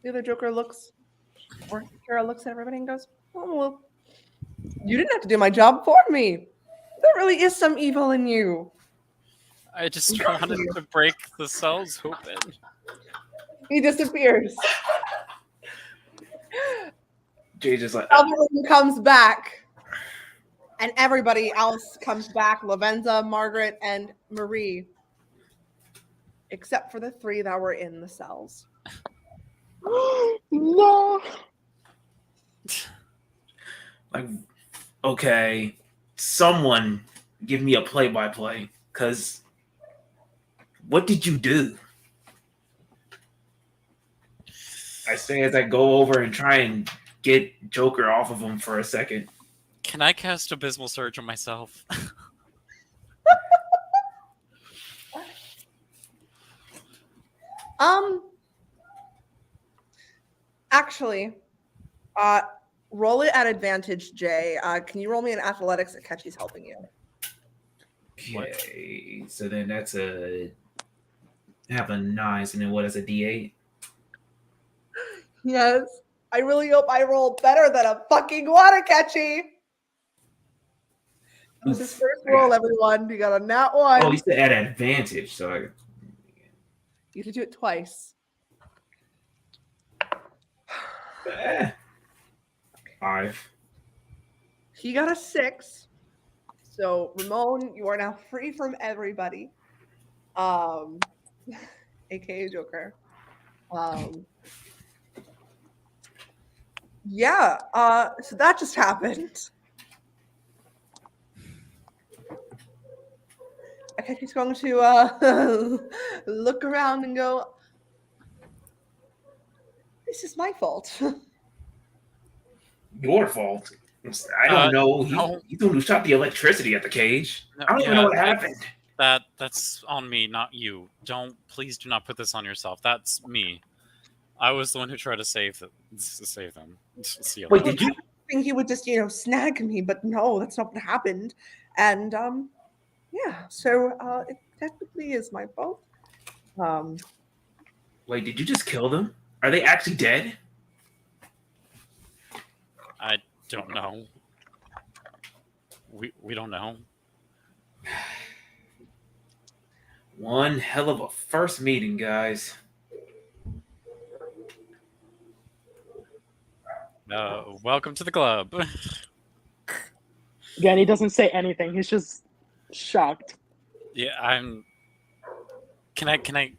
The other Joker looks, or Kara looks at everybody and goes, "Oh well, you didn't have to do my job for me. There really is some evil in you." I just wanted to break the cells open. He disappears. Jay just like, Everyone comes back, and everybody else comes back. Lavenza, Margaret, and Marie, except for the 3 that were in the cells. No. like, okay, someone give me a play-by-play, because what did you do? I say as I go over and try and get Joker off of him for a second. Can I cast Abysmal Surge on myself? Actually, roll it at advantage, Jay. Can you roll me an athletics? Hiatchi's helping you. Okay, so then that's have a 9, and then what is a D8? Yes. I really hope I roll better than a fucking water catchy. It was his first roll, everyone. You got a nat 1. Oh, you said at advantage, so You have to do it twice. 5. He got a 6. So Ramon, you are now free from everybody. AKA Joker. Yeah, so that just happened. Okay, he's going to look around and go, this is my fault. Your fault. I don't know. No. He's the one who shot the electricity at the cage. No, I don't even know what happened. That's on me, not you. Please do not put this on yourself. That's me. I was the one who tried to save them. Wait, did you? I think he would just, snag me, but no, that's not what happened. And yeah, so it technically is my fault. Wait, did you just kill them? Are they actually dead? I don't know. We don't know. One hell of a first meeting, guys. Welcome to the club. Again, he doesn't say anything. He's just shocked. Yeah, I'm. Can I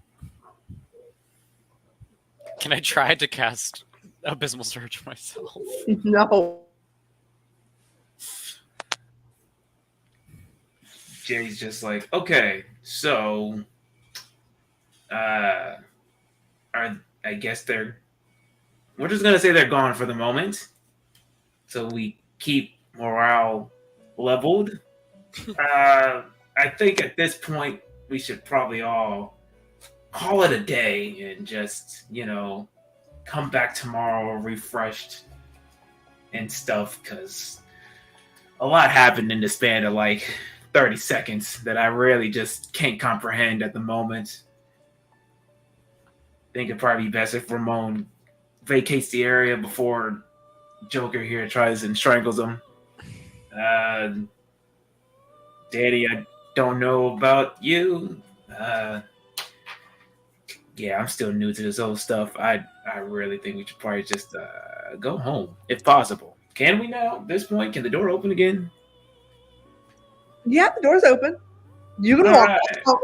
try to cast Abysmal Surge myself? No. Jay's just like, okay, so, I guess we're just gonna say they're gone for the moment, so we keep morale leveled. I think at this point we should probably all call it a day and just, come back tomorrow refreshed and stuff, because a lot happened in the span of 30 seconds that I really just can't comprehend at the moment. I think it'd probably be best if Ramon vacates the area before Joker here tries and strangles him. Danny, don't know about you. Yeah, I'm still new to this old stuff. I really think we should probably just go home, if possible. Can we now? At this point, can the door open again? Yeah, the door's open. You can All walk. right. Oh,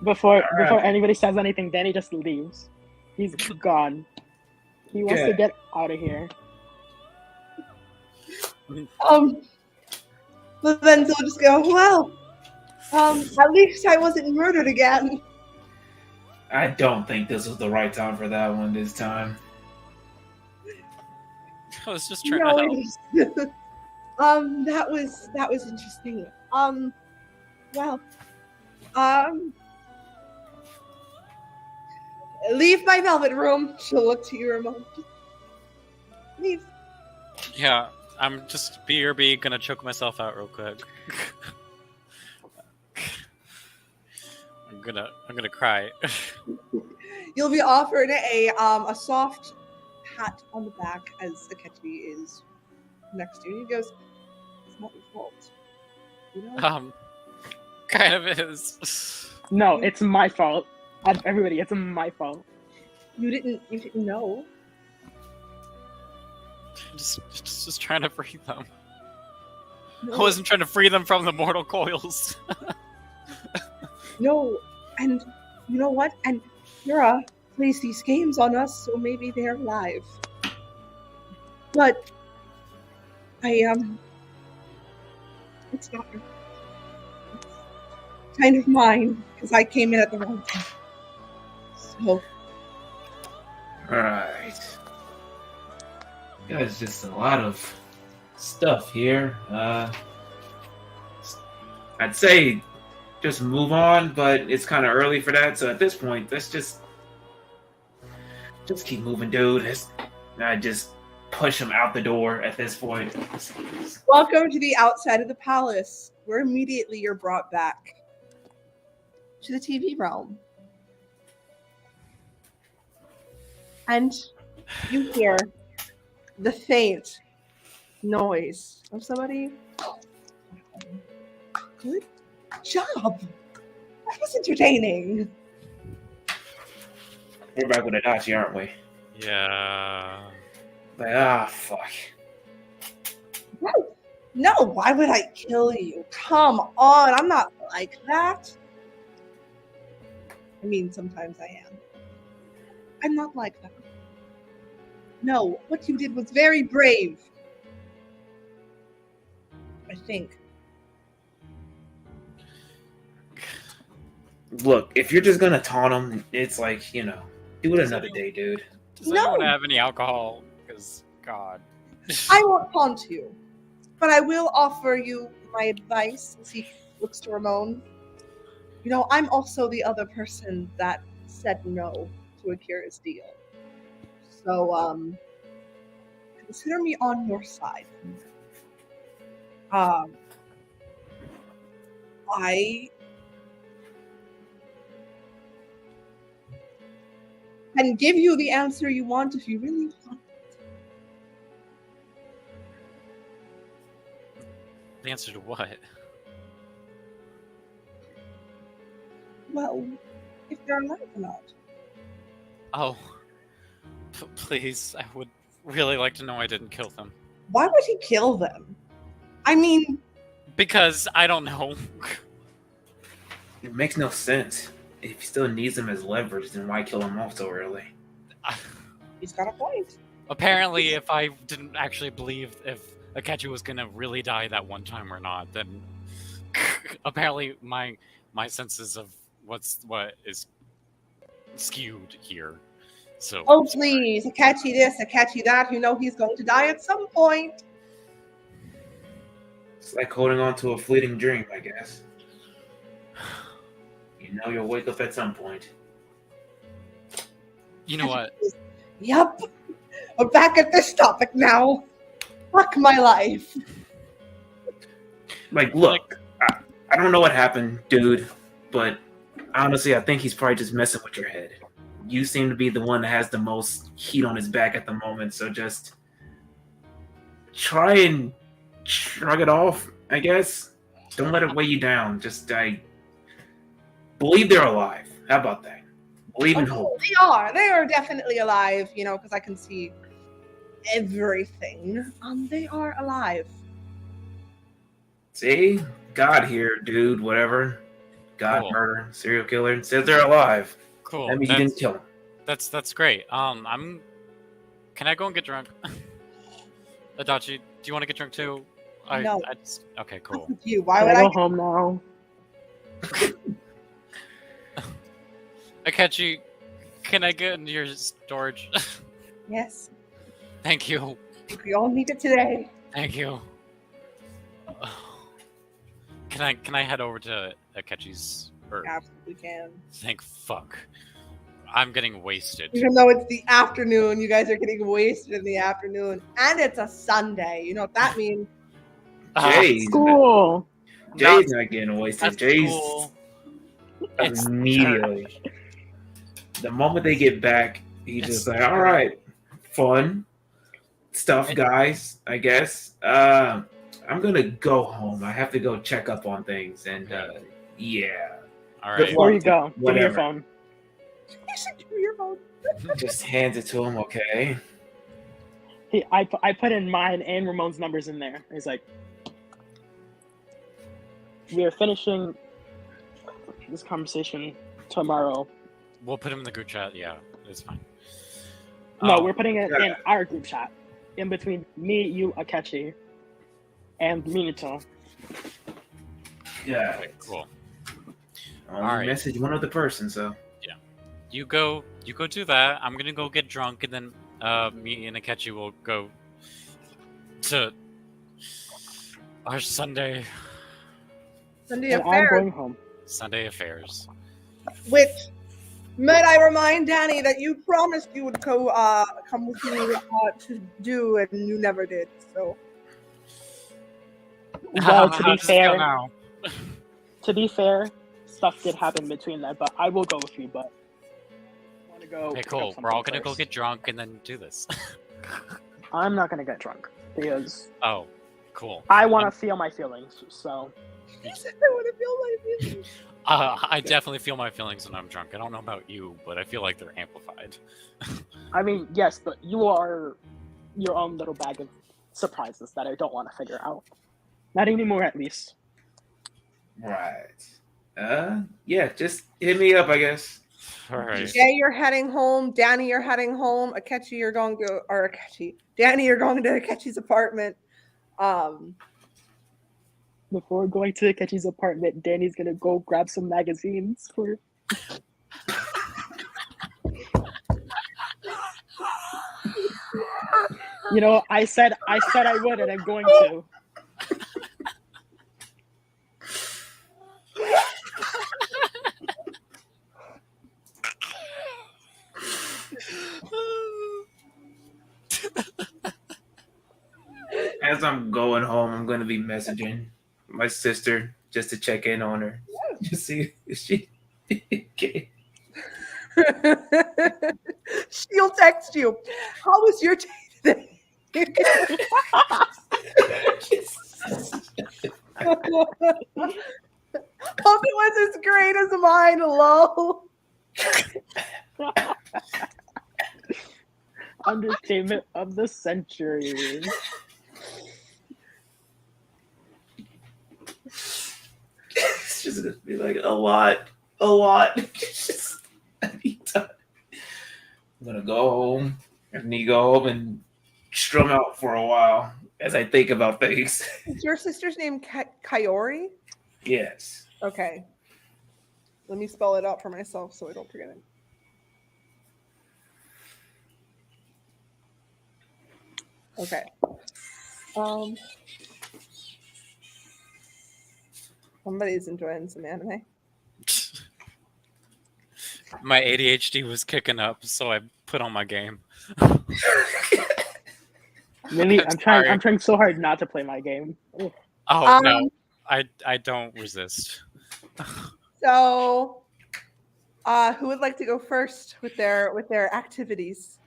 Before Alright. anybody says anything, Danny just leaves. He's gone. He wants to Okay. get out of here. But then they'll just go, well, at least I wasn't murdered again. I don't think this was the right time for that one this time. I was just trying No, to help. it is. That was interesting. Well, leave my velvet room. She'll look to you, Ramon. Just leave. Yeah, I'm just BRB gonna choke myself out real quick. I'm gonna cry. You'll be offered a soft pat on the back as Hiatchi is next to you. He goes, "It's not your fault. You know? Kind of is. No, it's my fault. Everybody, it's my fault. You didn't know. Just trying to free them. No, I wasn't trying to free them from the mortal coils. no, and you know what? And Yura plays these games on us, so maybe they're alive. But it's not your fault. It's kind of mine because I came in at the wrong time. So Alright. Guys, just a lot of stuff here. I'd say just move on, but it's kind of early for that. So at this point, let's just keep moving, dude. I just push him out the door at this point. welcome to the outside of the palace, where immediately you're brought back to the TV realm. And you hear the faint noise of somebody. Good job. That was entertaining. We're back with Hiatchi, aren't we? Yeah. Like, fuck. No, why would I kill you? Come on, I'm not like that. I mean, sometimes I am. I'm not like that. No, what you did was very brave. I think. Look, if you're just gonna taunt him, it's like, do it another day, dude. Does No. anyone have any alcohol? Because God. I won't taunt you, but I will offer you my advice as he looks to Ramon. You know, I'm also the other person that said no to Akira's deal. So, consider me on your side. I can give you the answer you want if you really want. The answer to what? Well, if they're alive or not. Oh. Please, I would really like to know I didn't kill them. Why would he kill them? I mean, Because I don't know. It makes no sense. If he still needs them as leverage, then why kill him off so early? he's got a point. Apparently, if I didn't actually believe if Hiatchi was gonna really die that one time or not, then apparently my senses of what is skewed here. So Oh, please, Hiatchi this, Hiatchi that. You know he's going to die at some point. It's like holding on to a fleeting dream, I guess. You know you'll wake up at some point. you know what? Yep. We're back at this topic now. Fuck my life. Like, look, I don't know what happened, dude, but honestly, I think he's probably just messing with your head. You seem to be the one that has the most heat on his back at the moment, so just try and shrug it off, I guess. Don't let it weigh you down. Just believe they're alive. How about that? Believe in hope. They are. They are definitely alive, because I can see everything. They are alive. See? God here, dude, whatever. God, Cool. murder, serial killer. Says they're alive. Cool. That means you didn't kill them. That's great. Can I go and get drunk? Adachi, do you want to get drunk too? No. Okay, cool. With you. Why Can would I I? go home now? Hiatchi, can I get into your storage? Yes. Thank you. We all need it today. Thank you. Can I head over to Hiatchi's? Absolutely can. Thank fuck. I'm getting wasted. Even though it's the afternoon, you guys are getting wasted in the afternoon, and it's a Sunday. You know what that means? Jay's Cool. not getting wasted. That's Jay's cool. It's immediately. The moment they get back, he's just like, all right, fun stuff, guys, I guess. I'm going to go home. I have to go check up on things. And yeah. All Good right. Before you go, give me your Whatever. phone. You should do your phone. Just hands it to him, okay? I put in mine and Ramon's numbers in there. He's like, we are finishing this conversation tomorrow. We'll put him in the group chat. Yeah, it's fine. No, Oh, we're putting it yeah. in our group chat. In between me, you, Hiatchi, and Minato. Yeah. okay, cool. Only All right. message one other person, so. You go do that. I'm gonna go get drunk, and then me and Hiatchi will go to our Sunday Sunday And I'm affair. going home. affairs. Which, might I remind Danny that you promised you would come with me to do, and you never did. So Well, to How be does it feel fair, now? stuff did happen between that, but I will go with you. But I want to go. Okay, pick up cool. something We're all gonna go first. get drunk and then do this. I'm not gonna get drunk because Oh, cool. I want to feel my feelings. So I want to feel my feelings. I definitely feel my feelings when I'm drunk. I don't know about you, but I feel like they're amplified. I mean, yes, but you are your own little bag of surprises that I don't want to figure out. Not anymore, at least. Right. Yeah, just hit me up, I guess. All right. Jay, you're heading home. Danny, you're heading home. Hiatchi, you're going to Hiatchi. Danny, you're going to Hiatchi's apartment. Before going to Hiatchi's apartment, Danny's gonna go grab some magazines for. You know, I said I would, and I'm going to. As I'm going home, I'm going to be messaging my sister just to check in on her. Just see if she okay. She'll text you. How was your day today? Hope it was as great as mine, lol. Understatement of the century. It's just going to be like a lot. Just, I need time. I'm going to go home. I need to go home and strum out for a while as I think about things. Is your sister's name Kayori? Yes. Okay. Let me spell it out for myself so I don't forget it. Okay. Somebody's enjoying some anime. My ADHD was kicking up, so I put on my game. Really, I'm I'm sorry. trying so hard not to play my game. Ugh. Oh no, I don't resist. So, who would like to go first with their activities?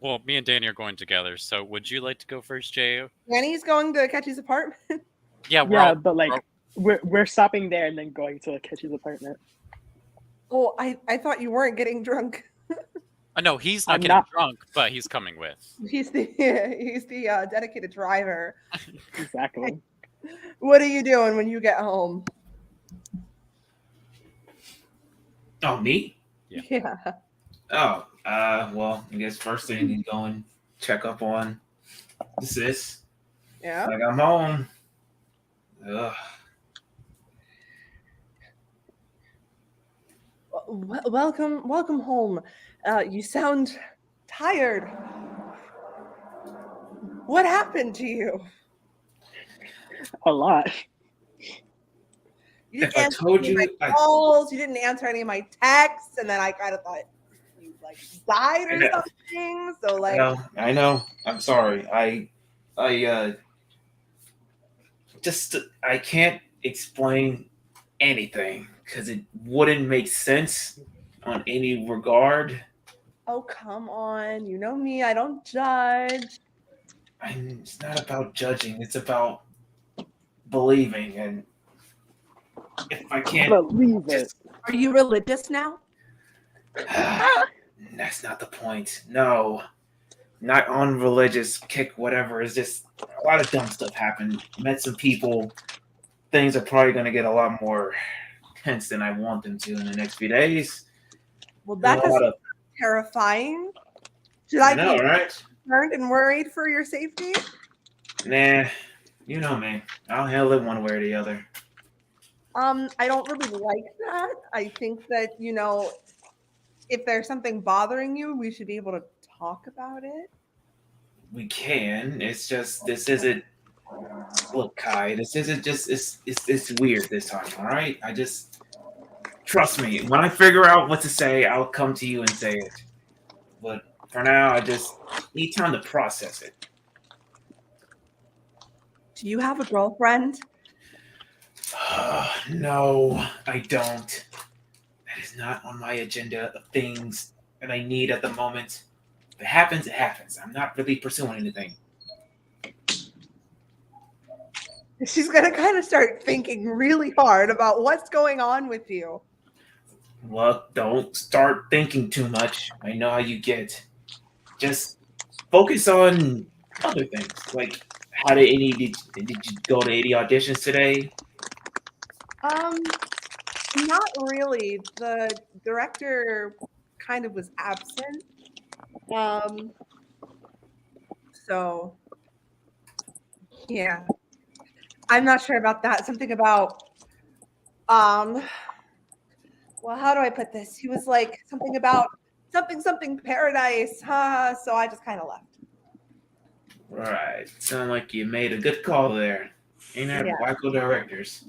Well, me and Danny are going together, so would you like to go first, Jay? Danny's going to Hiatchi's apartment. Yeah, we're Yeah, all, but like we're stopping there and then going to Hiatchi's apartment. Oh, I thought you weren't getting drunk. no, he's not I'm getting not. drunk, but he's coming with. He's the dedicated driver. Exactly. What are you doing when you get home? Oh, me? Yeah. Oh, well, I guess first thing you go and check up on the sis. Yeah. Like, I'm home. Ugh. Welcome home. You sound tired. What happened to you? A lot. You If didn't I answer told any of my you, calls. You didn't answer any of my texts, and then I kind of thought you like died I or know. something. So like, I know. I'm sorry. I just I can't explain anything because it wouldn't make sense on any regard. oh come on, you know me. I don't judge. It's not about judging. It's about believing. And if I can't Believe it. just, Are you religious now? that's not the point. No, not on religious kick. Whatever. It's just a lot of dumb stuff happened. Met some people. Things are probably going to get a lot more tense than I want them to in the next few days. Well, A that lot is of, terrifying. Should I I know, be right? concerned and worried for your safety? Nah, you know me. I'll handle it one way or the other. I don't really like that. I think that, if there's something bothering you, we should be able to talk about it. We can. It's just this isn't. Look, Kai. This isn't just. It's weird this time. All right. I just trust me. When I figure out what to say, I'll come to you and say it. But for now, I just need time to process it. Do you have a girlfriend? No, I don't. That is not on my agenda of things that I need at the moment. If it happens, it happens. I'm not really pursuing anything. She's going to kind of start thinking really hard about what's going on with you. Well, don't start thinking too much. I know how you get. Just focus on other things. Like, did you go to any auditions today? Not really. The director kind of was absent. So yeah. I'm not sure about that. Something about well, how do I put this? He was like something about something paradise. So I just kind of left. Right. Sound like you made a good call there. Ain't that wacko directors?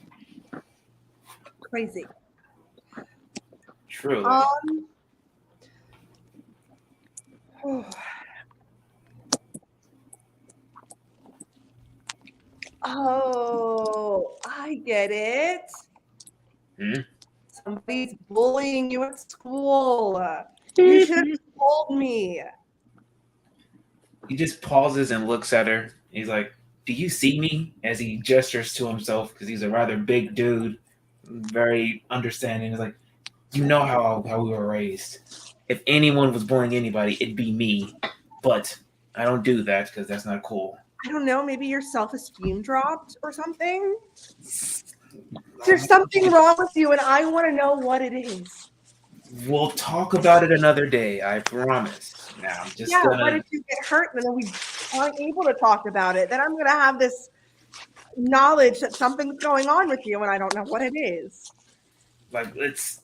Crazy. Truly. Oh, I get it. Hmm? Somebody's bullying you at school. You should have told me. He just pauses and looks at her. He's like, "Do you see me?" As he gestures to himself because he's a rather big dude, very understanding. He's like, "You know how we were raised. If anyone was bullying anybody, it'd be me. But I don't do that because that's not cool." I don't know. Maybe your self-esteem dropped or something. There's something wrong with you, and I want to know what it is. We'll talk about it another day. I promise. Now I'm just gonna. What if you get hurt and then we aren't able to talk about it? Then I'm gonna have this knowledge that something's going on with you, and I don't know what it is. Like, let's.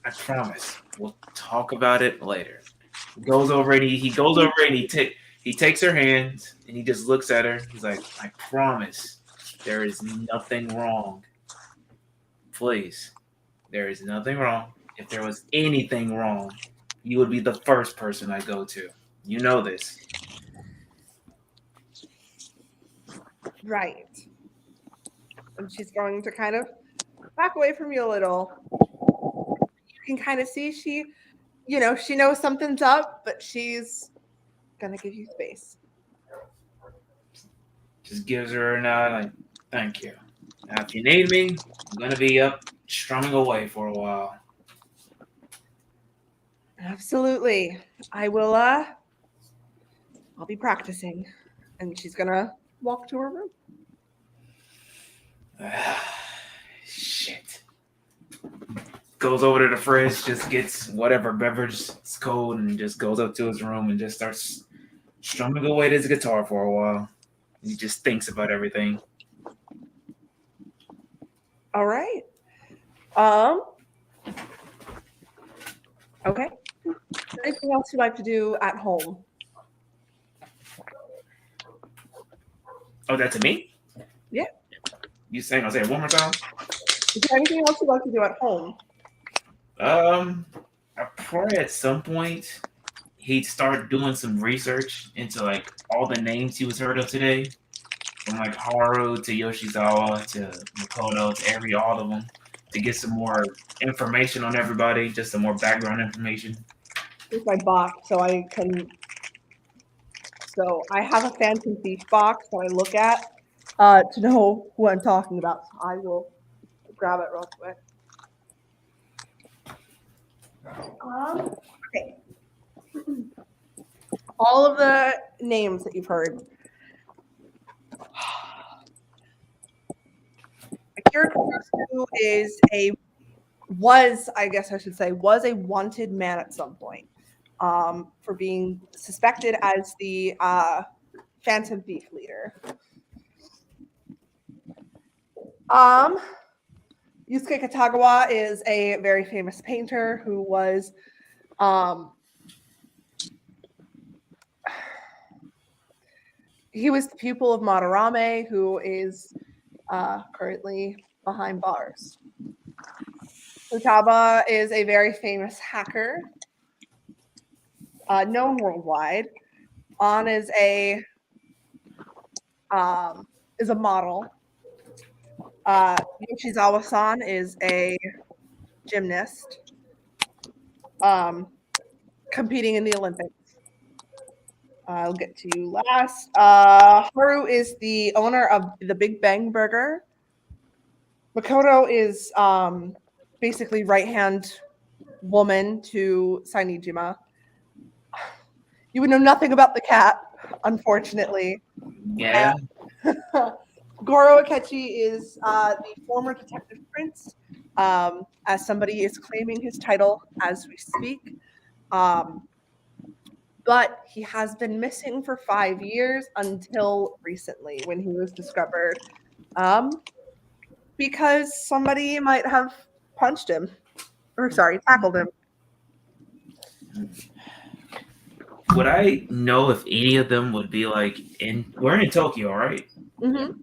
I promise. We'll talk about it later. He goes over and he takes her hand and he just looks at her. He's like, "I promise, there is nothing wrong. Please, there is nothing wrong. If there was anything wrong, you would be the first person I go to. You know this." Right. And she's going to kind of back away from you a little. You can kind of see she knows something's up, but she's gonna give you space. just gives her a nod, like, thank you. Now, if you need me, I'm gonna be up strumming away for a while. Absolutely. I will I'll be practicing. And she's gonna walk to her room. Shit. Goes over to the fridge, just gets whatever beverage is cold, and just goes up to his room and just starts strumming away to his guitar for a while. He just thinks about everything. All right. Okay. Is there anything else you'd like to do at home? Oh, that's to me? Yeah. You saying? I'll say it one more time. Is there anything else you'd like to do at home? Probably at some point he'd start doing some research into like all the names he was heard of today, from like Haru to Yoshizawa to Makoto to all of them, to get some more information on everybody, just some more background information. Here's my box, so I can. So I have a Phantom Thief box that I look at to know who I'm talking about. So I will grab it real quick. Okay. All of the names that you've heard. Akira Kurosu was a wanted man at some point for being suspected as the Phantom Thief leader. Yusuke Katagawa is a very famous painter who was he was the pupil of Madarame, who is currently behind bars. Futaba is a very famous hacker, known worldwide. An is a model. Yoshizawa-san is a gymnast, competing in the Olympics. I'll get to you last. Haru is the owner of the Big Bang Burger. Makoto is basically right-hand woman to Sainijima. You would know nothing about the cat, unfortunately. Yeah. Goro Akechi is the former detective prince, as somebody is claiming his title as we speak. But he has been missing for 5 years until recently when he was discovered because somebody might have tackled him. Would I know if any of them would be like we're in Tokyo, right? Mm-hmm.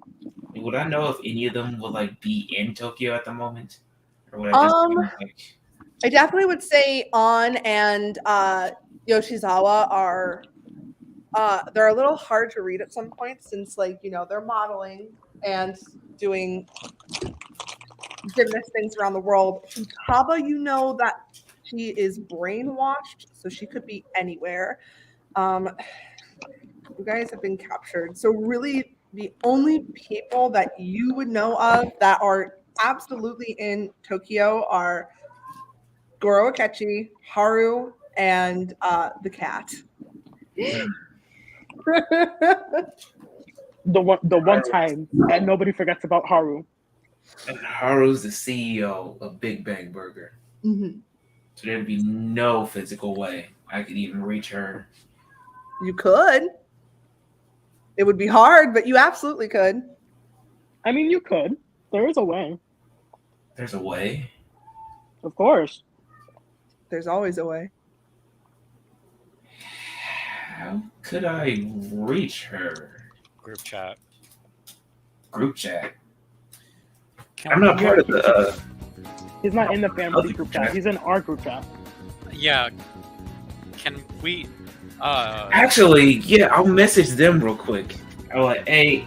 Would I know if any of them would like be in Tokyo at the moment? Or would I just I definitely would say An and Yoshizawa are they're a little hard to read at some points since they're modeling and doing gymnast things around the world. Futaba, that she is brainwashed, so she could be anywhere. You guys have been captured. So really the only people that you would know of that are absolutely in Tokyo are Goro Akechi, Haru, and the cat. The one time that nobody forgets about Haru. And Haru's the CEO of Big Bang Burger. Mm-hmm. So there'd be no physical way I could even reach her. You could. It would be hard, but you absolutely could. I mean, you could. There is a way. There's a way? Of course. There's always a way. How could I reach her? Group chat. Group chat? I'm not part of the... He's not in the family group chat. He's in our group chat. Yeah. Can we... Actually, yeah, I'll message them real quick. I'm like, hey,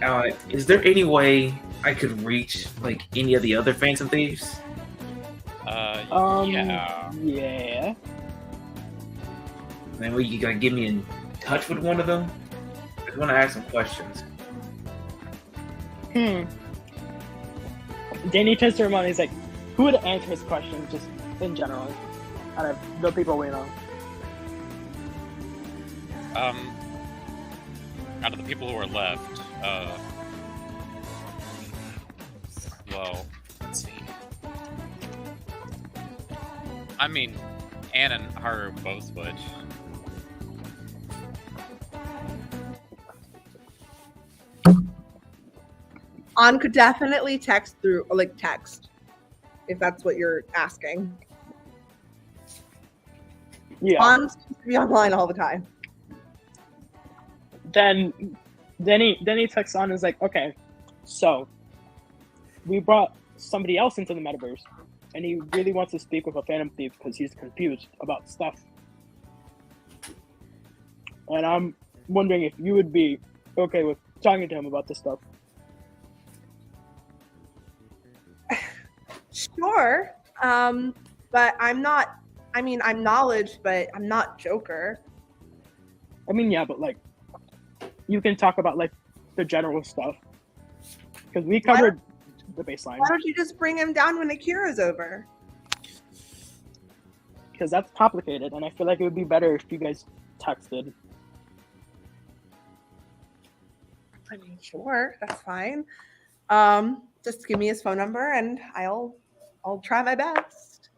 is there any way I could reach, like, any of the other Phantom Thieves? Yeah. Yeah. Then you gotta get me in touch with one of them? I just want to ask some questions. Danny turns to Ramon. He's like, "Who would answer his question just in general, out of the people we know?" Out of the people who are left, well, let's see. I mean, Anne and Haru both would. On could definitely text through, like text, if that's what you're asking. Yeah. On seems to be online all the time. Then he texts on and is like, "Okay, so we brought somebody else into the metaverse, and he really wants to speak with a Phantom Thief because he's confused about stuff. And I'm wondering if you would be okay with talking to him about this stuff." Sure. But I'm not, I mean, I'm knowledge, but I'm not Joker. I mean, yeah, but like, you can talk about like the general stuff because we covered the baseline. Why don't you just bring him down when Akira's over? Because that's complicated, and I feel like it would be better if you guys texted. I mean, sure, that's fine. Just give me his phone number and I'll try my best.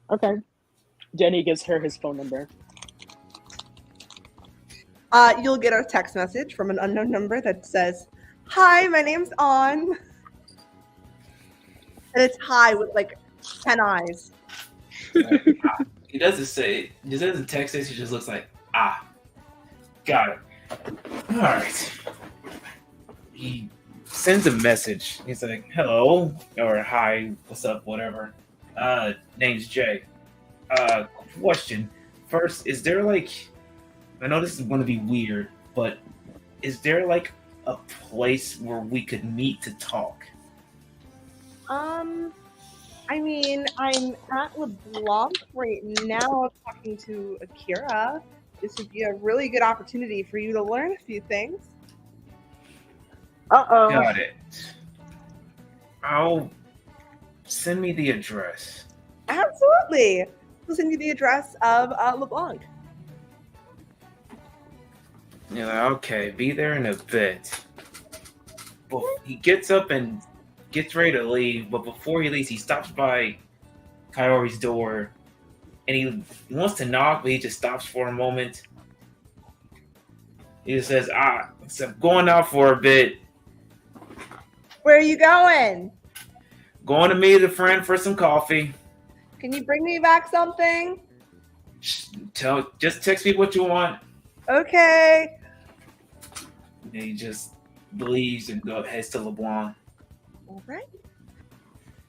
Okay. Jenny gives her his phone number. You'll get a text message from an unknown number that says, "Hi, my name's On." And it's hi with like 10 eyes. He doesn't text it, he just looks like, got it. Alright. He sends a message. He's like, "Hello," or "Hi, what's up," whatever. Name's Jay. Question. First, is there like, I know this is going to be weird, but is there like a place where we could meet to talk? I mean, I'm at LeBlanc right now talking to Akira. This would be a really good opportunity for you to learn a few things. Uh-oh. Got it. I'll send me the address. Absolutely. We'll send you the address of LeBlanc. You're like, okay, be there in a bit. But he gets up and gets ready to leave, but before he leaves, he stops by Kaori's door, and he wants to knock, but he just stops for a moment. He just says, so I'm going out for a bit. Where are you going? Going to meet a friend for some coffee. Can you bring me back something? Just text me what you want. Okay. And he just leaves and heads to LeBlanc. All right.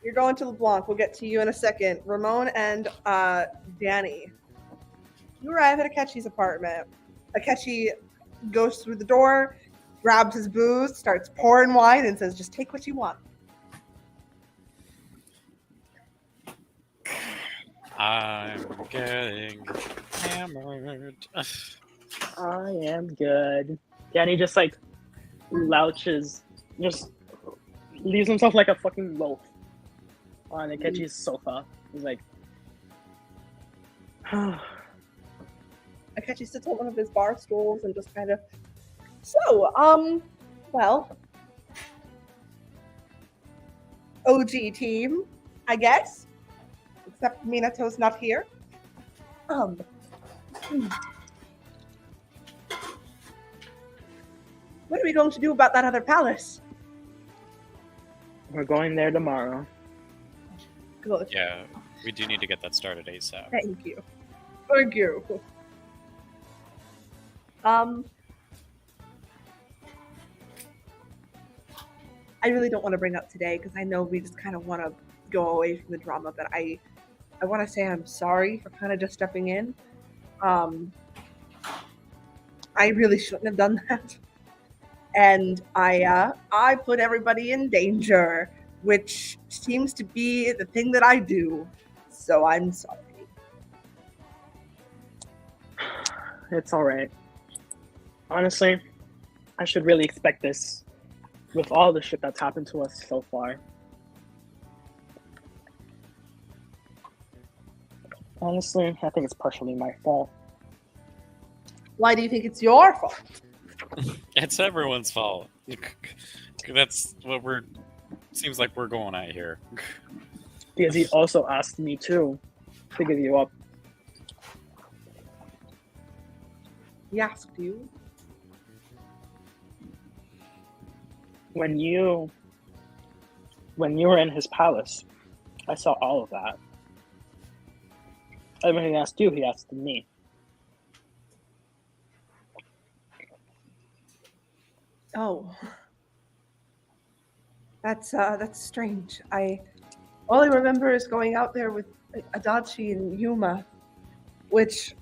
You're going to LeBlanc. We'll get to you in a second. Ramon and Danny. You arrive at Hiatchi's apartment. Hiatchi goes through the door, grabs his booze, starts pouring wine, and says, "Just take what you want." I'm getting hammered. I am good. Danny just like louches, just leaves himself like a fucking loaf on Hiatchi's sofa. He's like, Hiatchi sits on one of his bar stools and just kind of, so, well, OG team, I guess, except Minato's not here. What are we going to do about that other palace? "We're going there tomorrow." Good. Yeah, we do need to get that started ASAP. Thank you. Thank you. I really don't want to bring up today because I know we just kind of want to go away from the drama, but I want to say I'm sorry for kind of just stepping in. I really shouldn't have done that. And I put everybody in danger, which seems to be the thing that I do. So I'm sorry. It's all right. Honestly, I should really expect this with all the shit that's happened to us so far. Honestly, I think it's partially my fault. Why do you think it's your fault? It's everyone's fault. That's what seems like we're going at here. Because he also asked me too to give you up. He asked you. When you were in his palace, I saw all of that. And when he asked you, he asked me. Oh, that's strange. All I remember is going out there with Adachi and Yuma, which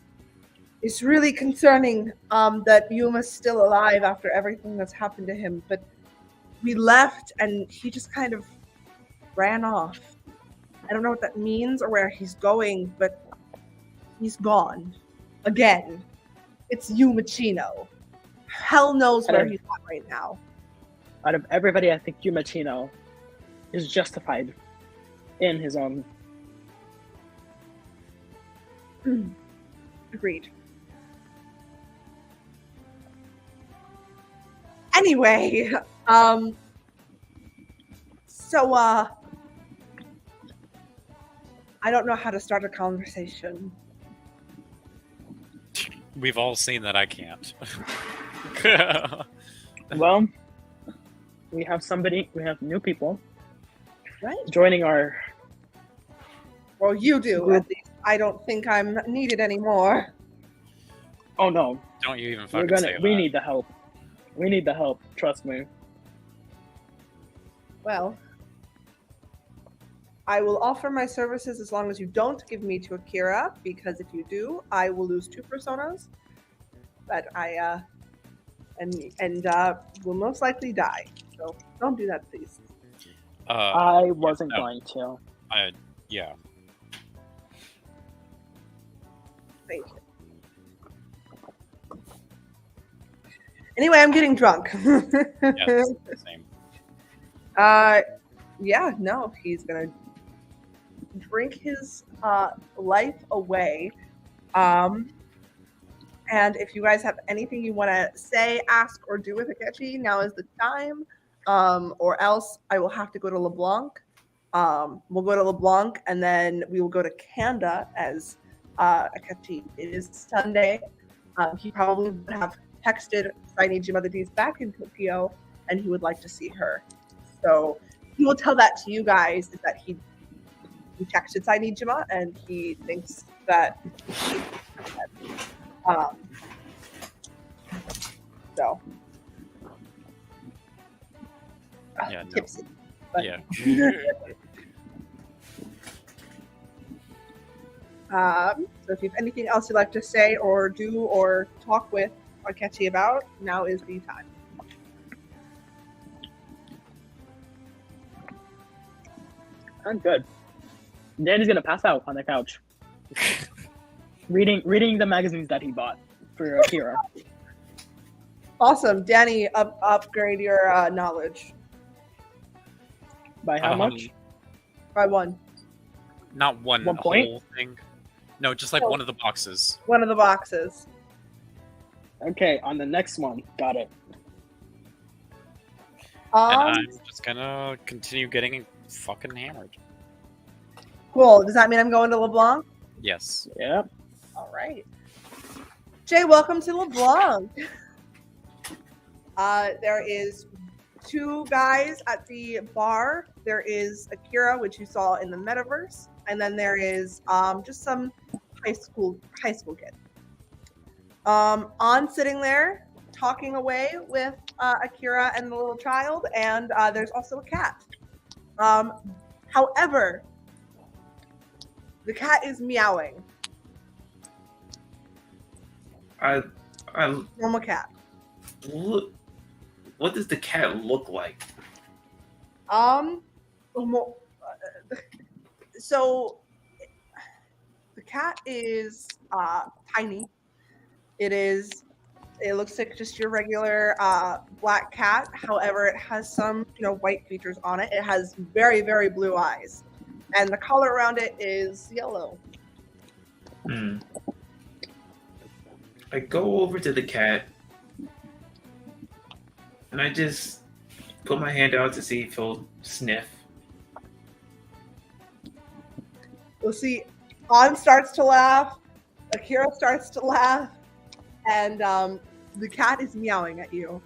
is really concerning. That Yuma's still alive after everything that's happened to him. But we left, and he just kind of ran off. I don't know what that means or where he's going, but he's gone again. It's Yumachino. Hell knows where he's at right now. Out of everybody, I think Yumachino is justified in his own. Agreed. Anyway, so I don't know how to start a conversation. We've all seen that I can't. Well, we have new people Right. joining our. Well, you do, at least. I don't think I'm needed anymore. Oh no, Don't you even fucking say that. we need the help. We need the help, trust me. Well, I will offer my services as long as you don't give me to Akira, because if you do, I will lose 2 personas. But will most likely die. So don't do that, please. I wasn't going to. Yeah. Thank you. Anyway, I'm getting drunk. Yeah, that's the same. Yeah, no, he's gonna drink his life away. And if you guys have anything you want to say, ask, or do with Hiatchi, now is the time. Or else I will have to go to LeBlanc. We'll go to LeBlanc, and then we will go to Kanda as Hiatchi. It is Sunday. He probably would have texted Sainijima that he's back in Tokyo, and he would like to see her. So he will tell that to you guys, is that he texted Sainijima, and he thinks that so Yeah, no. tipsy. But, Yeah. So if you have anything else you'd like to say or do or talk with Hiatchi about, now is the time. I'm good. Danny's gonna pass out on the couch, reading the magazines that he bought for Akira. Awesome. Danny, upgrade your knowledge By how much? by 1. Not one 1 point? whole thing. No, just like Oh. one of the boxes. One of the boxes. Okay, on the next one. Got it. And I'm just gonna continue getting fucking hammered. Cool. Does that mean I'm going to LeBlanc? Yes. Yep. All right. Jay, welcome to LeBlanc. There is 2 guys at the bar. There is Akira, which you saw in the metaverse, and then there is just some high school kid. On sitting there talking away with Akira and the little child, and there's also a cat. However, the cat is meowing. I Normal cat. look. What does the cat look like? So the cat is tiny. It is It looks like just your regular black cat. However, it has some, white features on it. It has very, very blue eyes, and the color around it is yellow. I go over to the cat, and I just put my hand out to see if he'll sniff. You'll see An starts to laugh, Akira starts to laugh, and the cat is meowing at you.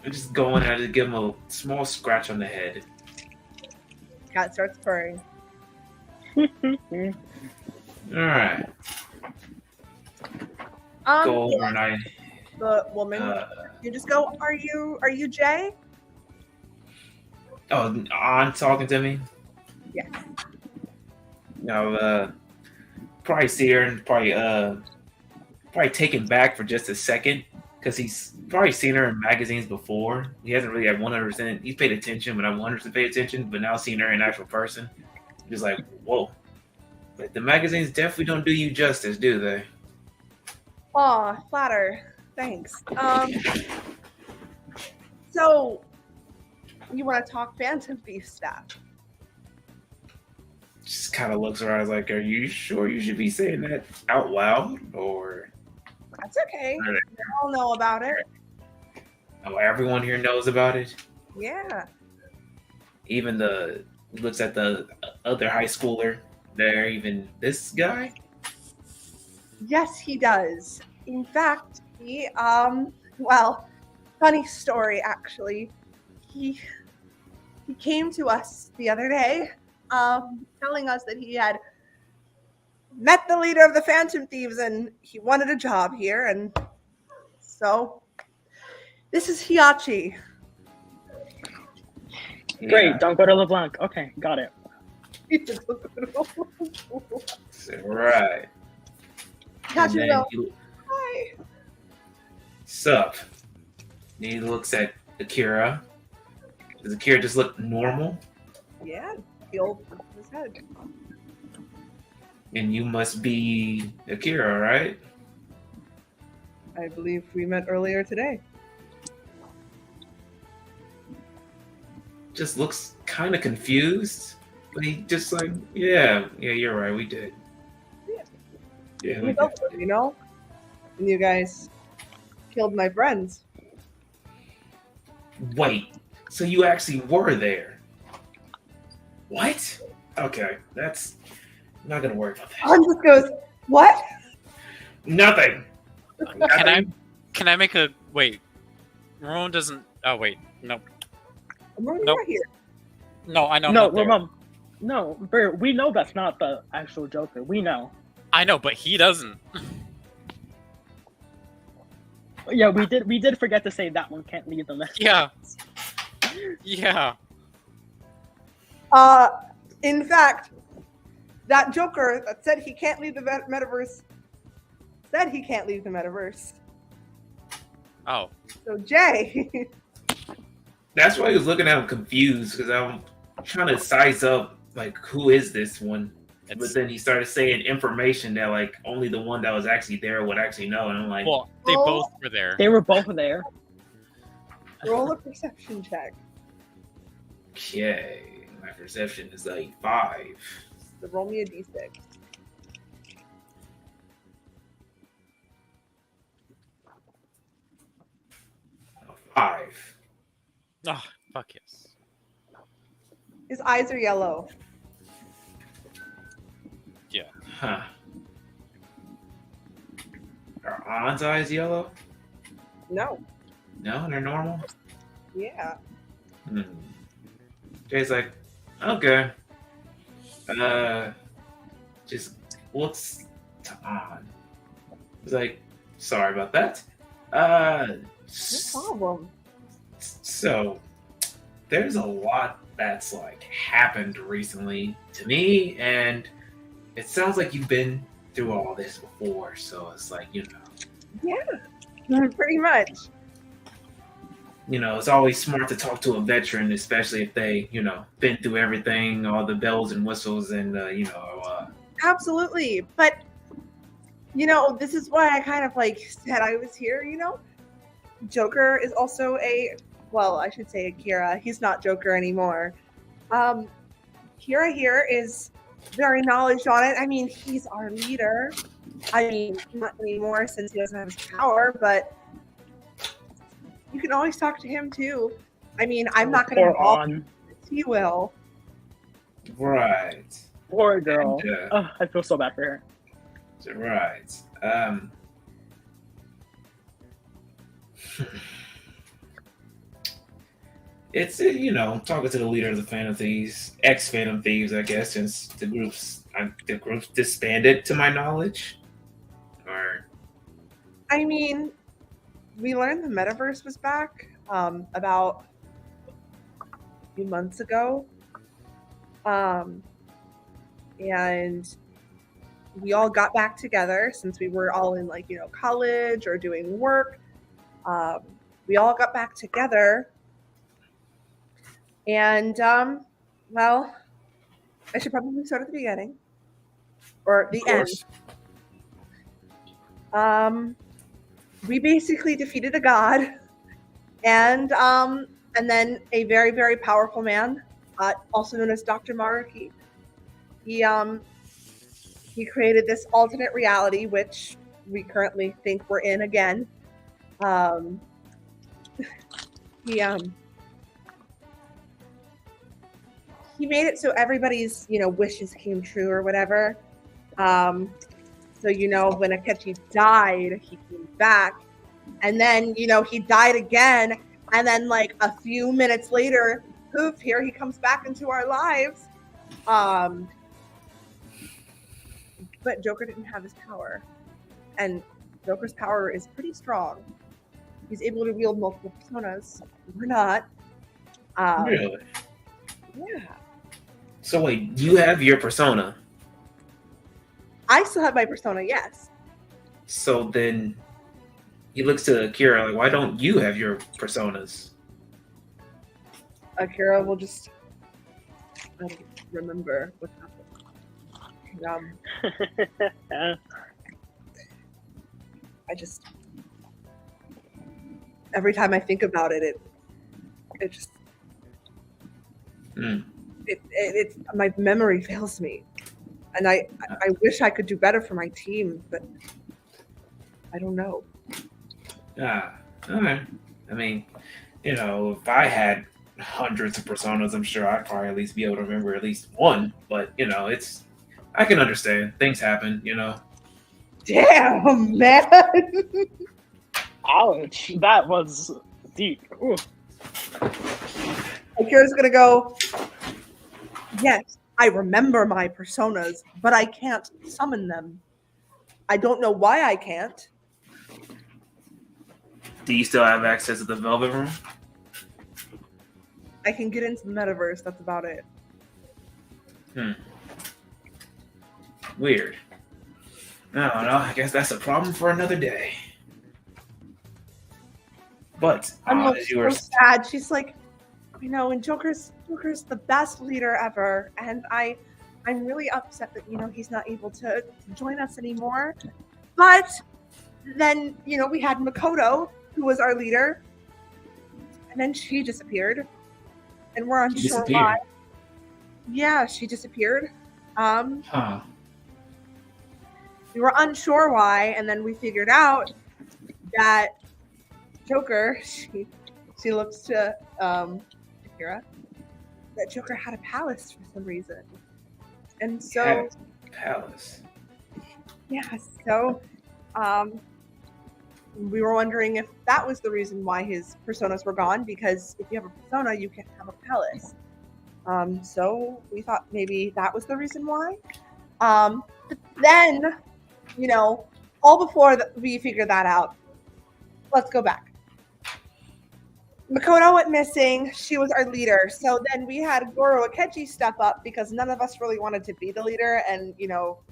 I'm just going at it to give him a small scratch on the head. Cat starts purring. Alright. Go over and I... The woman, you just go, are you Jay? Oh, On talking to me? Yes. I'll probably see her and probably taken back for just a second because he's probably seen her in magazines before. He hasn't really had 100%. He's paid attention, but I 100% paid attention. But now seeing her in actual person, he's like, whoa. But the magazines definitely don't do you justice, do they? Aw, flatter. Thanks. So, you want to talk Phantom Thieves stuff? Just kind of looks around like, are you sure you should be saying that out loud? Or... That's okay. We all know about it. Oh, everyone here knows about it? Yeah. Even looks at the other high schooler there, even this guy? Yes, he does. In fact, he, funny story, actually. He came to us the other day, telling us that he had met the leader of the Phantom Thieves and he wanted a job here, and so this is Hiatchi. Great, Yeah. don't go to LeBlanc. Okay, got it. Right. Hiatchi And will then go, hi. Sup? And he looks at Akira. Does Akira just look normal? Yeah, he'll his head. And you must be Akira, right? I believe we met earlier today. Just looks kind of confused. But he just like, yeah, you're right, we did. Yeah, we did. You know? And you guys killed my friends. Wait, so you actually were there? What? Okay, that's... I'm not gonna worry about that. Han just goes, what? Nothing! Can I make a wait? Ramon doesn't. Oh wait, no, I'm Nope. right here. no, I know. I'm No, not there. Ramon. No, Bert, we know that's not the actual Joker. We know. I know, but he doesn't. Yeah, we did forget to say that one can't leave the message. Yeah, yeah. In fact, that Joker that said he can't leave the metaverse said he can't leave the metaverse. Oh, So Jay, That's why he was looking at him confused, because I'm trying to size up, like, who is this one? But it's, then he started saying information that, like, only the one that was actually there would actually know. And I'm like, well, they Oh. both were there. They were both there. roll a perception check. okay, my perception is like 5. So roll me a d6. Oh, 5. Oh, fuck yes. His eyes are yellow. Huh. Are An's eyes yellow? No. No, they're normal? Yeah. Hmm. Jay's like, okay. Just looks to On. He's like, sorry about that. No problem. So, there's a lot that's like happened recently to me, and it sounds like you've been through all this before. So it's like, Yeah. Pretty much. it's always smart to talk to a veteran, especially if they, been through everything, all the bells and whistles, and Absolutely. But You know, this is why I kind of like said I was here, you know? Joker is also well, I should say Akira. He's not Joker anymore. Kira here is very knowledgeable on it. I mean, he's our leader. I mean, not anymore since he doesn't have his power, but you can always talk to him too. I mean, I'm not going to involve him. He will. Right. Poor girl. And, I feel so bad for her. Right. It's talking to the leader of the Phantom Thieves, ex-Phantom Thieves, I guess, since the group's disbanded, to my knowledge. Or I mean, we learned the metaverse was back about a few months ago, and we all got back together since we were all in college or doing work. We all got back together. And, well, I should probably start at the beginning. Or the end. We basically defeated a god. And then a very, very powerful man, also known as Dr. Maruki. He created this alternate reality, which we currently think we're in again. He made it so everybody's, wishes came true or whatever. So, when Hiatchi died, he came back. And then, he died again. And then, a few minutes later, poof, here he comes back into our lives. But Joker didn't have his power. And Joker's power is pretty strong. He's able to wield multiple personas. We're not. really? Yeah. So wait, you have your persona. I still have my persona, yes. So then he looks to Akira like, why don't you have your personas? Akira will just remember what happened. I just every time I think about it just it's my memory fails me, and I wish I could do better for my team, but I don't know. All right. I mean, if I had hundreds of personas, I'm sure I'd probably at least be able to remember at least one. But I can understand things happen. Damn, man. Ouch, that was deep. Ooh. Akira's gonna go, yes, I remember my personas, but I can't summon them. I don't know why I can't. Do you still have access to the Velvet Room? I can get into the metaverse, that's about it. Weird. I don't know. I guess that's a problem for another day. But I'm so sad. She's like, and Joker's the best leader ever, and I'm really upset that he's not able to join us anymore. But then we had Makoto, who was our leader, and then she disappeared, and we're unsure why. Yeah, she disappeared. We were unsure why, and then we figured out that Joker, she looks to Akira, that Joker had a palace for some reason. And so palace. Yeah, so we were wondering if that was the reason why his personas were gone, because if you have a persona, you can't have a palace. So we thought maybe that was the reason why. But then, all before we figured that out, let's go back. Makoto went missing. She was our leader. So then we had Goro Akechi step up because none of us really wanted to be the leader. And,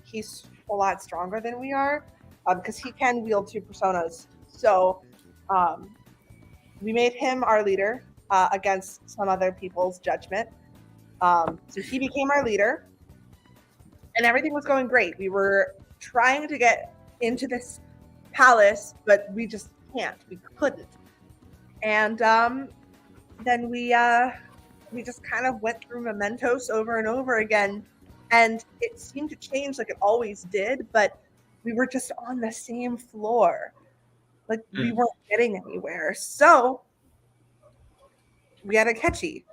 he's a lot stronger than we are because he can wield two personas. So we made him our leader against some other people's judgment. So he became our leader. And everything was going great. We were trying to get into this palace, but we just can't. We couldn't. And then we just kind of went through mementos over and over again, and it seemed to change like it always did, but we were just on the same floor. Like we weren't getting anywhere. So we had a catchy.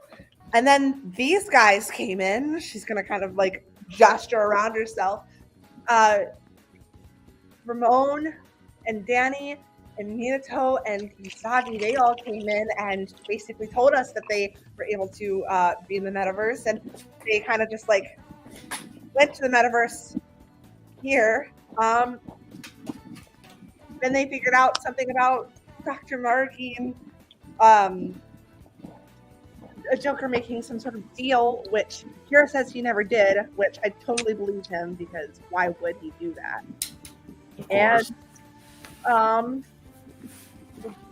And then these guys came in. She's gonna kind of like gesture around herself. Ramon and Danny and Minato and Usagi, they all came in and basically told us that they were able to be in the metaverse, and they kind of just like went to the metaverse here. Then they figured out something about Dr. Markey and a Joker making some sort of deal, which Kira says he never did, which I totally believe him, because why would he do that? And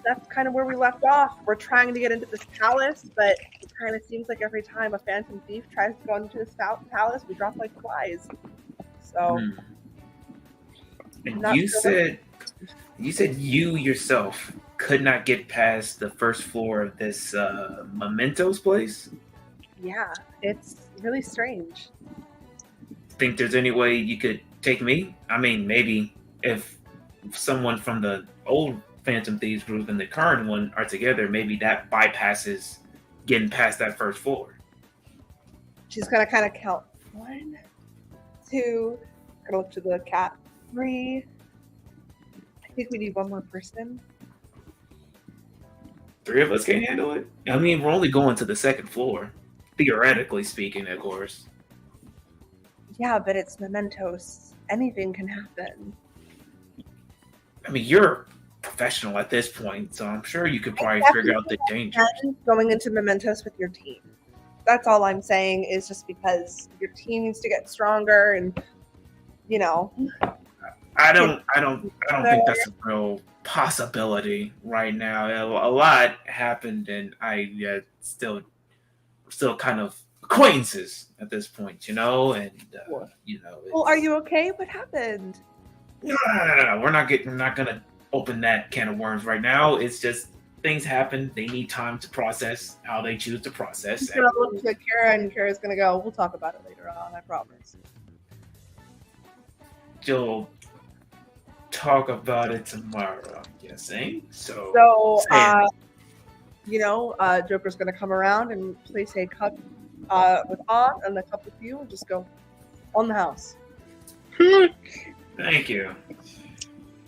that's kind of where we left off. We're trying to get into this palace, but it kind of seems like every time a Phantom Thief tries to go into this palace, we drop like flies. So, and you said you yourself could not get past the first floor of this Mementos place? Yeah, it's really strange. Think there's any way you could take me? I mean, maybe if someone from the old Phantom Thieves group and the current one are together, maybe that bypasses getting past that first floor. She's gonna kind of count 1, 2, gonna look to the cat, 3. I think we need one more person. 3 of us can't handle it? I mean, we're only going to the second floor. Theoretically speaking, of course. Yeah, but it's mementos. Anything can happen. I mean, you're a professional at this point, so I'm sure you could probably figure out the danger. Going into mementos with your team. That's all I'm saying, is just because your team needs to get stronger, and you know. I don't think that's a real possibility right now. A lot happened, and I still kind of acquaintances at this point, you know, and you know. Well, are you okay? What happened? No. We're not gonna open that can of worms right now. It's just things happen. They need time to process how they choose to process. She's gonna look to Kira, and Kira's gonna go, "We'll talk about it later on. I promise." You'll talk about it tomorrow, I'm guessing. So you know, Joker's gonna come around and place a cup with On and a cup with you, and just go on the house. Thank you.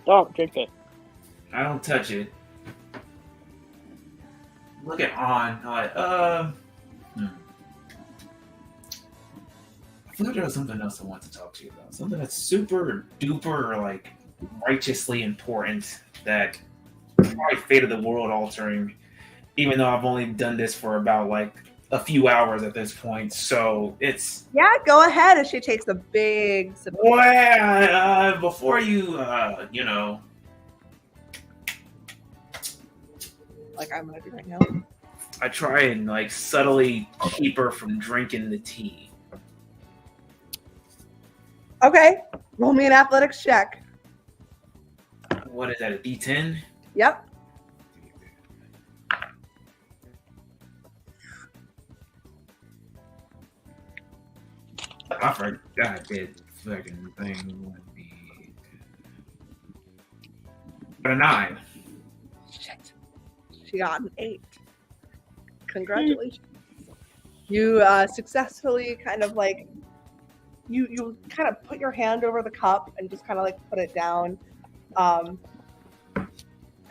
Don't drink it. I don't touch it. Look at On. I feel like there was something else I want to talk to you about. Something that's super duper like righteously important, that probably fate of the world altering, even though I've only done this for about like a few hours at this point. So it's go ahead. And she takes a big sip. Well, before you you know, like I'm gonna do right now. I try and like subtly keep her from drinking the tea. Okay, roll me an athletics check. What is that, a D10? Yep. I forgot that fucking thing would be a 9. Shit. She got an 8. Congratulations. You successfully kind of like you kind of put your hand over the cup and just kind of like put it down.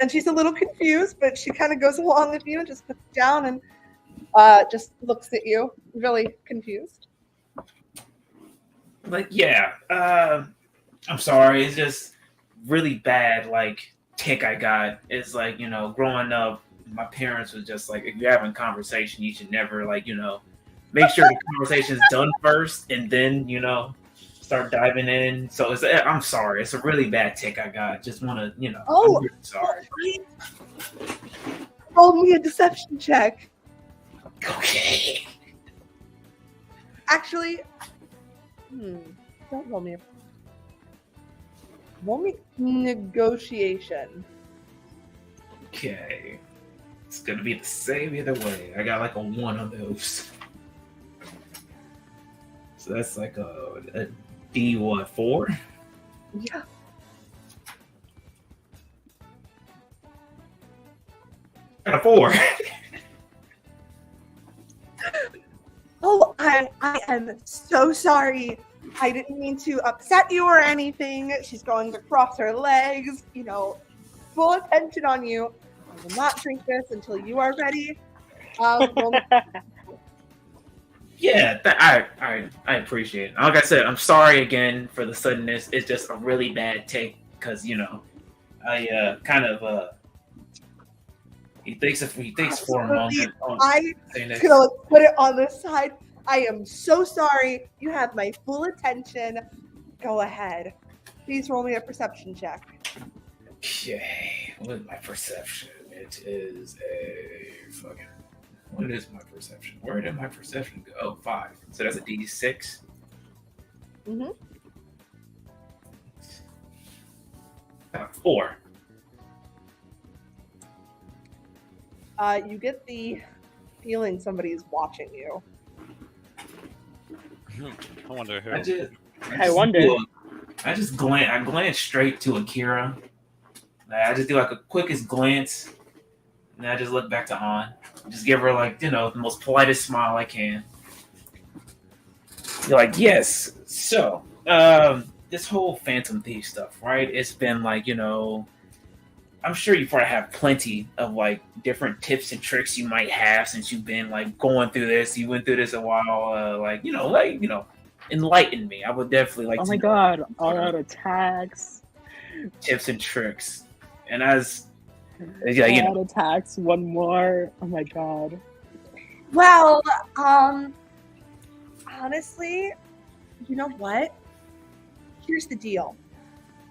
And she's a little confused, but she kind of goes along with you and just puts it down and just looks at you, really confused. Like, yeah, I'm sorry. It's just really bad, like, tick I got. It's like, you know, growing up, my parents was just like, if you're having a conversation, you should never, like, you know, make sure the conversation's done first and then, you know, start diving in. So I'm sorry. It's a really bad tick I got. Just want to, you know, I'm really sorry. Roll me a deception check. Okay. Actually, don't roll me a... Roll me negotiation. Okay. It's gonna be the same either way. I got like a 1 on those. So that's like a D what, 4? Yeah. Got a 4. Oh, I am so sorry. I didn't mean to upset you or anything. She's going to cross her legs, full attention on you. I will not drink this until you are ready. Yeah, I appreciate it. Like I said, I'm sorry again for the suddenness. It's just a really bad take because I kind of he thinks for a moment. I'm gonna put it on this side. I am so sorry. You have my full attention. Go ahead. Please roll me a perception check. Okay, what is my perception? It is a fucking. What is my perception? Where did my perception go? Oh, 5. So that's a D6. Mm-hmm. 4. You get the feeling somebody is watching you. I wonder who. I wonder. I glance straight to Akira. I just do like a quickest glance, and I just look back to An. Just give her the most politest smile I can. You're like, yes. So, this whole Phantom Thieves stuff, right? It's been I'm sure you probably have plenty of different tips and tricks you might have since you've been going through this. You went through this a while, enlighten me. I would definitely like. Oh to my know god! All out attacks. Tips and tricks, and as all attacks. One more. Oh my god. Well, honestly, you know what? Here's the deal.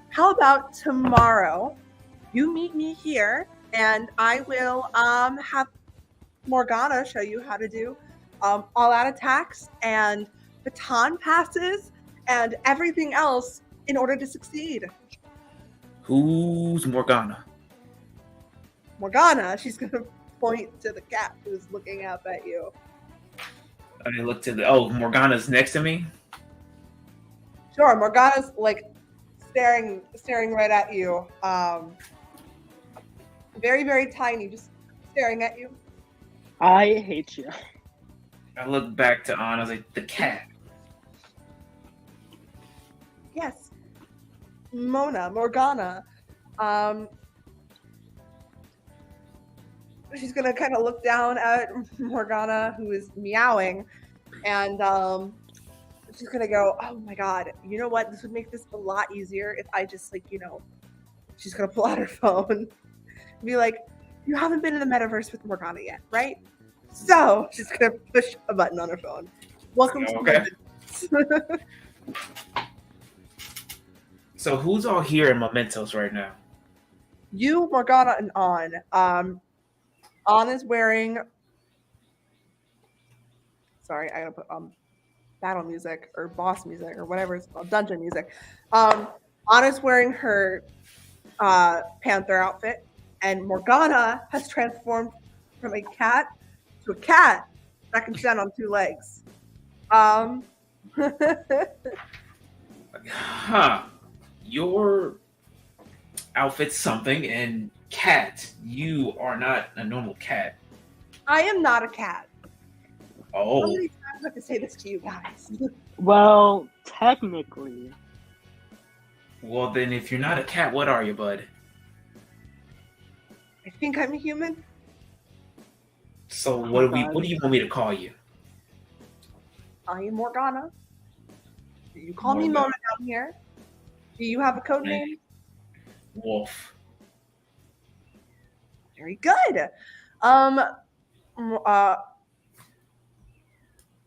How about tomorrow? You meet me here, and I will have Morgana show you how to do all-out attacks and baton passes and everything else in order to succeed. Who's Morgana? Morgana, she's going to point to the cat who's looking up at you. I look to the. Morgana's next to me. Sure, Morgana's staring right at you. Very, very tiny, just staring at you. I hate you. I look back to An. I was like, the cat. Yes. Morgana. She's gonna kind of look down at Morgana, who is meowing, and she's gonna go, oh my god, you know what? This would make this a lot easier if I just she's gonna pull out her phone. Be like, you haven't been in the metaverse with Morgana yet, right? So she's gonna push a button on her phone. Welcome to okay. So who's all here in Mementos right now? You, Morgana, and An. An is wearing. Sorry, I gotta put battle music or boss music or whatever it's called, dungeon music. An is wearing her panther outfit. And Morgana has transformed from a cat to a cat that can stand on 2 legs. Your outfit's something, and cat, you are not a normal cat. I am not a cat. Oh. How many times do I have to say this to you guys? Well, technically. Well, then, if you're not a cat, what are you, bud? I think I'm a human. So what do you want me to call you? I am Morgana. You call me Mona down here. Do you have a code name? Wolf. Very good.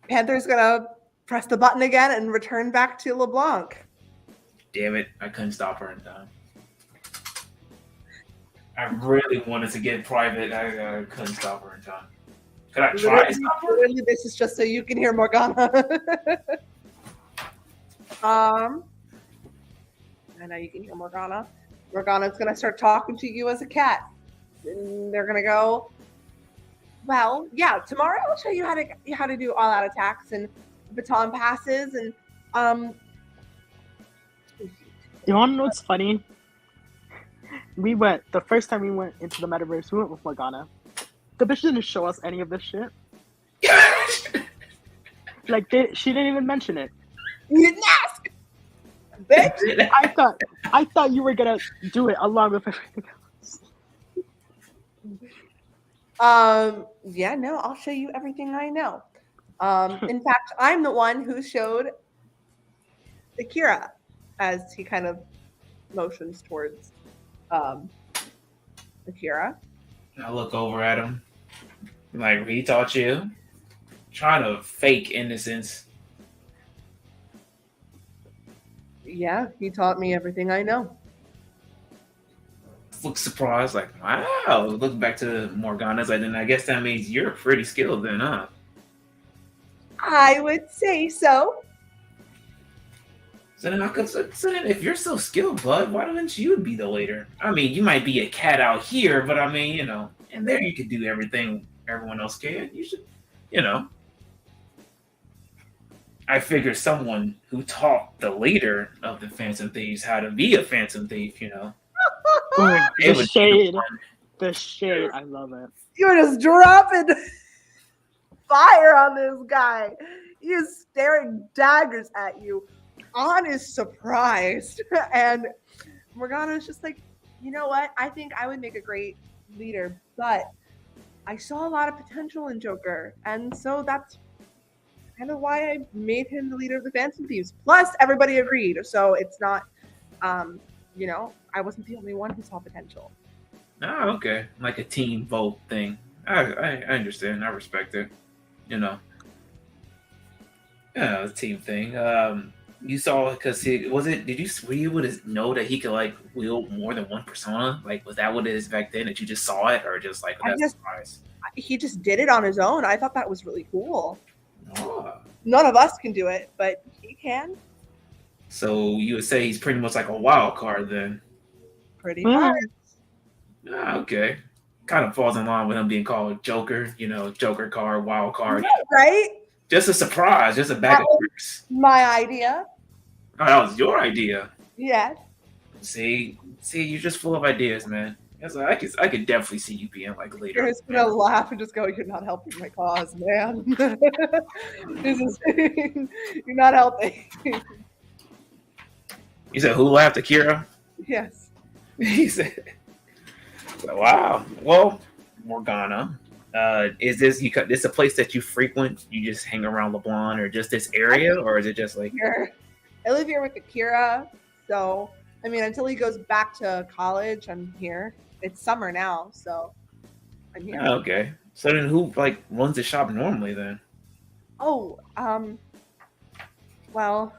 Panther's gonna press the button again and return back to LeBlanc. Damn it, I couldn't stop her in time. I really wanted to get private. I couldn't stop her in time. Could I try to stop her? Literally, this is just so you can hear Morgana. And now you can hear Morgana. Morgana's going to start talking to you as a cat. And they're going to go, well, yeah, tomorrow I'll show you how to do all-out attacks and baton passes. And, You want to know what's funny? The first time we went into the metaverse, we went with Morgana. The bitch didn't show us any of this shit. Like, she didn't even mention it. you didn't ask, bitch. I thought you were gonna do it along with everything else. Yeah, no, I'll show you everything I know. In fact, I'm the one who showed Akira as he kind of motions towards Akira. I look over at him. Like, he taught you? Trying to fake innocence. Yeah, he taught me everything I know. Look surprised, like, wow. Look back to Morgana's, like, then I guess that means you're pretty skilled then, huh? I would say so. So then if you're so skilled, bud, why don't you be the leader? I mean, you might be a cat out here, but I mean, and there you could do everything everyone else can. You should, I figure someone who taught the leader of the Phantom Thieves how to be a Phantom Thief, Ooh, the shade, I love it. You were just dropping fire on this guy. He is staring daggers at you. An is surprised, and Morgana's just like, you know what? I think I would make a great leader, but I saw a lot of potential in Joker, and so that's kind of why I made him the leader of the Phantom Thieves. Plus, everybody agreed, so it's not, I wasn't the only one who saw potential. Oh, okay. Like a team vote thing. I understand. I respect it. Yeah, the team thing. You saw because were you able to know that he could like wield more than one persona? Like, was that what it is back then that you just saw it, or just like surprise? He just did it on his own. I thought that was really cool. Oh. None of us can do it, but he can. So you would say he's pretty much like a wild card then? Pretty much. Ah, okay. Kind of falls in line with him being called Joker, Joker card, wild card. Right? Just a surprise, just a bag of tricks. My idea. Oh, that was your idea. Yes. See, you're just full of ideas, man. I could definitely see you being like later. You're just gonna laugh and just go, "You're not helping my cause, man. You're not helping." You said who laughed? Akira? Yes. He said, "Wow. Well, Morgana, is this a place that you frequent? You just hang around LeBlanc, or just this area, or is it just like?" I live here with Akira, so I mean, until he goes back to college, I'm here. It's summer now, so I'm here. Okay. So then, who runs the shop normally then? Oh, well,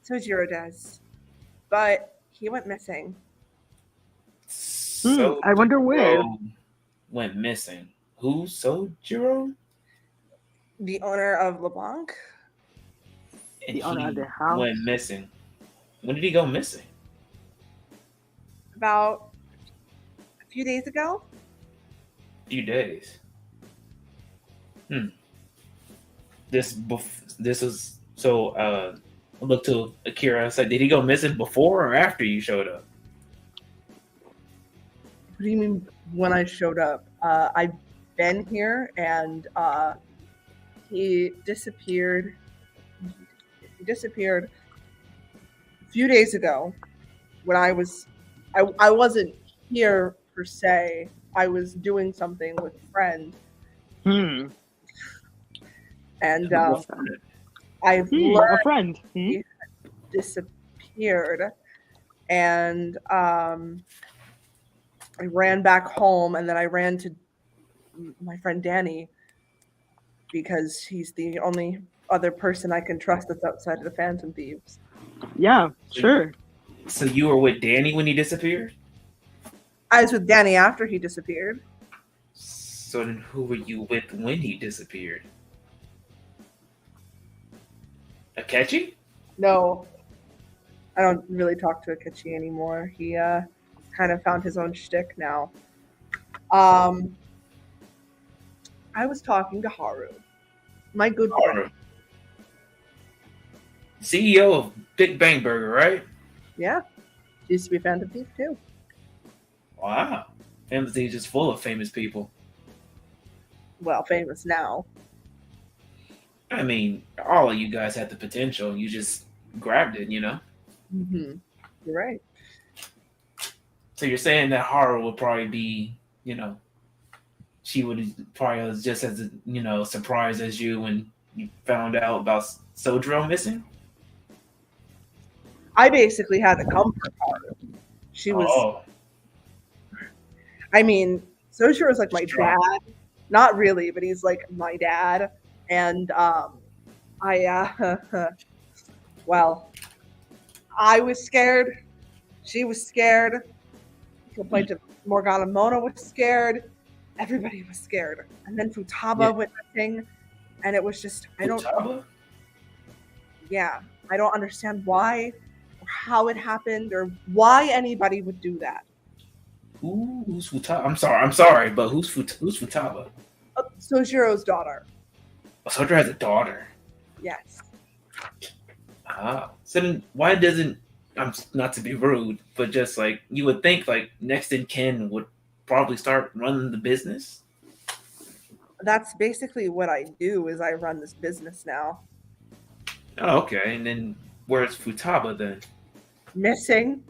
Sojiro does, but he went missing. So I wonder where. Went missing. Who? Sojiro? The owner of LeBlanc. And the owner of the house went missing. When did he go missing? About a few days ago. A few days. This was so. I looked to Akira. I said, "Did he go missing before or after you showed up?" What do you mean when I showed up? I've been here, and he disappeared. He disappeared a few days ago when I wasn't here per se. I was doing something with a friend. And I've learned a friend he disappeared, and I ran back home, and then I ran to my friend Danny because he's the only other person I can trust that's outside of the Phantom Thieves. Yeah, sure. So you were with Danny when he disappeared? I was with Danny after he disappeared. So then who were you with when he disappeared? Hiatchi? No. I don't really talk to Hiatchi anymore. He kind of found his own shtick now. I was talking to Haru, my good friend. CEO of Big Bang Burger, right? Yeah, she used to be Phantom Thieves too. Wow. Phantom Thieves is full of famous people. Well, famous now. I mean, all of you guys had the potential. You just grabbed it, you know? Mm-hmm. You're right. So you're saying that Haru would probably be, you know, she would probably was just as, you know, surprised as you when you found out about Sojiro missing? I basically had to comfort Haru. She was. Oh. I mean, Sojiro is like my dad. Not really, but he's like my dad. And well, I was scared. She was scared. Complained Morgana Mona was scared. Everybody was scared. And then Futaba went missing. And it was just, I don't understand why or how it happened or why anybody would do that. Ooh, who's Futaba? I'm sorry, but who's Futaba? Sojiro's daughter. Oh, Sojiro has a daughter. Yes. Ah. So then why doesn't, I'm not to be rude, but just like you would think like next in kin would probably start running the business? That's basically what I do is I run this business now. Oh, okay. And then where's Futaba then? Missing.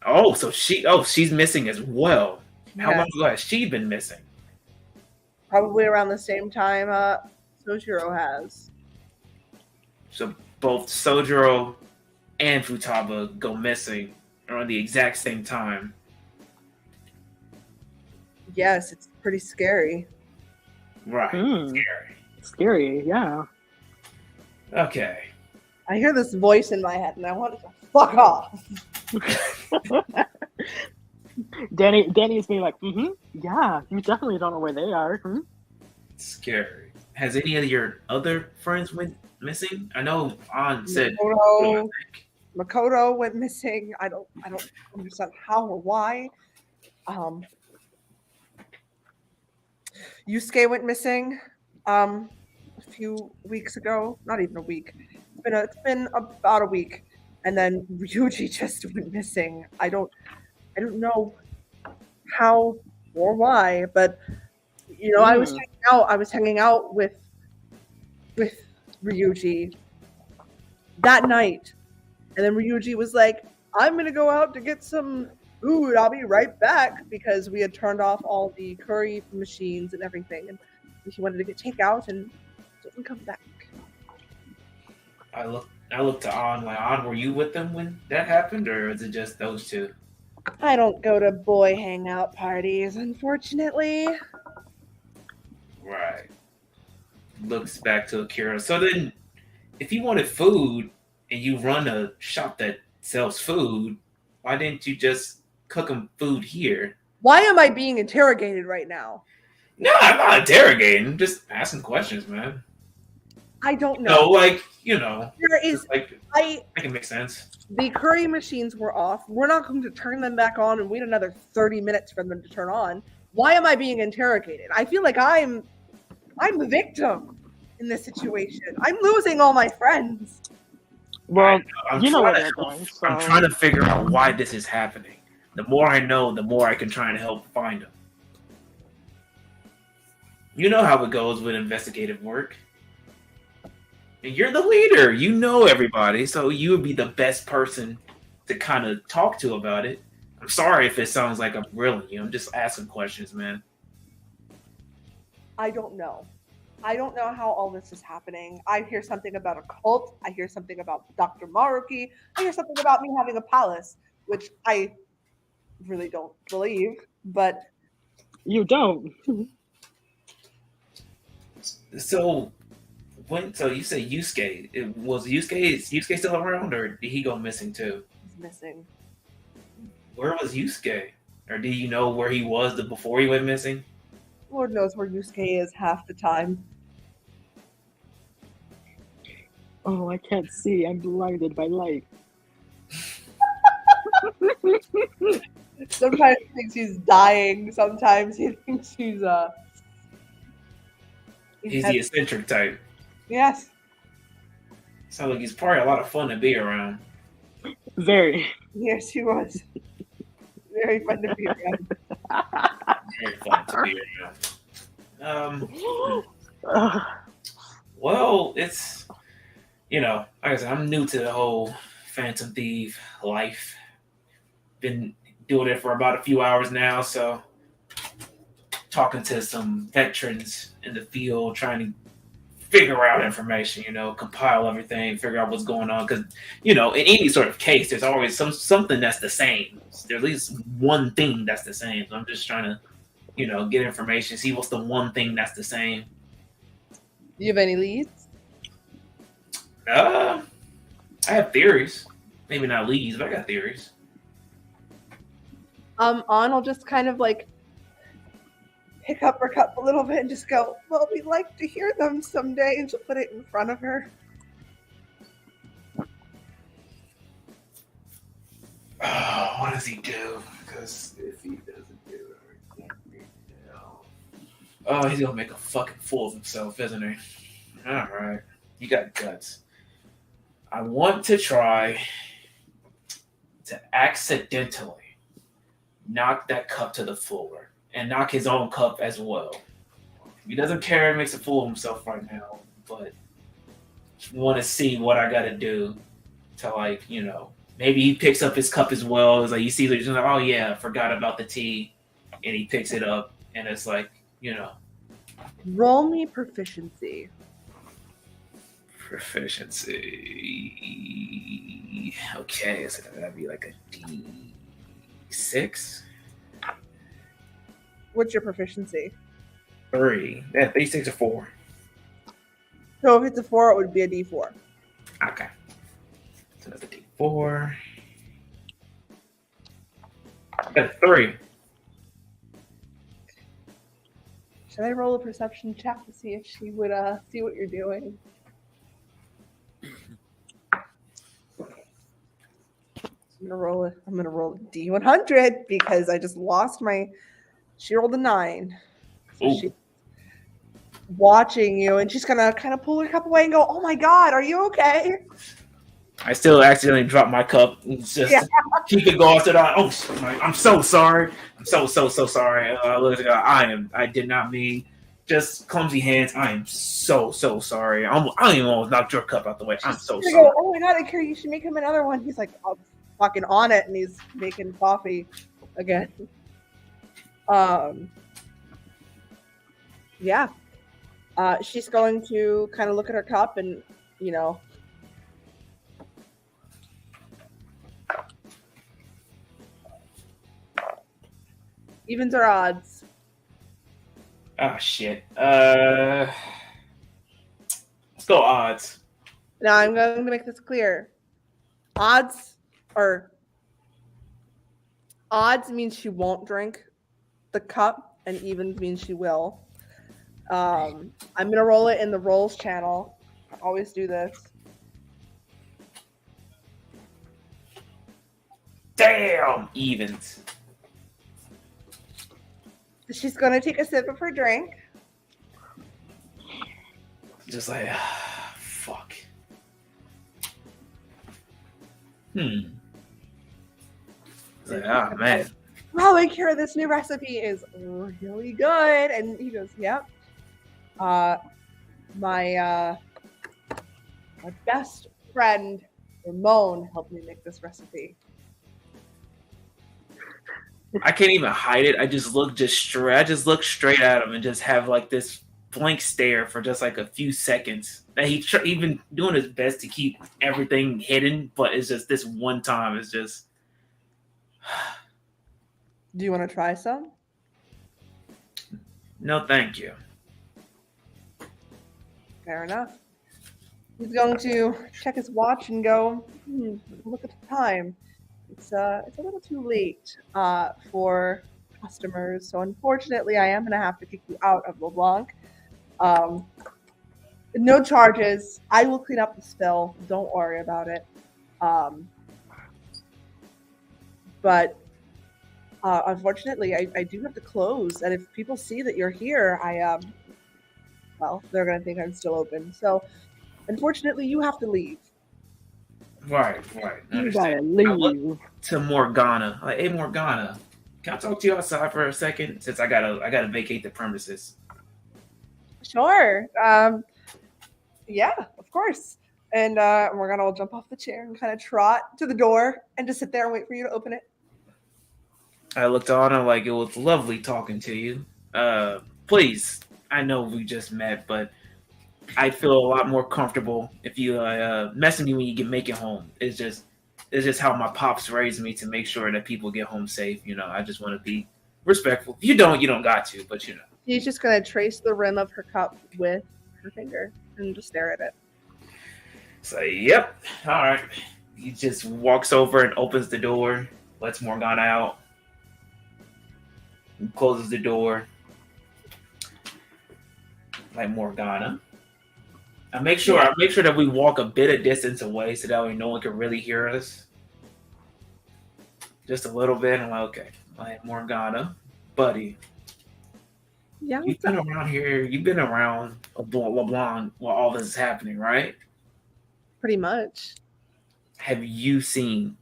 Oh, so she's missing as well. How Yes. long ago has she been missing? Probably around the same time Sojiro has. So both Sojiro and Futaba go missing around the exact same time. Yes, it's pretty scary. Right. Scary. Scary, yeah. Okay. I hear this voice in my head and I want it to fuck off. Danny's being like, yeah, you definitely don't know where they are. Scary. Has any of your other friends went missing? I know An said Makoto went missing. I don't understand how or why. Yusuke went missing a few weeks ago. Not even a week. It's been about a week. And then Ryuji just went missing. I don't know how or why, but you know, I was hanging out with Ryuji that night. And then Ryuji was like, I'm gonna go out to get some food. I'll be right back, because we had turned off all the curry machines and everything, and he wanted to get takeout and didn't come back. I looked to An, like, An, were you with them when that happened, or is it just those two? I don't go to boy hangout parties, unfortunately. Right. Looks back to Akira. So then, if you wanted food and you run a shop that sells food, why didn't you just cook them food here? Why am I being interrogated right now? No, I'm not interrogating. I'm just asking questions, man. I don't know. No, like, you know. There is, like, I can make sense. The curry machines were off. We're not going to turn them back on and wait another 30 minutes for them to turn on. Why am I being interrogated? I feel like I'm the victim in this situation. I'm losing all my friends. Well, I'm you know what trying they're doing. So... I'm trying to figure out why this is happening. The more I know, the more I can try and help find them. You know how it goes with investigative work. And you're the leader. You know everybody, so you would be the best person to kind of talk to about it. I'm sorry if it sounds like I'm grilling you. I'm just asking questions, man. I don't know. I don't know how all this is happening. I hear something about a cult. I hear something about Dr. Maruki. I hear something about me having a palace, which I really don't believe, but... You don't. So you say Yusuke. Is Yusuke still around, or did he go missing too? He's missing. Where was Yusuke? Or do you know where he was before he went missing? Lord knows where Yusuke is half the time. Oh, I can't see. I'm blinded by light. Sometimes he thinks he's dying. Sometimes he thinks he's He's the eccentric type. Yes. Sounds like he's probably a lot of fun to be around. Very. Yes, he was. Very fun to be around. Very fun to be around. Well, it's, like I said, I'm new to the whole Phantom Thief life. Been doing it for about a few hours now, so talking to some veterans in the field, trying to figure out information, compile everything, figure out what's going on. Because, in any sort of case, there's always something that's the same. There's at least one thing that's the same. So I'm just trying to, get information, see what's the one thing that's the same. Do you have any leads? I have theories. Maybe not leads, but I got theories. I'll just kind of like pick up her cup a little bit and just go, well, we'd like to hear them someday, and she'll put it in front of her. What does he do? Because if he doesn't do it, oh, he's gonna make a fucking fool of himself, isn't he? All right, you got guts. I want to try to accidentally knock that cup to the floor and knock his own cup as well. He doesn't care, he makes a fool of himself right now, but I want to see what I got to do to, maybe he picks up his cup as well. It's like, he sees it, he's like, oh yeah, I forgot about the tea, and he picks it up, and it's like, Roll me proficiency. Proficiency. Okay, so that'd be like a D6. What's your proficiency? 3. Yeah, D6 or 4. So if it's a 4, it would be a D4. Okay. So that's a D4. That's 3. Should I roll a perception check to see if she would see what you're doing? I'm gonna roll a D100 because I just lost my. She rolled a 9. So she's watching you, and she's gonna kind of pull her cup away and go, "Oh my God, are you okay?" I still accidentally dropped my cup. It's just keep it going. Oh, I'm so sorry. I'm so sorry. I did not mean. Just clumsy hands. I am so sorry. I even almost knocked your cup out the way. I'm so sorry. Oh my God, I care. You should make him another one. He's like, I'm fucking on it, and he's making coffee again. Yeah. She's going to kind of look at her cup and, evens or odds? Oh shit. Let's go odds. Now I'm going to make this clear. Odds means she won't drink the cup, and evens means she will. I'm going to roll it in the rolls channel. I always do this. Damn, evens. She's going to take a sip of her drink. Just like, fuck. Like, oh, man. Wow, I hear this new recipe is really good. And he goes, yep. My best friend, Ramon, helped me make this recipe. I can't even hide it. I just look straight at him and just have like this blank stare for just like a few seconds. And he's been doing his best to keep everything hidden, but it's just this one time. It's just. Do you want to try some? No, thank you. Fair enough. He's going to check his watch and go, look at the time. It's a little too late for customers, so unfortunately I am going to have to kick you out of LeBlanc. No charges. I will clean up the spill. Don't worry about it. but unfortunately, I do have to close. And if people see that you're here, well, they're gonna think I'm still open. So, unfortunately, you have to leave. Right. You gotta Understand. I look leave. to Morgana. Like, hey Morgana, can I talk to you outside for a second? Since I gotta vacate the premises. Sure. Yeah, of course. And Morgana will jump off the chair and kind of trot to the door and just sit there and wait for you to open it. I looked on her like, it was lovely talking to you. Please, I know we just met, but I feel a lot more comfortable if you mess with me when you make it home. It's just how my pops raised me to make sure that people get home safe. I just want to be respectful. If you don't got to, but She's just gonna trace the rim of her cup with her finger and just stare at it. So, yep. All right. He just walks over and opens the door, lets Morgana out, and closes the door. Like Morgana. I make sure that we walk a bit of distance away so that way no one can really hear us. Just a little bit. I'm like, okay. Like Morgana, buddy. Yeah. You've been around here. You've been around LeBlanc while all this is happening, right? Pretty much. Have you seen?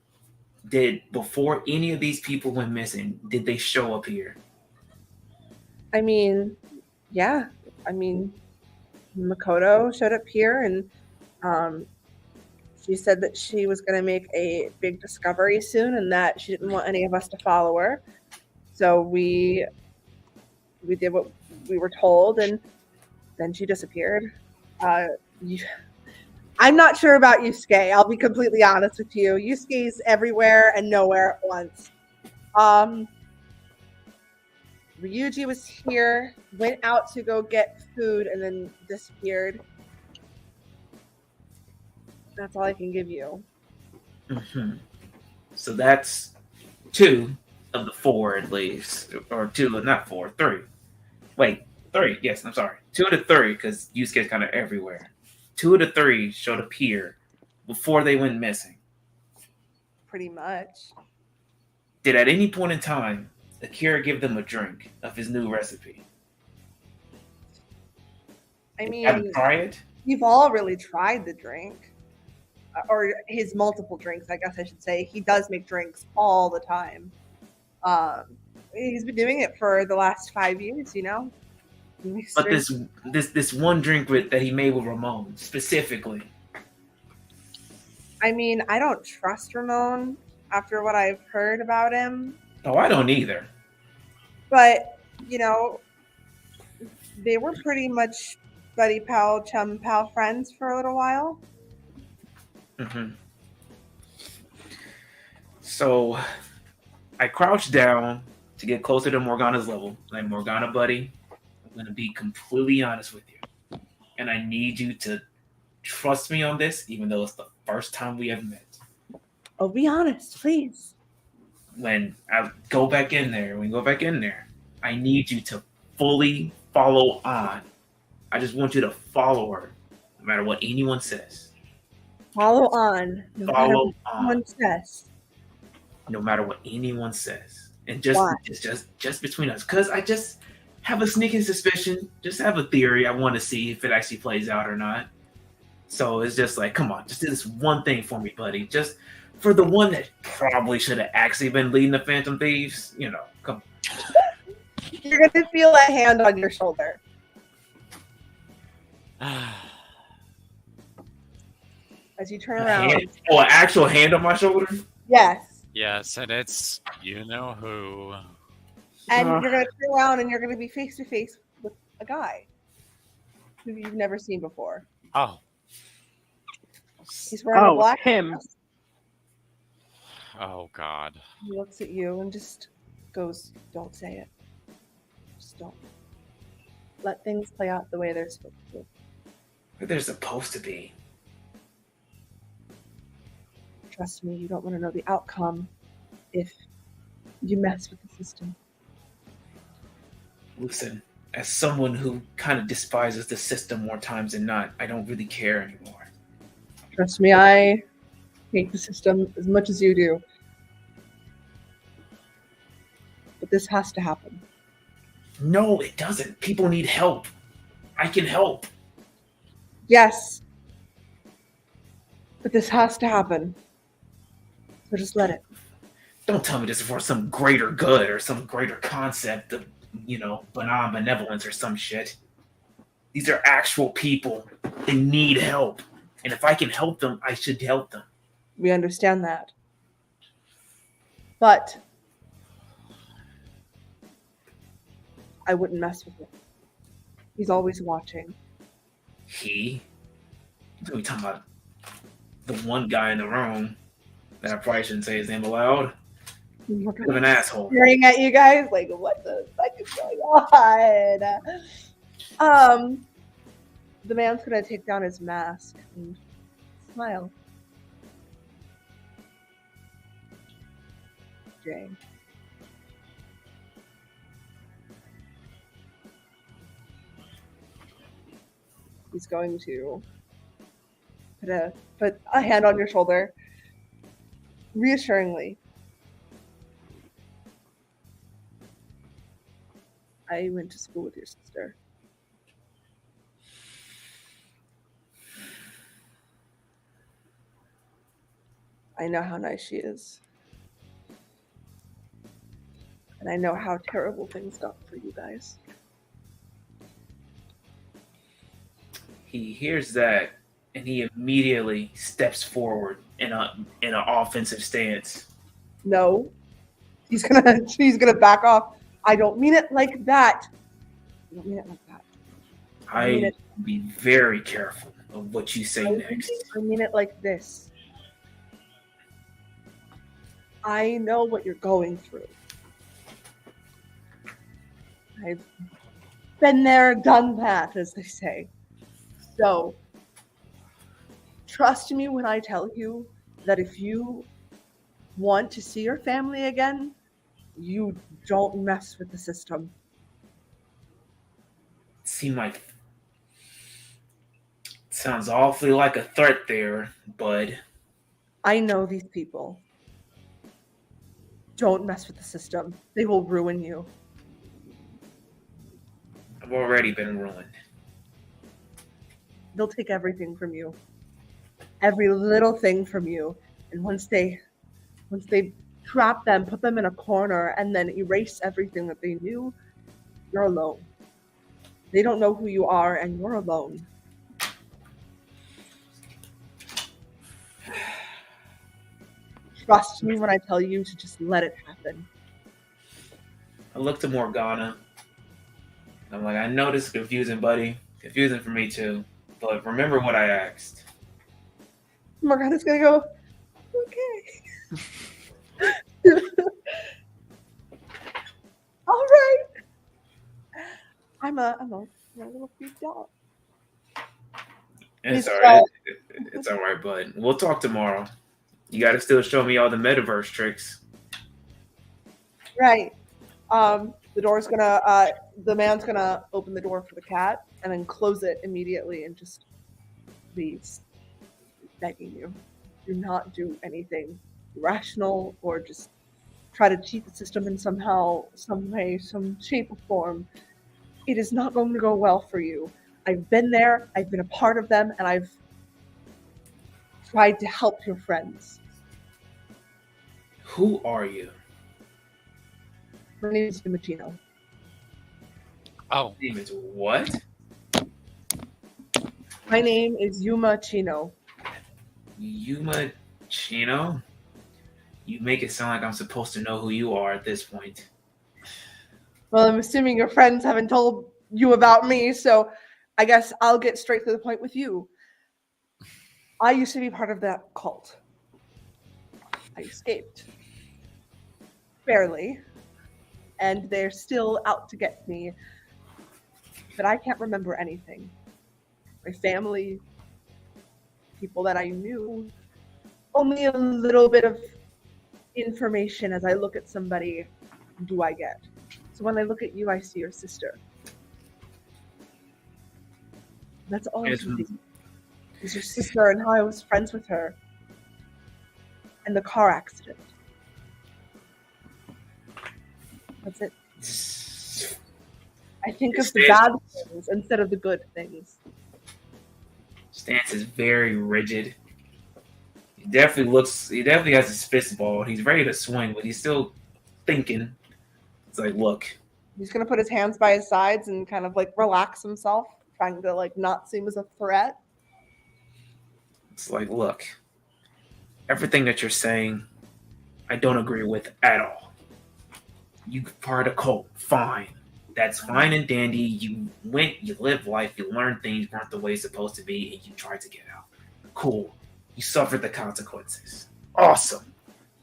Before any of these people went missing, did they show up here? I mean, yeah. I mean, Makoto showed up here and she said that she was going to make a big discovery soon and that she didn't want any of us to follow her. So we did what we were told and then she disappeared. I'm not sure about Yusuke. I'll be completely honest with you. Yusuke's everywhere and nowhere at once. Ryuji was here, went out to go get food, and then disappeared. That's all I can give you. Mm-hmm. So that's 2 of the 4 at least. Or 2, not 4, 3. Wait, 3. Yes, I'm sorry. 2 of the 3, because Yusuke's kind of everywhere. 2 of the 3 showed up here before they went missing. Pretty much. Did at any point in time Akira give them a drink of his new recipe? I mean, have you tried it? We've all really tried the drink. Or his multiple drinks, I guess I should say. He does make drinks all the time. He's been doing it for the last 5 years, But this one drink that he made with Ramon specifically. I mean, I don't trust Ramon after what I've heard about him. Oh, I don't either. But, they were pretty much buddy pal, chum pal friends for a little while. Mm-hmm. So I crouched down to get closer to Morgana's level. Like, Morgana, buddy, I'm going to be completely honest with you. And I need you to trust me on this, even though it's the first time we have met. Oh, be honest, please. When we go back in there, I need you to fully follow on. I just want you to follow her, no matter what anyone says. Follow on. No matter what anyone says. No matter what anyone says. And just between us. Because I just have a sneaking suspicion, just have a theory. I want to see if it actually plays out or not. So it's just like, come on, just do this one thing for me, buddy. Just for the one that probably should have actually been leading the Phantom Thieves, come on. You're going to feel a hand on your shoulder. As you turn around. An actual hand on my shoulder? Yes. Yes, and it's you know who. And you're going to turn around and you're going to be face to face with a guy who you've never seen before. Oh. He's wearing a black him. dress. Oh, God. He looks at you and just goes, don't say it. Just don't. Let things play out the way they're supposed to. They're supposed to be. Trust me, you don't want to know the outcome if you mess with the system. Listen, as someone who kind of despises the system more times than not, I don't really care anymore. Trust me, I hate the system as much as you do. this has to happen. No, it doesn't. People need help. I can help. Yes. But this has to happen. So just let it. Don't tell me this is for some greater good or some greater concept of, benign benevolence or some shit. These are actual people. They need help. And if I can help them, I should help them. We understand that. But I wouldn't mess with him. He's always watching. He? What are we talking about? The one guy in the room that I probably shouldn't say his name aloud. Kind of an asshole. Staring at you guys like, what the fuck is going on? The man's gonna take down his mask and smile. Jay. He's going to put a hand on your shoulder, reassuringly. I went to school with your sister. I know how nice she is. And I know how terrible things got for you guys. He hears that and he immediately steps forward in an offensive stance. No. He's gonna back off. I don't mean it like that. I don't mean it like that. I be very careful of what you say next. I mean it like this. I know what you're going through. I've been there, done that, as they say. So, trust me when I tell you that if you want to see your family again, you don't mess with the system. Sounds awfully like a threat there, bud. I know these people. Don't mess with the system. They will ruin you. I've already been ruined. They'll take everything from you. Every little thing from you. And once they trap them, put them in a corner, and then erase everything that they knew, you're alone. They don't know who you are, and you're alone. Trust me when I tell you to just let it happen. I look to Morgana. I'm like, I know this is confusing, buddy. Confusing for me too. But remember what I asked. Morgana's gonna go, okay. All right. I'm a little freaked out. It's all right. It's all right, bud. We'll talk tomorrow. You got to still show me all the metaverse tricks. Right. The man's gonna open the door for the cat and then close it immediately and just leaves, begging you, do not do anything irrational or just try to cheat the system in somehow, some way, some shape or form. It is not going to go well for you. I've been there, I've been a part of them, and I've tried to help your friends. Who are you? My name is Yumachino. Oh. Name is what? My name is Yuma Chino. Yuma Chino? You make it sound like I'm supposed to know who you are at this point. Well, I'm assuming your friends haven't told you about me, so I guess I'll get straight to the point with you. I used to be part of that cult. I escaped. Barely. And they're still out to get me. But I can't remember anything. My family, people that I knew, only a little bit of information as I look at somebody do I get. So when I look at you, I see your sister. That's all I can see. Is your sister and how I was friends with her. And the car accident. That's it. I think of His the bad things instead of the good things. Stance is very rigid. He definitely has his fist balled. He's ready to swing, but he's still thinking. It's like, look, He's gonna put his hands by his sides and kind of like relax himself, trying to like not seem as a threat. it's like, look, everything that you're saying, I don't agree with at all. You part of a cult, fine. That's fine and dandy. You went, you lived life, you learned things weren't the way it's supposed to be, and you tried to get out. Cool. You suffered the consequences. Awesome.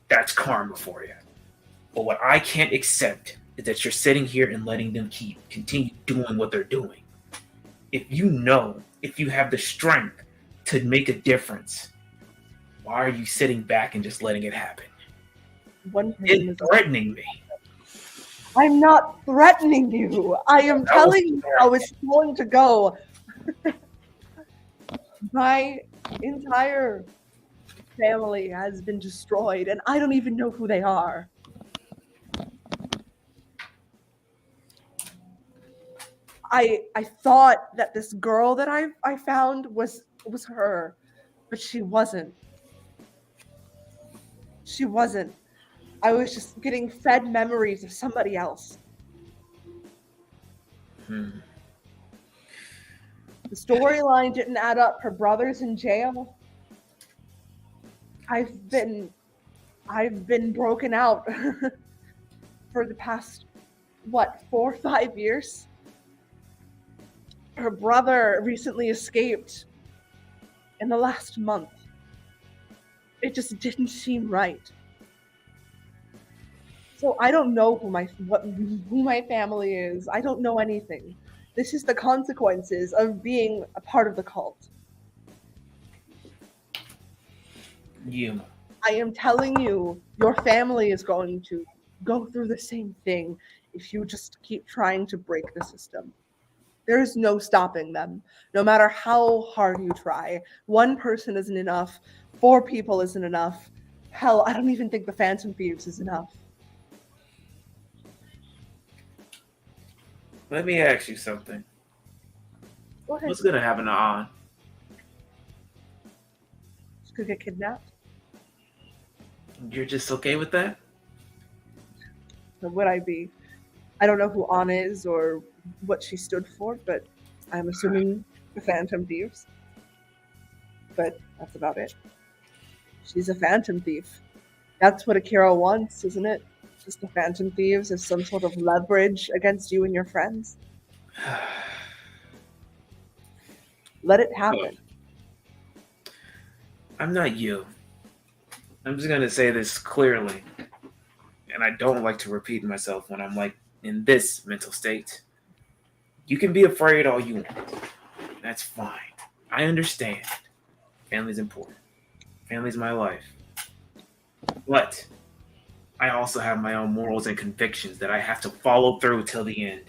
That's karma for you. But what I can't accept is that you're sitting here and letting them continue doing what they're doing. If you have the strength to make a difference, why are you sitting back and just letting it happen? It's threatening me. I'm not threatening you. I am telling you how it's going to go. My entire family has been destroyed, and I don't even know who they are. I thought that this girl that I found was her, but she wasn't. She wasn't. I was just getting fed memories of somebody else. The storyline didn't add up. Her brother's in jail. I've been broken out for the past 4 or 5 years. Her brother recently escaped in the last month. It just didn't seem right. So I don't know who my family is. I don't know anything. This is the consequences of being a part of the cult. You. I am telling you, your family is going to go through the same thing if you just keep trying to break the system. There is no stopping them, no matter how hard you try. 1 person isn't enough. 4 people isn't enough. Hell, I don't even think the Phantom Thieves is enough. Let me ask you something. Go ahead. What's gonna happen to An? She's gonna get kidnapped. You're just okay with that? Or would I be? I don't know who Anna is or what she stood for, but I'm assuming the Phantom Thieves. But that's about it. She's a Phantom Thief. That's what Akira wants, isn't it? Just the Phantom Thieves as some sort of leverage against you and your friends. Let it happen. I'm not you. I'm just gonna say this clearly, and I don't like to repeat myself when I'm like in this mental state. You can be afraid all you want. That's fine. I understand. Family's important. Family's my life. But I also have my own morals and convictions that I have to follow through till the end.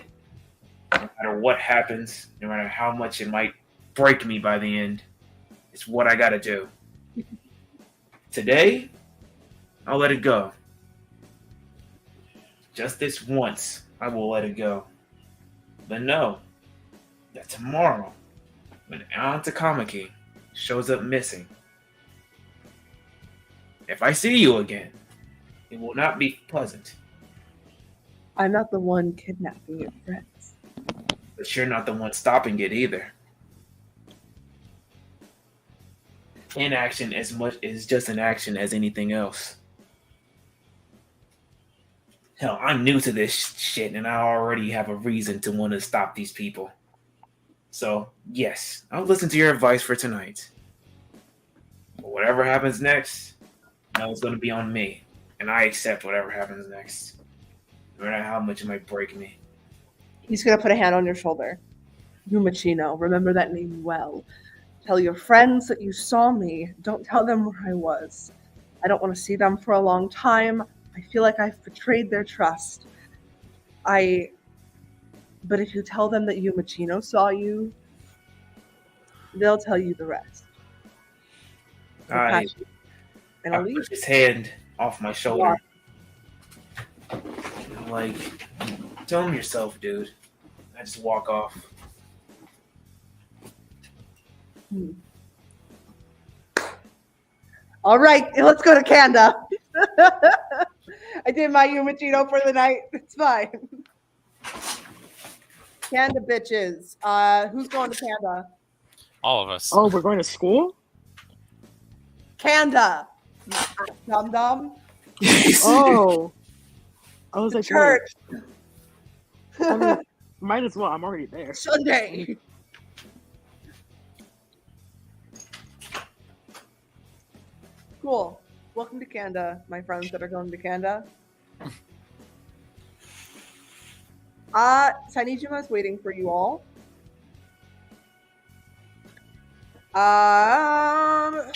No matter what happens, no matter how much it might break me by the end, it's what I gotta do. Today, I'll let it go. Just this once, I will let it go. But know that tomorrow, when An Takamaki shows up missing, if I see you again, it will not be pleasant. I'm not the one kidnapping your friends. But you're not the one stopping it either. Inaction is just an action as anything else. Hell, I'm new to this shit and I already have a reason to want to stop these people. So, yes, I'll listen to your advice for tonight. But whatever happens next, now it's going to be on me. And I accept whatever happens next. No matter how much it might break me. He's going to put a hand on your shoulder. Yumachino, remember that name well. Tell your friends that you saw me. Don't tell them where I was. I don't want to see them for a long time. I feel like I've betrayed their trust. But if you tell them that Yumachino saw you, they'll tell you the rest. I put his hand off my shoulder. like, tell him yourself, dude. I just walk off. All right, let's go to Kanda. I did my Yumachino for the night. It's fine. Kanda bitches. Who's going to Kanda? All of us. Oh, we're going to school? Kanda. Dum dum. Oh. I was like, Church. I mean, might as well. I'm already there. Sunday. Cool. Welcome to Kanda, my friends that are going to Kanda. Sanijima is waiting for you all.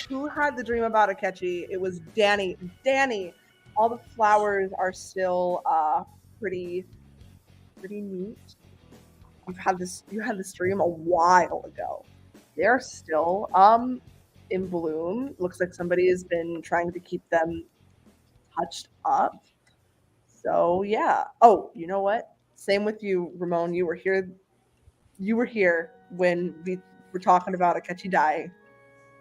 Who had the dream about Hiatchi? It was Danny. Danny, all the flowers are still pretty neat. You had this dream a while ago. They're still in bloom. Looks like somebody has been trying to keep them touched up. So yeah. Oh, you know what? Same with you, Ramon. You were here when we were talking about Hiatchi dying.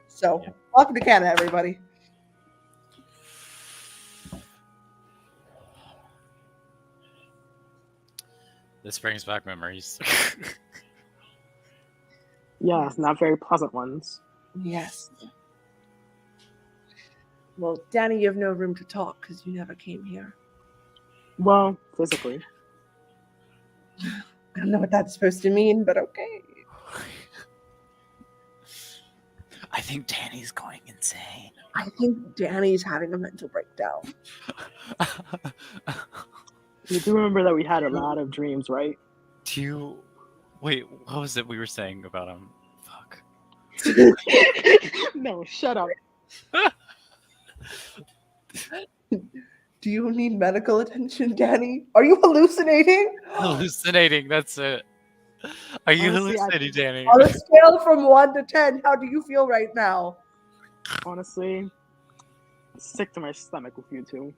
So welcome to Canada, everybody. This brings back memories. Yes, not very pleasant ones. Yes. Well, Danny, you have no room to talk because you never came here. Well, physically. I don't know what that's supposed to mean, but okay. I think Danny's going insane. I think Danny's having a mental breakdown. You do remember that we had a lot of dreams, right? Wait, what was it we were saying about him? Fuck. No, shut up. Do you need medical attention, Danny? Are you hallucinating? Hallucinating, that's it. Are you Honestly, hallucinating, Danny? On a scale from 1 to 10, how do you feel right now? Honestly, sick to my stomach with you two.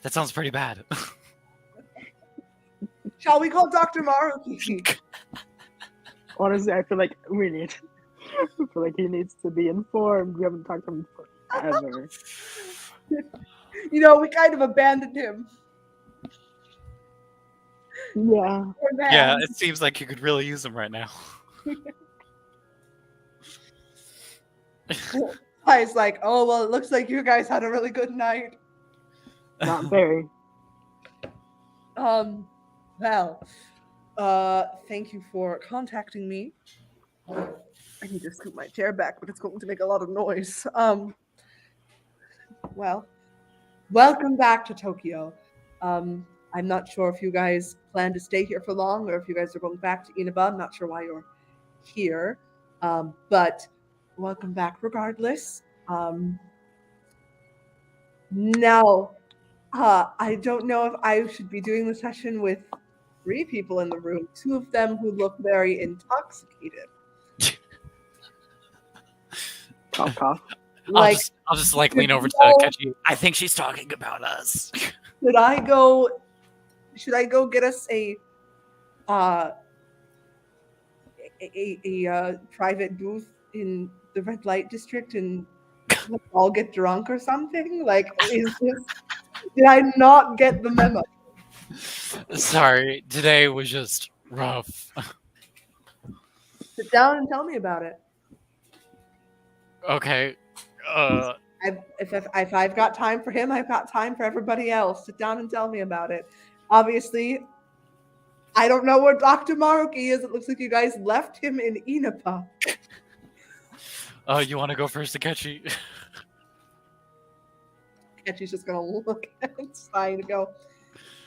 That sounds pretty bad. Shall we call Dr. Maruki? Honestly, I feel like we need. I feel like he needs to be informed. We haven't talked to him forever. You know, we kind of abandoned him. Yeah. Poor man. Yeah, it seems like you could really use him right now. I was like, oh, well, it looks like you guys had a really good night. Not very. Well, thank you for contacting me. I need to scoot my chair back, but it's going to make a lot of noise. Well, welcome back to Tokyo. I'm not sure if you guys plan to stay here for long or if you guys are going back to Inaba. I'm not sure why you're here, but welcome back regardless. Now, I don't know if I should be doing the session with 3 people in the room, 2 of them who look very intoxicated. Cough, cough. I'll just like lean over to Hiatchi. I think she's talking about us. Should I go get us a private booth in the red light district and let's all get drunk or something? Like, did I not get the memo? Sorry, today was just rough. Sit down and tell me about it. Okay. If I've got time for him, I've got time for everybody else. Sit down and tell me about it. Obviously, I don't know where Dr. Maruki is. It looks like you guys left him in Inapa. You want to go first, Hiatchi? Hiatchi's just gonna look at him, sigh, and go,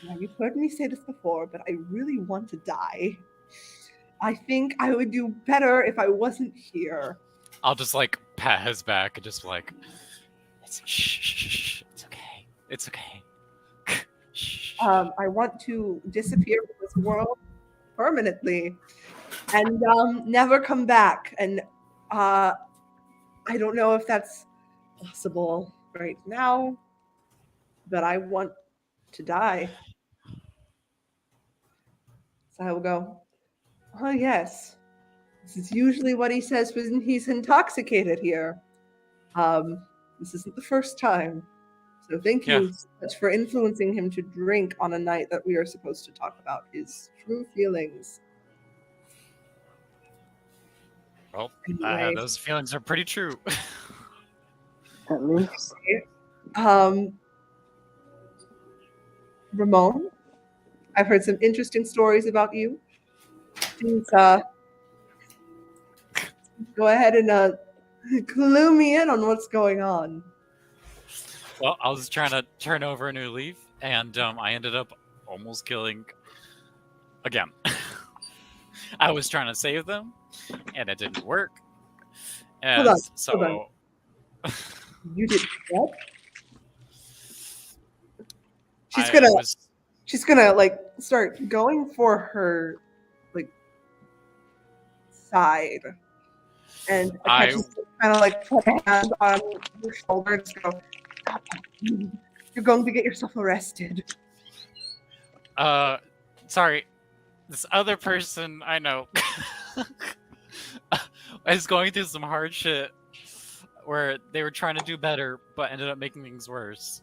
"Now, you've heard me say this before, but I really want to die. I think I would do better if I wasn't here." I'll just like pat his back and just like, shh, it's okay, it's okay. Shh. I want to disappear from this world permanently and never come back. And I don't know if that's possible right now, but I want to die. So I will go, oh, yes. This is usually what he says when he's intoxicated here. This isn't the first time. So thank Yeah. you so much for influencing him to drink on a night that we are supposed to talk about his true feelings. Well, Anyway, those feelings are pretty true. At least. Ramon, I've heard some interesting stories about you. Please go ahead and clue me in on what's going on. Well, I was trying to turn over a new leaf, and I ended up almost killing again. I was trying to save them, and it didn't work. Hold on, So hold on. You did what? She's gonna like start going for her like side, and Hiatchi's kind of like put a hand on your shoulder and just go, "Stop that. You're going to get yourself arrested." Sorry, this other person I know is going through some hard shit where they were trying to do better, but ended up making things worse.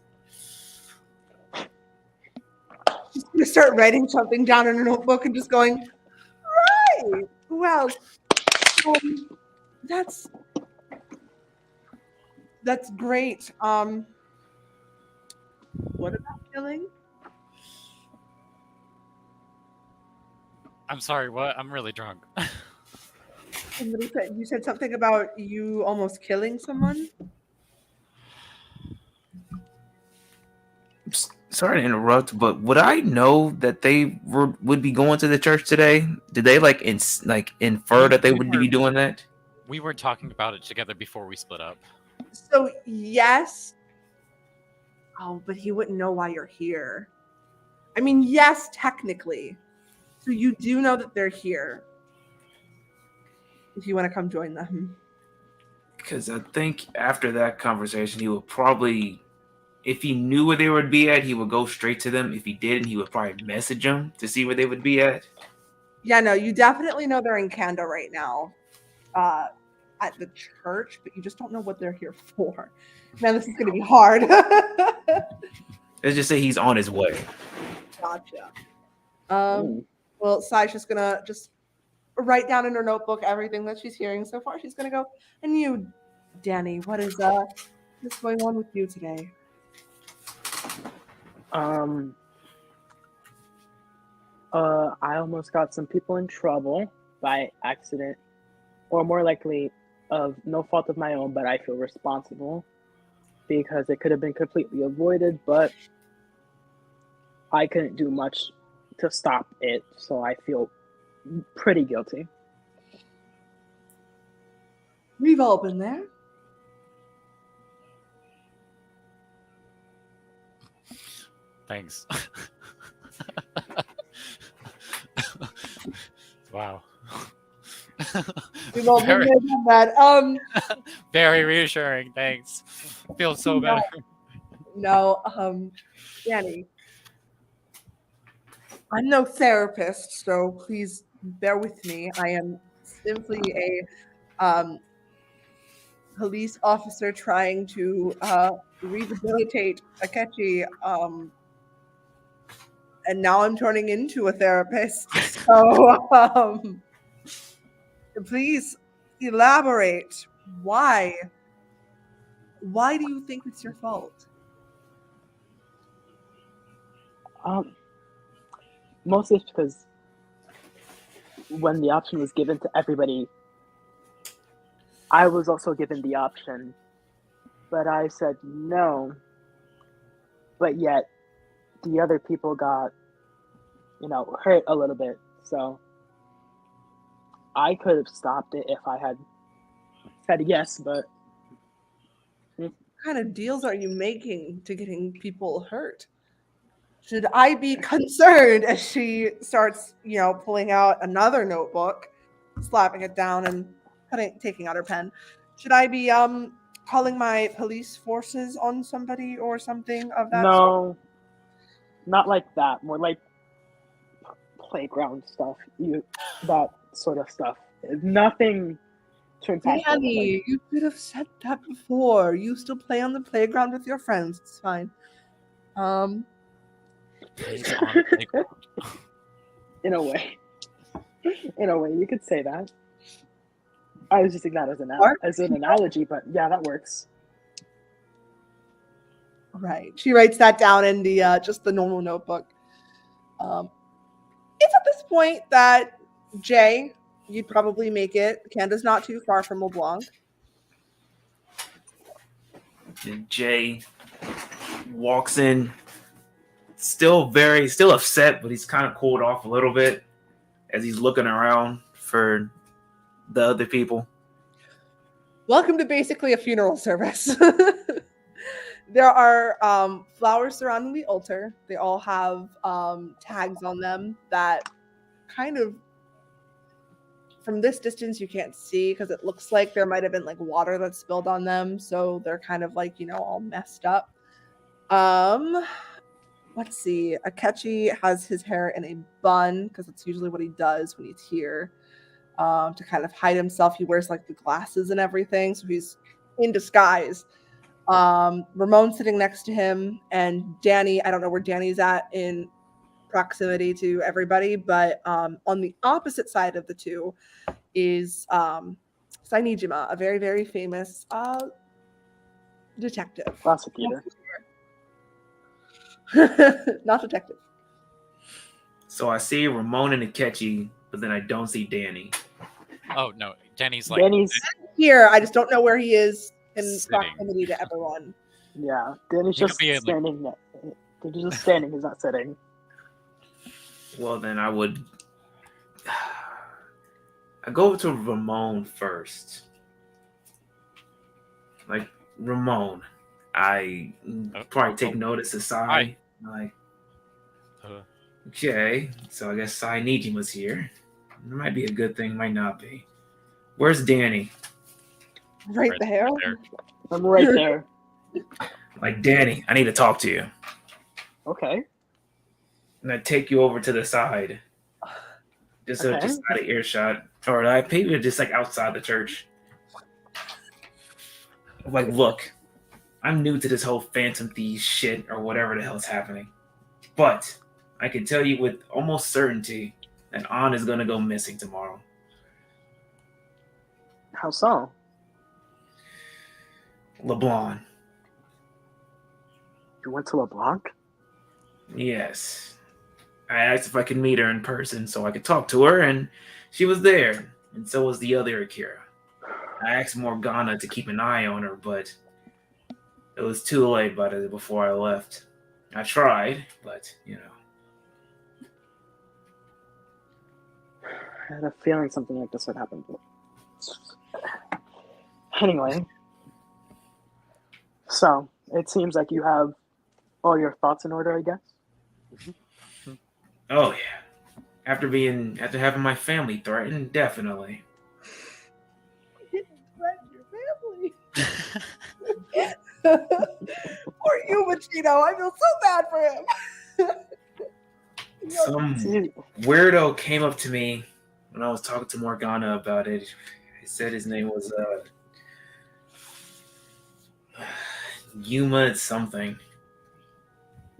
She's gonna start writing something down in her notebook and just going, right. Well, that's great. What about killing? I'm sorry, what? I'm really drunk. You said something about you almost killing someone. Sorry to interrupt, but would I know that they would be going to the church today? Did they infer that they would be doing that? We were talking about it together before we split up. So yes. Oh, but he wouldn't know why you're here. I mean, yes, technically. So you do know that they're here. If you want to come join them. Because I think after that conversation, he would probably, if he knew where they would be at, he would go straight to them. If he didn't, he would probably message them to see where they would be at. Yeah, no, you definitely know they're in Kanda right now. At the church, but you just don't know what they're here for. Man, this is going to be hard. Let's just say he's on his way. Gotcha. Well, Sai's just going to just write down in her notebook everything that she's hearing so far. She's going to go, and you, Danny, what's going on with you today? I almost got some people in trouble by accident, or more likely of no fault of my own, but I feel responsible because it could have been completely avoided, but I couldn't do much to stop it, so I feel pretty guilty. We've all been there. Thanks. Wow. We've all been there on that. Very reassuring. Thanks. Feels so better. No, Danny. I'm no therapist, so please bear with me. I am simply a police officer trying to rehabilitate Hiatchi, and now I'm turning into a therapist. So please elaborate. Why? Why do you think it's your fault? Mostly it's because when the option was given to everybody, I was also given the option, but I said no. But yet, the other people got, hurt a little bit. So I could have stopped it if I had said yes, but. What kind of deals are you making to getting people hurt? Should I be concerned as she starts, pulling out another notebook, slapping it down and taking out her pen? Should I be calling my police forces on somebody or something of that sort? Not like that. More like playground stuff. That sort of stuff. Nothing too impactful. Danny, you could have said that before. You still play on the playground with your friends. It's fine. Plays on playground. In a way, you could say that. I was just using that as an analogy, but yeah, that works. Right. She writes that down in the just the normal notebook. It's at this point that Jay, you'd probably make it. Canada's not too far from LeBlanc. Jay walks in, still upset, but he's kind of cooled off a little bit as he's looking around for the other people. Welcome to basically a funeral service. There are flowers surrounding the altar. They all have tags on them that kind of, from this distance, you can't see because it looks like there might have been like water that spilled on them. So they're kind of like, all messed up. Let's see. Hiatchi has his hair in a bun because that's usually what he does when he's here. To kind of hide himself. He wears like the glasses and everything. So he's in disguise. Ramon sitting next to him, and Danny, I don't know where Danny's at in proximity to everybody, but on the opposite side of the two is Sainijima, a very, very famous detective. Prosecutor. Not detective. So I see Ramon and Hiatchi, but then I don't see Danny. Oh no, Danny's here. I just don't know where he is in sitting. proximity to everyone. Yeah, Danny's He just could be in, standing there. He's just standing. He's not sitting. Well, then I go to Ramon first. Like, Ramon, I probably take notice of Sai. Like, okay, so I guess Sainijima's here. It might be a good thing, might not be. Where's Danny? Right there. I'm right there. Like, Danny, I need to talk to you. Okay. And I take you over to the side. Just out of earshot. Or maybe just like outside the church. Like, look, I'm new to this whole Phantom Thieves shit or whatever the hell's happening. But I can tell you with almost certainty that An is going to go missing tomorrow. How so? LeBlanc. You went to LeBlanc? Yes. I asked if I could meet her in person so I could talk to her, and she was there. And so was the other Akira. I asked Morgana to keep an eye on her, but it was too late before I left. I tried, but, I had a feeling something like this would happen. Anyway. So, it seems like you have all your thoughts in order, I guess? Oh, yeah. After having my family threatened, definitely. You didn't threaten your family. Poor you, Machino. I feel so bad for him. Some weirdo came up to me when I was talking to Morgana about it. He said his name was Yuma something.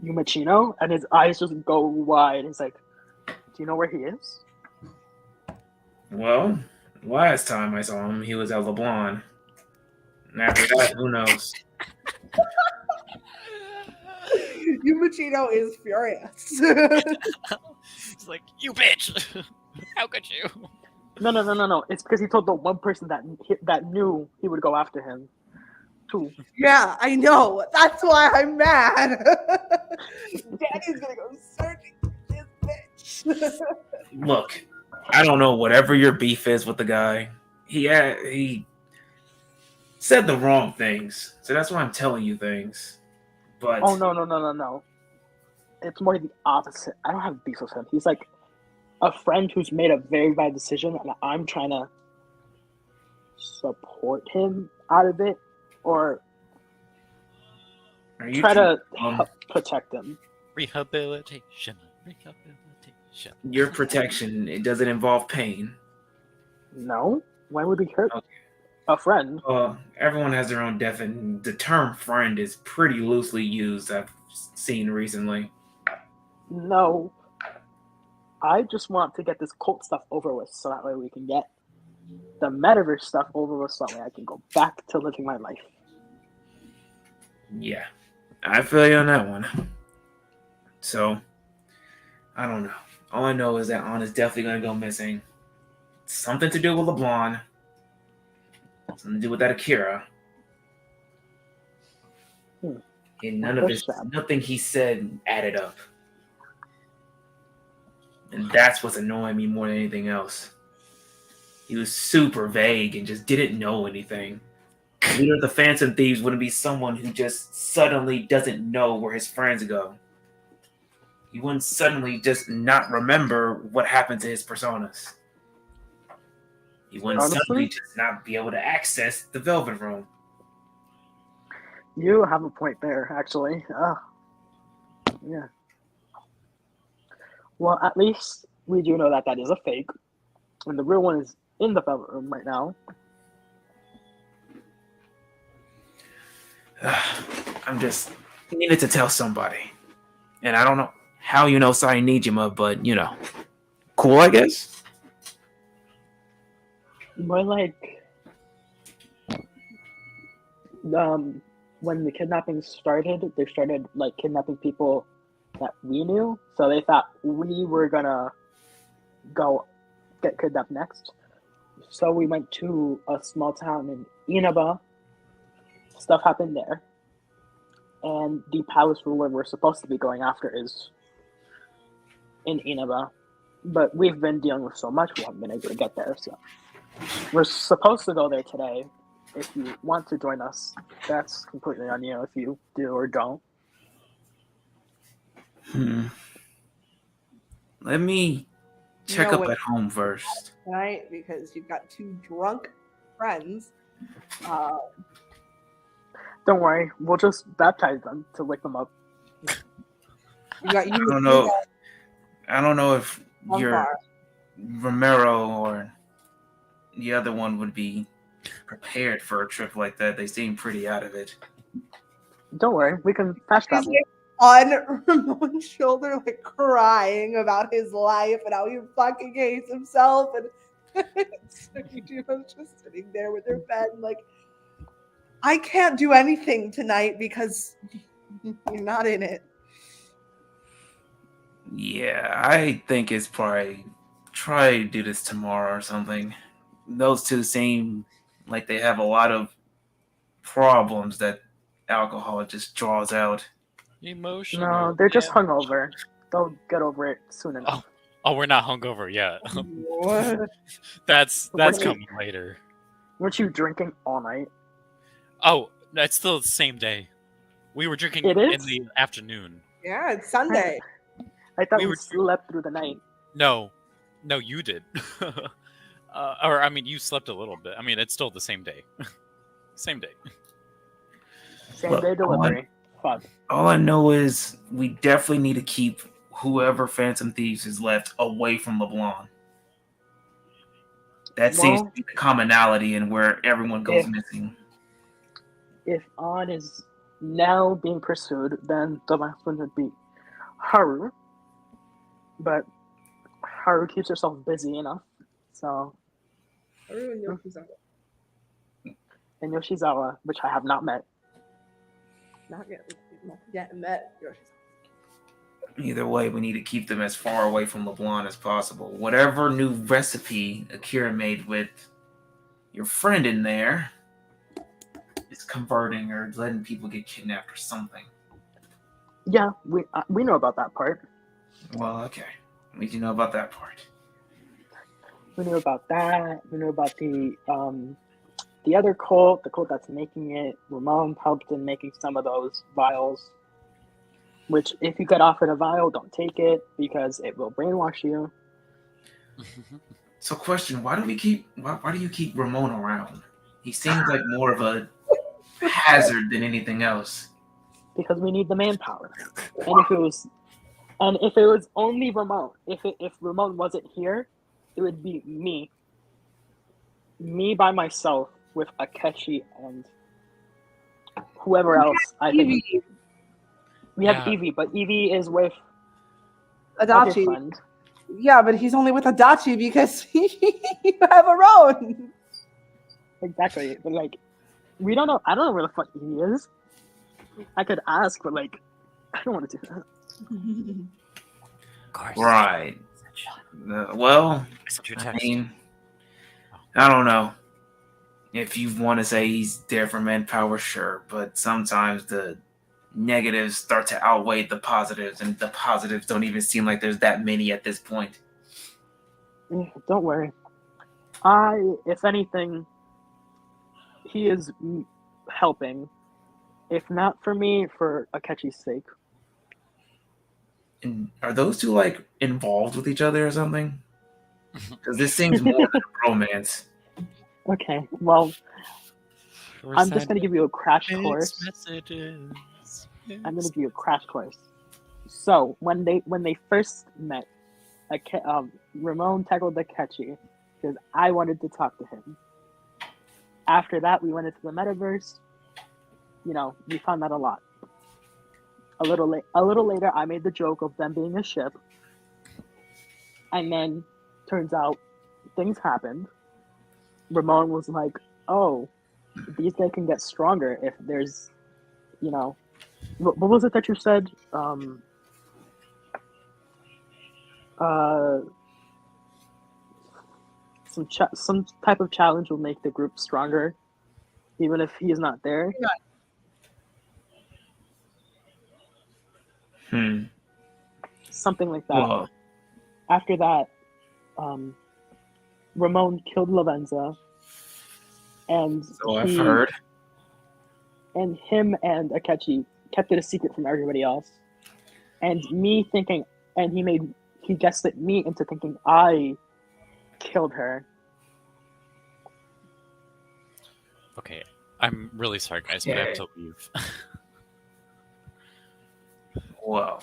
Yumachino? And his eyes just go wide. He's like, do you know where he is? Well, last time I saw him, he was at LeBlanc. And after that, who knows? Yumachino is furious. He's like, you bitch! How could you? No. It's because he told the one person that knew he would go after him. Too. Yeah, I know. That's why I'm mad. Daddy's gonna go searching for this bitch. Look, I don't know whatever your beef is with the guy. He said the wrong things, so that's why I'm telling you things. But oh no. It's more the opposite. I don't have beef with him. He's like a friend who's made a very bad decision, and I'm trying to support him out of it, or try to help protect him. Rehabilitation. Your protection, it doesn't involve pain. No? Why would we hurt Okay. a friend? Everyone has their own definition. The term friend is pretty loosely used, I've seen recently. No. I just want to get this cult stuff over with so that way we can get the metaverse stuff over with so that way I can go back to living my life. Yeah, I feel you on that one. So, I don't know. All I know is that Anna's definitely going to go missing. Something to do with LeBlanc. Something to do with that Akira. And nothing he said added up. And that's what's annoying me more than anything else. He was super vague and just didn't know anything. The leader of the Phantom Thieves wouldn't be someone who just suddenly doesn't know where his friends go. He wouldn't suddenly just not remember what happened to his personas. He wouldn't suddenly just not be able to access the Velvet Room. You have a point there, actually. Yeah. Well, at least we do know that that is a fake. And the real one is in the Velvet Room right now. I'm just needed to tell somebody. And I don't know how you know Sai Nijima, but you know. Cool, I guess? More like when the kidnapping started, they started like kidnapping people that we knew. So they thought we were gonna go get kidnapped next. So we went to a small town in Inaba. Stuff happened there. And the palace ruler we're supposed to be going after is in Inaba. But we've been dealing with so much, we haven't been able to get there. So we're supposed to go there today. If you want to join us, that's completely on you if you do or don't. Let me check up at home first. Right? Because you've got two drunk friends. Don't worry, we'll just baptize them to wake them up. I don't know if you're Romero or the other one would be prepared for a trip like that. They seem pretty out of it. Don't worry, we can fast travel. On Ramon's shoulder, like crying about his life and how he fucking hates himself. And Sukijima's just sitting there with her pen, like, I can't do anything tonight because you're not in it. Yeah, I think it's probably try to do this tomorrow or something. Those two seem like they have a lot of problems that alcohol just draws out. Emotional. No, they're just hungover. They'll get over it soon enough. Oh, we're not hungover yet. What? That's coming later. Weren't you drinking all night? Oh, that's still the same day. We were drinking in the afternoon. Yeah, it's Sunday. I thought we slept through the night. No, you did. Or I mean, you slept a little bit. I mean, it's still the same day. Same day. Same day delivery. Fun. All I know is we definitely need to keep whoever Phantom Thieves is left away from LeBlanc. That seems to be the commonality in where everyone goes missing. If On is now being pursued, then the last one would be Haru. But Haru keeps herself busy enough, so. Haru and Yoshizawa. And Yoshizawa, which I have not met. Not yet met Yoshizawa. Either way, we need to keep them as far away from LeBlanc as possible. Whatever new recipe Akira made with your friend in there is converting or letting people get kidnapped or something. Yeah, we know about that part. Well, okay. At least you know about that part. We knew about that. We knew about the other cult, the cult that's making it. Ramon helped in making some of those vials. Which, if you get offered a vial, don't take it because it will brainwash you. So, question: why do you keep Ramon around? He seems like more of a hazard than anything else. Because we need the manpower. And if it was And if it was only Ramon, if Ramon wasn't here, it would be me by myself with Akechi and whoever else. I think Evie, we have Yeah. Evie, but Evie is with other Adachi. friend. Yeah, but he's only with Adachi because you have a own. Exactly, but like we don't know. I don't know where the fuck Evie is. I could ask, but like I don't want to do that. Of course. Right. Well, I sent you a I text. mean, I don't know. If you want to say he's there for manpower, sure, but sometimes the negatives start to outweigh the positives, and the positives don't even seem like there's that many at this point. Don't worry. If anything, he is helping. If not for me, for Akechi's sake. And are those two like involved with each other or something? Because this seems more than a romance. Okay, well, I'm just gonna give you a crash course. Messages. I'm gonna give you a crash course. So when they first met, Ramon tackled Akechi because I wanted to talk to him. After that, we went into the metaverse. You know, we found out a lot. A little later, I made the joke of them being a ship, and then turns out things happened. Ramon was like, "Oh, these guys can get stronger if there's, you know, what was it that you said? Some type of challenge will make the group stronger, even if he is not there." Something like that. Whoa. After that, Ramon killed Lavenza, and So I've heard. And him and Akechi kept it a secret from everybody else. And me thinking, and he gaslit me into thinking I killed her. Okay, I'm really sorry, guys, but I have to leave. Whoa.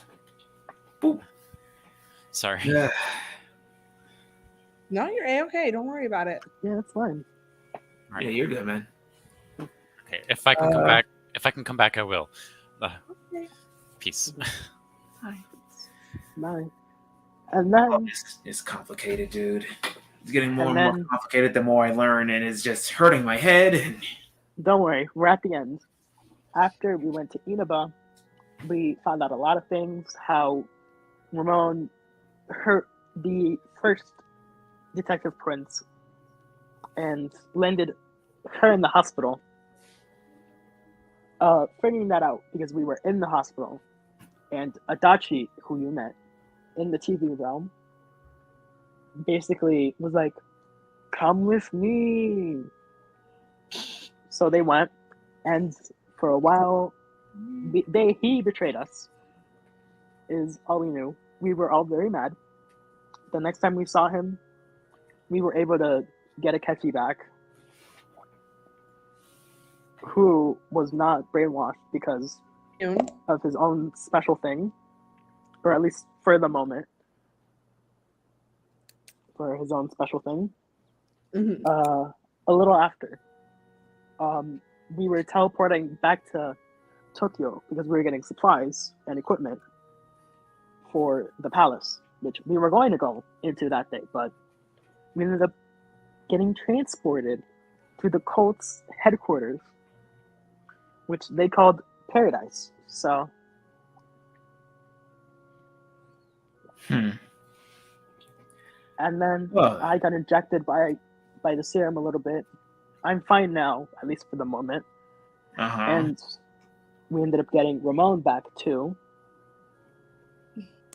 Sorry. Yeah. No, you're A-okay. Don't worry about it. Yeah, that's fine. Right. Yeah, you're good, man. Okay, if I can come back, I will. Okay. Peace. Bye. And then It's complicated, dude. It's getting more And and more then- complicated the more I learn, and it's just hurting my head. don't worry, we're at the end. After we went to Inaba, we found out a lot of things. How Ramon hurt the first Detective Prince and landed her in the hospital. Figuring that out because we were in the hospital, and Adachi, who you met in the TV realm, basically was like, "Come with me." So they went, and for a while, he betrayed us. Is all we knew. We were all very mad. The next time we saw him, we were able to get Akechi back, who was not brainwashed because of his own special thing, or at least for the moment, for his own special thing. Mm-hmm. A little after, we were teleporting back to Tokyo because we were getting supplies and equipment for the palace, which we were going to go into that day, but we ended up getting transported to the cult's headquarters, which they called Paradise. So, and then Well. I got injected by the serum a little bit. I'm fine now, at least for the moment. And we ended up getting Ramon back too.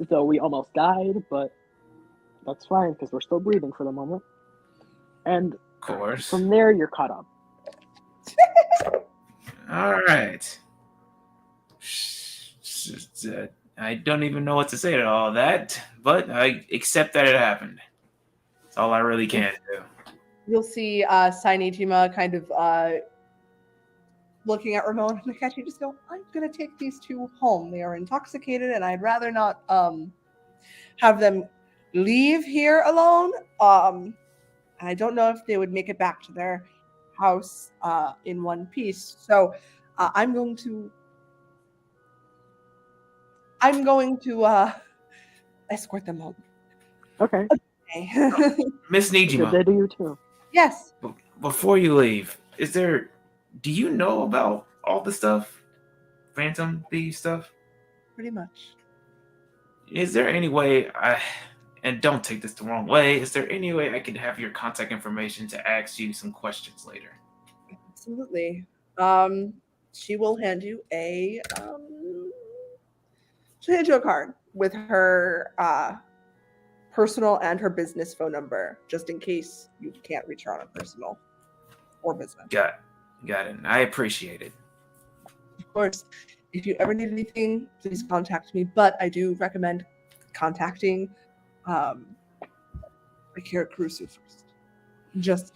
Though we almost died, but that's fine because we're still breathing for the moment. And Of course. from there, you're caught up. All right. I don't even know what to say to all that, but I accept that it happened. That's all I really can do. You'll see Sainijima kind of looking at Ramon and Hiatchi, just go, I'm going to take these two home. They are intoxicated, and I'd rather not have them leave here alone. I don't know if they would make it back to their house in one piece. So I'm going to escort them home. Okay. Okay. Miss Good day Nijima, to you too. Yes. before you leave, do you know about all the stuff? Phantom Thieves stuff? Pretty much. Is there any way and don't take this the wrong way, is there any way I could have your contact information to ask you some questions later? Absolutely. She will hand you she'll hand you a card with her personal and her business phone number, just in case you can't reach her on a personal or business. Got it. I appreciate it. Of course, if you ever need anything, please contact me. But I do recommend contacting Akira Kurusu first. Just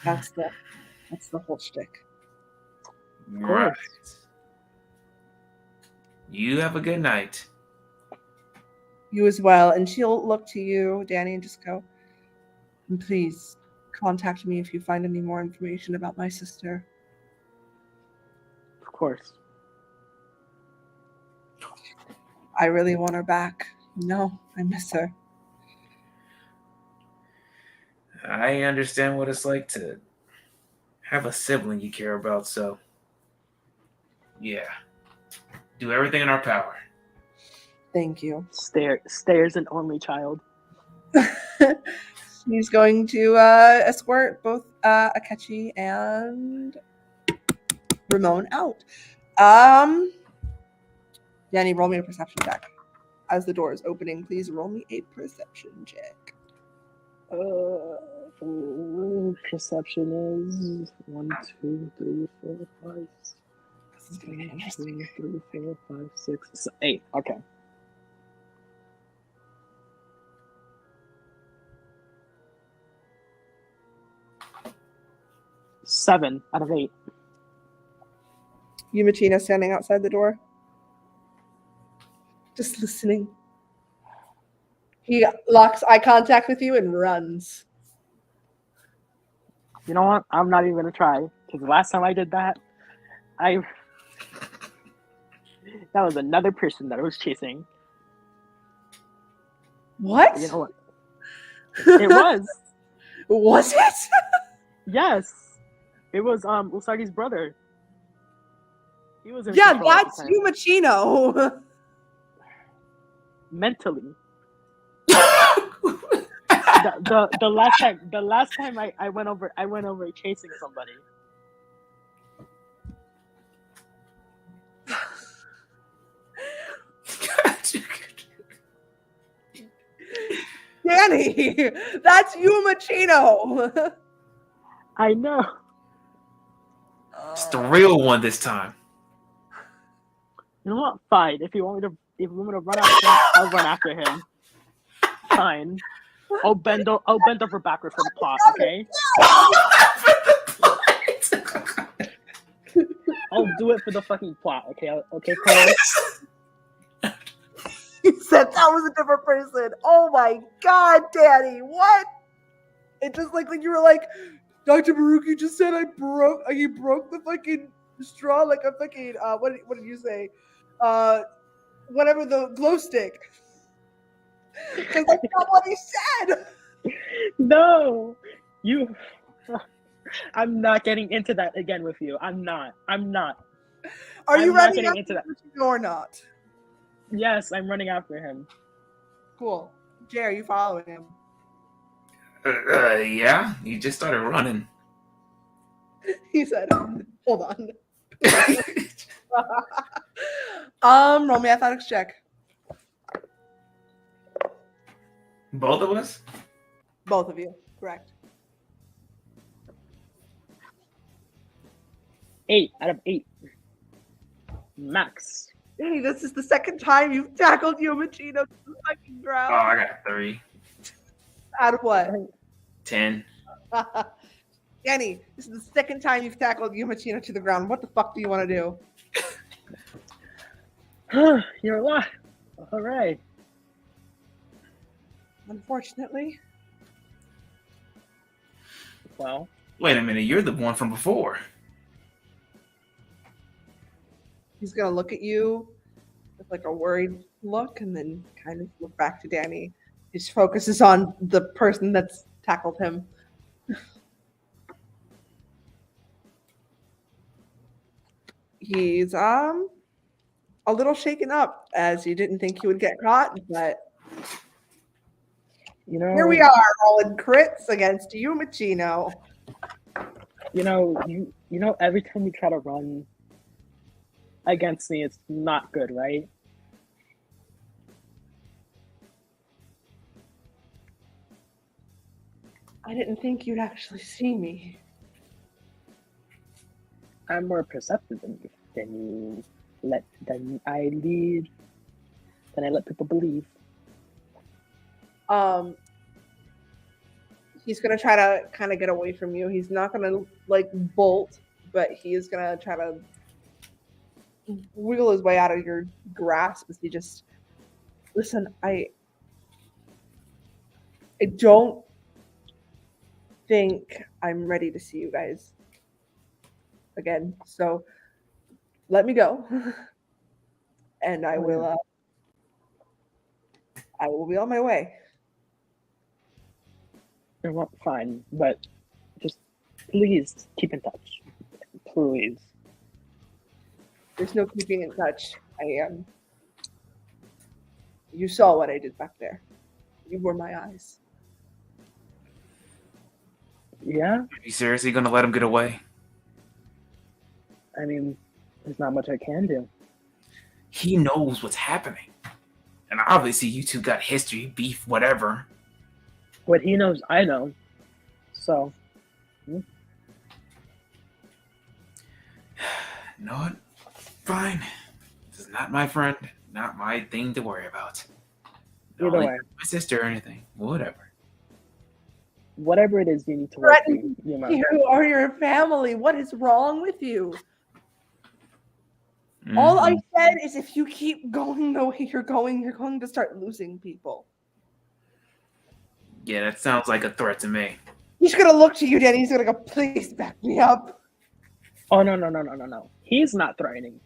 that's the whole shtick. Right. You have a good night. You as well. And she'll look to you, Danny, and just go, and please contact me if you find any more information about my sister. Of course. I really want her back. No, I miss her. I understand what it's like to have a sibling you care about, so yeah. Do everything in our power. Thank you. Stairs an only child. He's going to escort both Hiatchi and Ramon out. Danny, roll me a perception check. As the door is opening, please roll me a perception check. Perception is 1, 2, 3, 4, 5. This is going to get interesting. 2, 3, 4, 5, 6, 8. Okay. Seven out of 8. Yumachina standing outside the door. Just listening. He locks eye contact with you and runs. You know what? I'm not even gonna try because the last time I did that, that was another person that I was chasing. What? You know what? It was. Was it? Yes. It was 㚤Usagi's brother. He was in Yeah, control at that's the time. Yumachino. Mentally. the last time I went over chasing somebody. Danny, that's Yumachino. I know. It's the real one this time. You know what? Fine. If you want me to run after him, I'll run after him. Fine. I'll bend over backwards for the plot, okay? I'll do it for the fucking plot, okay? Okay, Cole? He said that was a different person. Oh my god, Danny, what? It just like you were like, Dr. Baruki just said he broke the fucking straw like a fucking what did you say? Whatever, the glow stick. Because that's not what he said. No, I'm not getting into that again with you. I'm not. Are you I'm not running getting after into that. him or not? Yes, I'm running after him. Cool. Jay, are you following him? Yeah, you just started running. He said, hold on. Roll me athletics check. Both of us? Both of you, correct. 8 out of 8. Max. Hey, this is the second time you've tackled Yumachino to the fucking ground. Oh, I got 3. Out of what? 10. Danny, this is the second time you've tackled Yumachino to the ground. What the fuck do you want to do? You're alive. All right. Unfortunately. Well, Wait a minute, you're the one from before. He's going to look at you with like a worried look and then kind of look back to Danny. His focus is on the person that's tackled him. He's a little shaken up as he didn't think he would get caught, but here we are rolling crits against you, Machino. You know every time you try to run against me, it's not good, right? I didn't think you'd actually see me. I'm more perceptive than I let people believe. He's gonna try to kind of get away from you. He's not gonna like bolt, but he is gonna try to wiggle his way out of your grasp as he just listen. I don't think I'm ready to see you guys again. So let me go, and I will be on my way. Well, fine, but just please keep in touch. Please. There's no keeping in touch. You saw what I did back there. You were my eyes. Yeah? Are you seriously gonna let him get away? I mean, there's not much I can do. He knows what's happening. And obviously you two got history, beef, whatever. What he knows, I know. So. You know what? Fine. This is not my friend, not my thing to worry about. Either way. My sister or anything. Whatever. Whatever it is you need to work through, You are your family. What is wrong with you? All I said is if you keep going the way you're going to start losing people. Yeah, that sounds like a threat to me. He's gonna look to you, Danny. He's gonna go, please back me up. Oh, no. He's not threatening.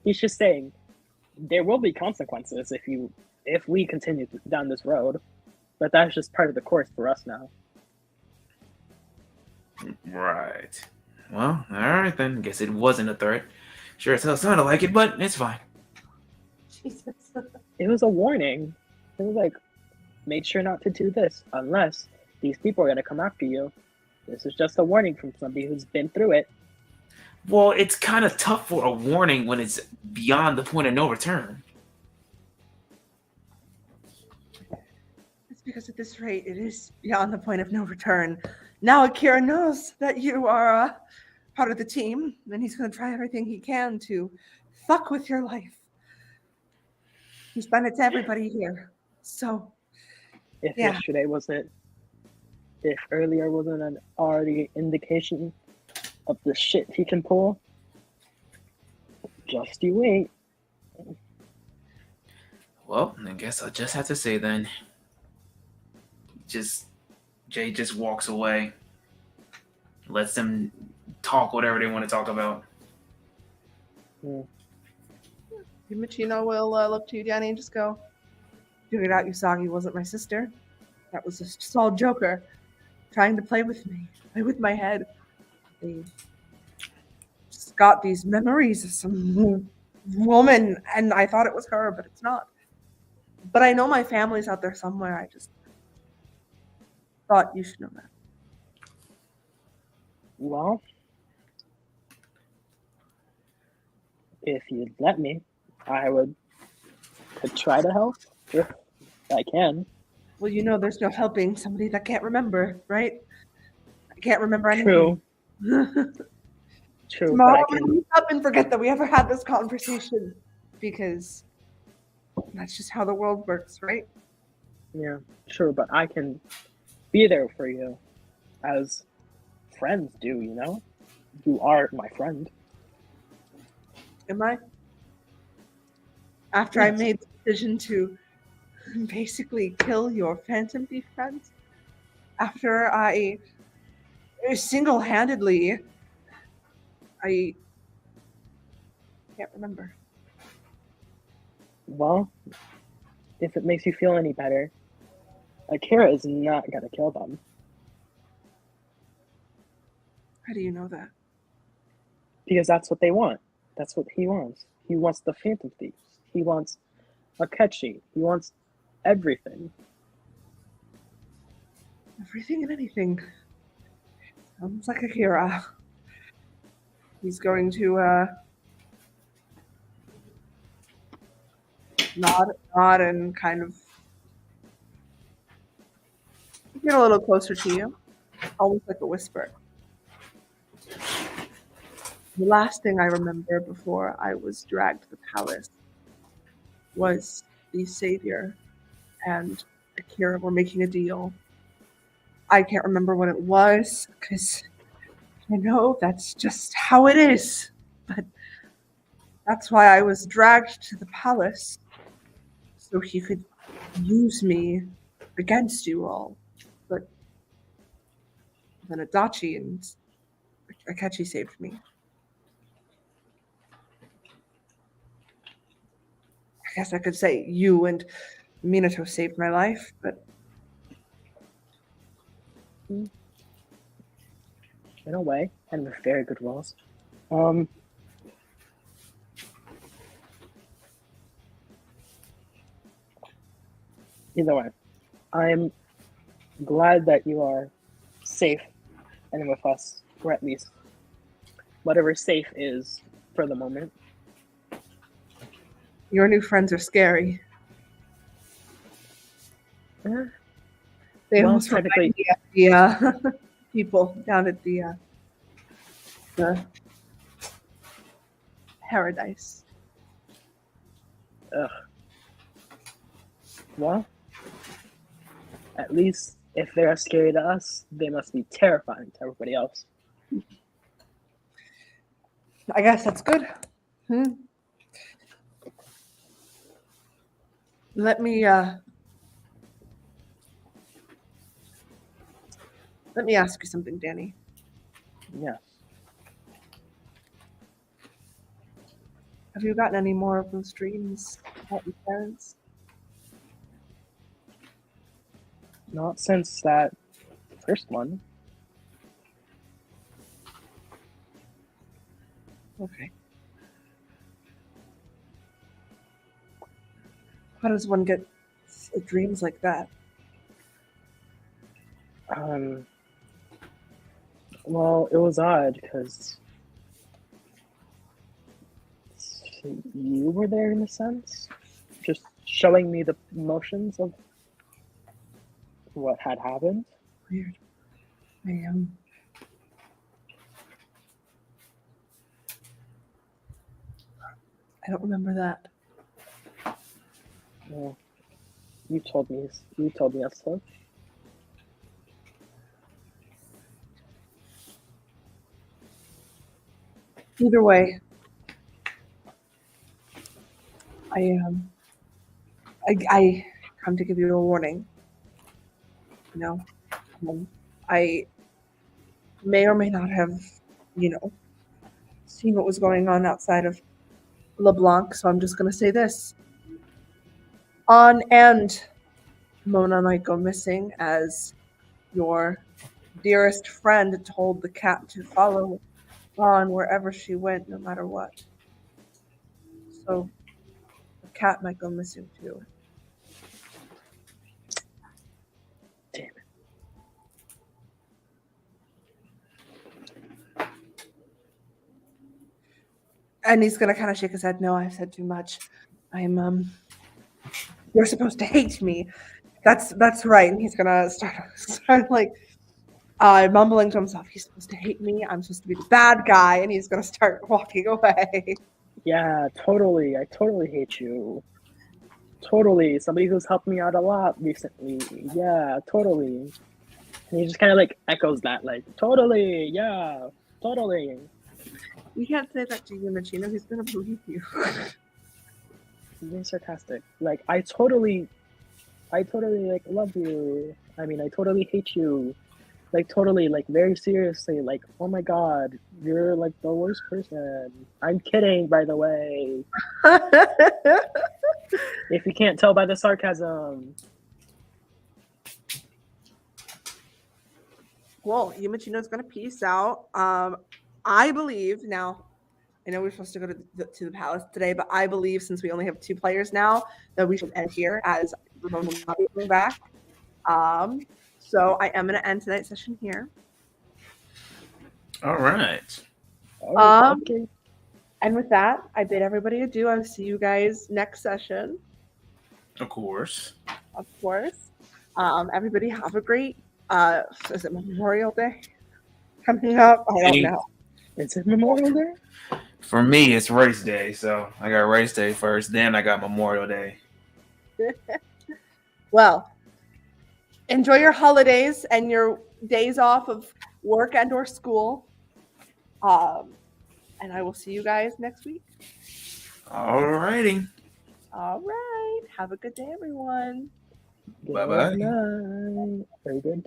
He's just saying there will be consequences if we continue down this road. But that's just part of the course for us now. Right. Well, alright then. Guess it wasn't a threat. Sure as hell sounded like it, but it's fine. Jesus. It was a warning. It was like, make sure not to do this unless these people are going to come after you. This is just a warning from somebody who's been through it. Well, it's kind of tough for a warning when it's beyond the point of no return. It's because at this rate, it is beyond the point of no return. Now Akira knows that you are part of the team, and he's going to try everything he can to fuck with your life. He's done it to everybody here. So, If earlier wasn't an already indication of the shit he can pull, just you wait. Well, I guess I'll just have to say then. Jay just walks away. Lets them talk whatever they want to talk about. Machino will look to you, Danny, and just go, figured out Usagi wasn't my sister. That was just all Joker trying to play with me, play with my head. They just got these memories of some woman, and I thought it was her, but it's not. But I know my family's out there somewhere. I just thought you should know that. Well, if you'd let me, I could try to help if I can. Well, you know there's no helping somebody that can't remember, right? I can't remember anything. True. Tomorrow I'm gonna wake up and forget that we ever had this conversation because that's just how the world works, right? Yeah, sure, but I can be there for you as friends do, you know? You are my friend. Am I? After I Yes. made the decision to basically kill your Phantom Thief friends? After I single-handedly... I can't remember. Well, if it makes you feel any better, Akira is not gonna kill them. How do you know that? Because that's what they want. That's what he wants. He wants the Phantom Thieves. He wants Hiatchi. He wants everything. Everything and anything. Sounds like Akira. He's going to nod and kind of get a little closer to you, almost like a whisper. The last thing I remember before I was dragged to the palace was the Savior and Akira were making a deal. I can't remember what it was, because I know that's just how it is. But that's why I was dragged to the palace, so he could use me against you all. But then Adachi and Hiatchi saved me. I guess I could say you and Minato saved my life, but In a way, and with very good roles. Either way, I'm glad that you are safe and with us, or at least whatever safe is for the moment. your new friends are scary. They Well, almost technically, remind me of the people down at the paradise. well, at least if they're scary to us, they must be terrifying to everybody else. I guess that's good. Let me ask you something, Danny. Yeah. Have you gotten any more of those dreams about your parents? Not since that first one. Okay. How does one get dreams like that? Well, it was odd because you were there in a sense, just showing me the emotions of what had happened. Weird. I don't remember that. Well, you told me as such. Either way, I come to give you a warning. You know, I may or may not have, seen what was going on outside of LeBlanc, so I'm just gonna say this. On and Mona might go missing, as your dearest friend told the cat to follow on wherever she went, no matter what. So the cat might go missing too. Damn it. And he's gonna kind of shake his head. No, I've said too much. You're supposed to hate me. That's right. And he's gonna start like mumbling to himself. He's supposed to hate me. I'm supposed to be the bad guy, and he's gonna start walking away. Yeah, totally. I totally hate you. Totally. Somebody who's helped me out a lot recently. Yeah, totally. And he just kind of like echoes that, like, totally, yeah, totally. You can't say that to Yumachino. He's gonna believe you. He's being sarcastic. Like, I totally like love you. I mean, I totally hate you. Like, totally, like, very seriously. Like, oh my god, you're like the worst person. I'm kidding, by the way. If you can't tell by the sarcasm. Well, Yumachino's gonna peace out. I believe now. I know we're supposed to go to the palace today, but I believe since we only have 2 players now, that we should end here as Ramon will not be coming back. So I am gonna end tonight's session here. All right. Okay. And with that, I bid everybody adieu. I'll see you guys next session. Of course. Of course. Everybody have a great is it Memorial Day coming up? I don't know. Is it Memorial Day? For me, it's race day, so I got race day first, then I got Memorial Day. Well, enjoy your holidays and your days off of work and or school. And I will see you guys next week. All righty. All right. Have a good day, everyone. Bye-bye. Good night. Very good.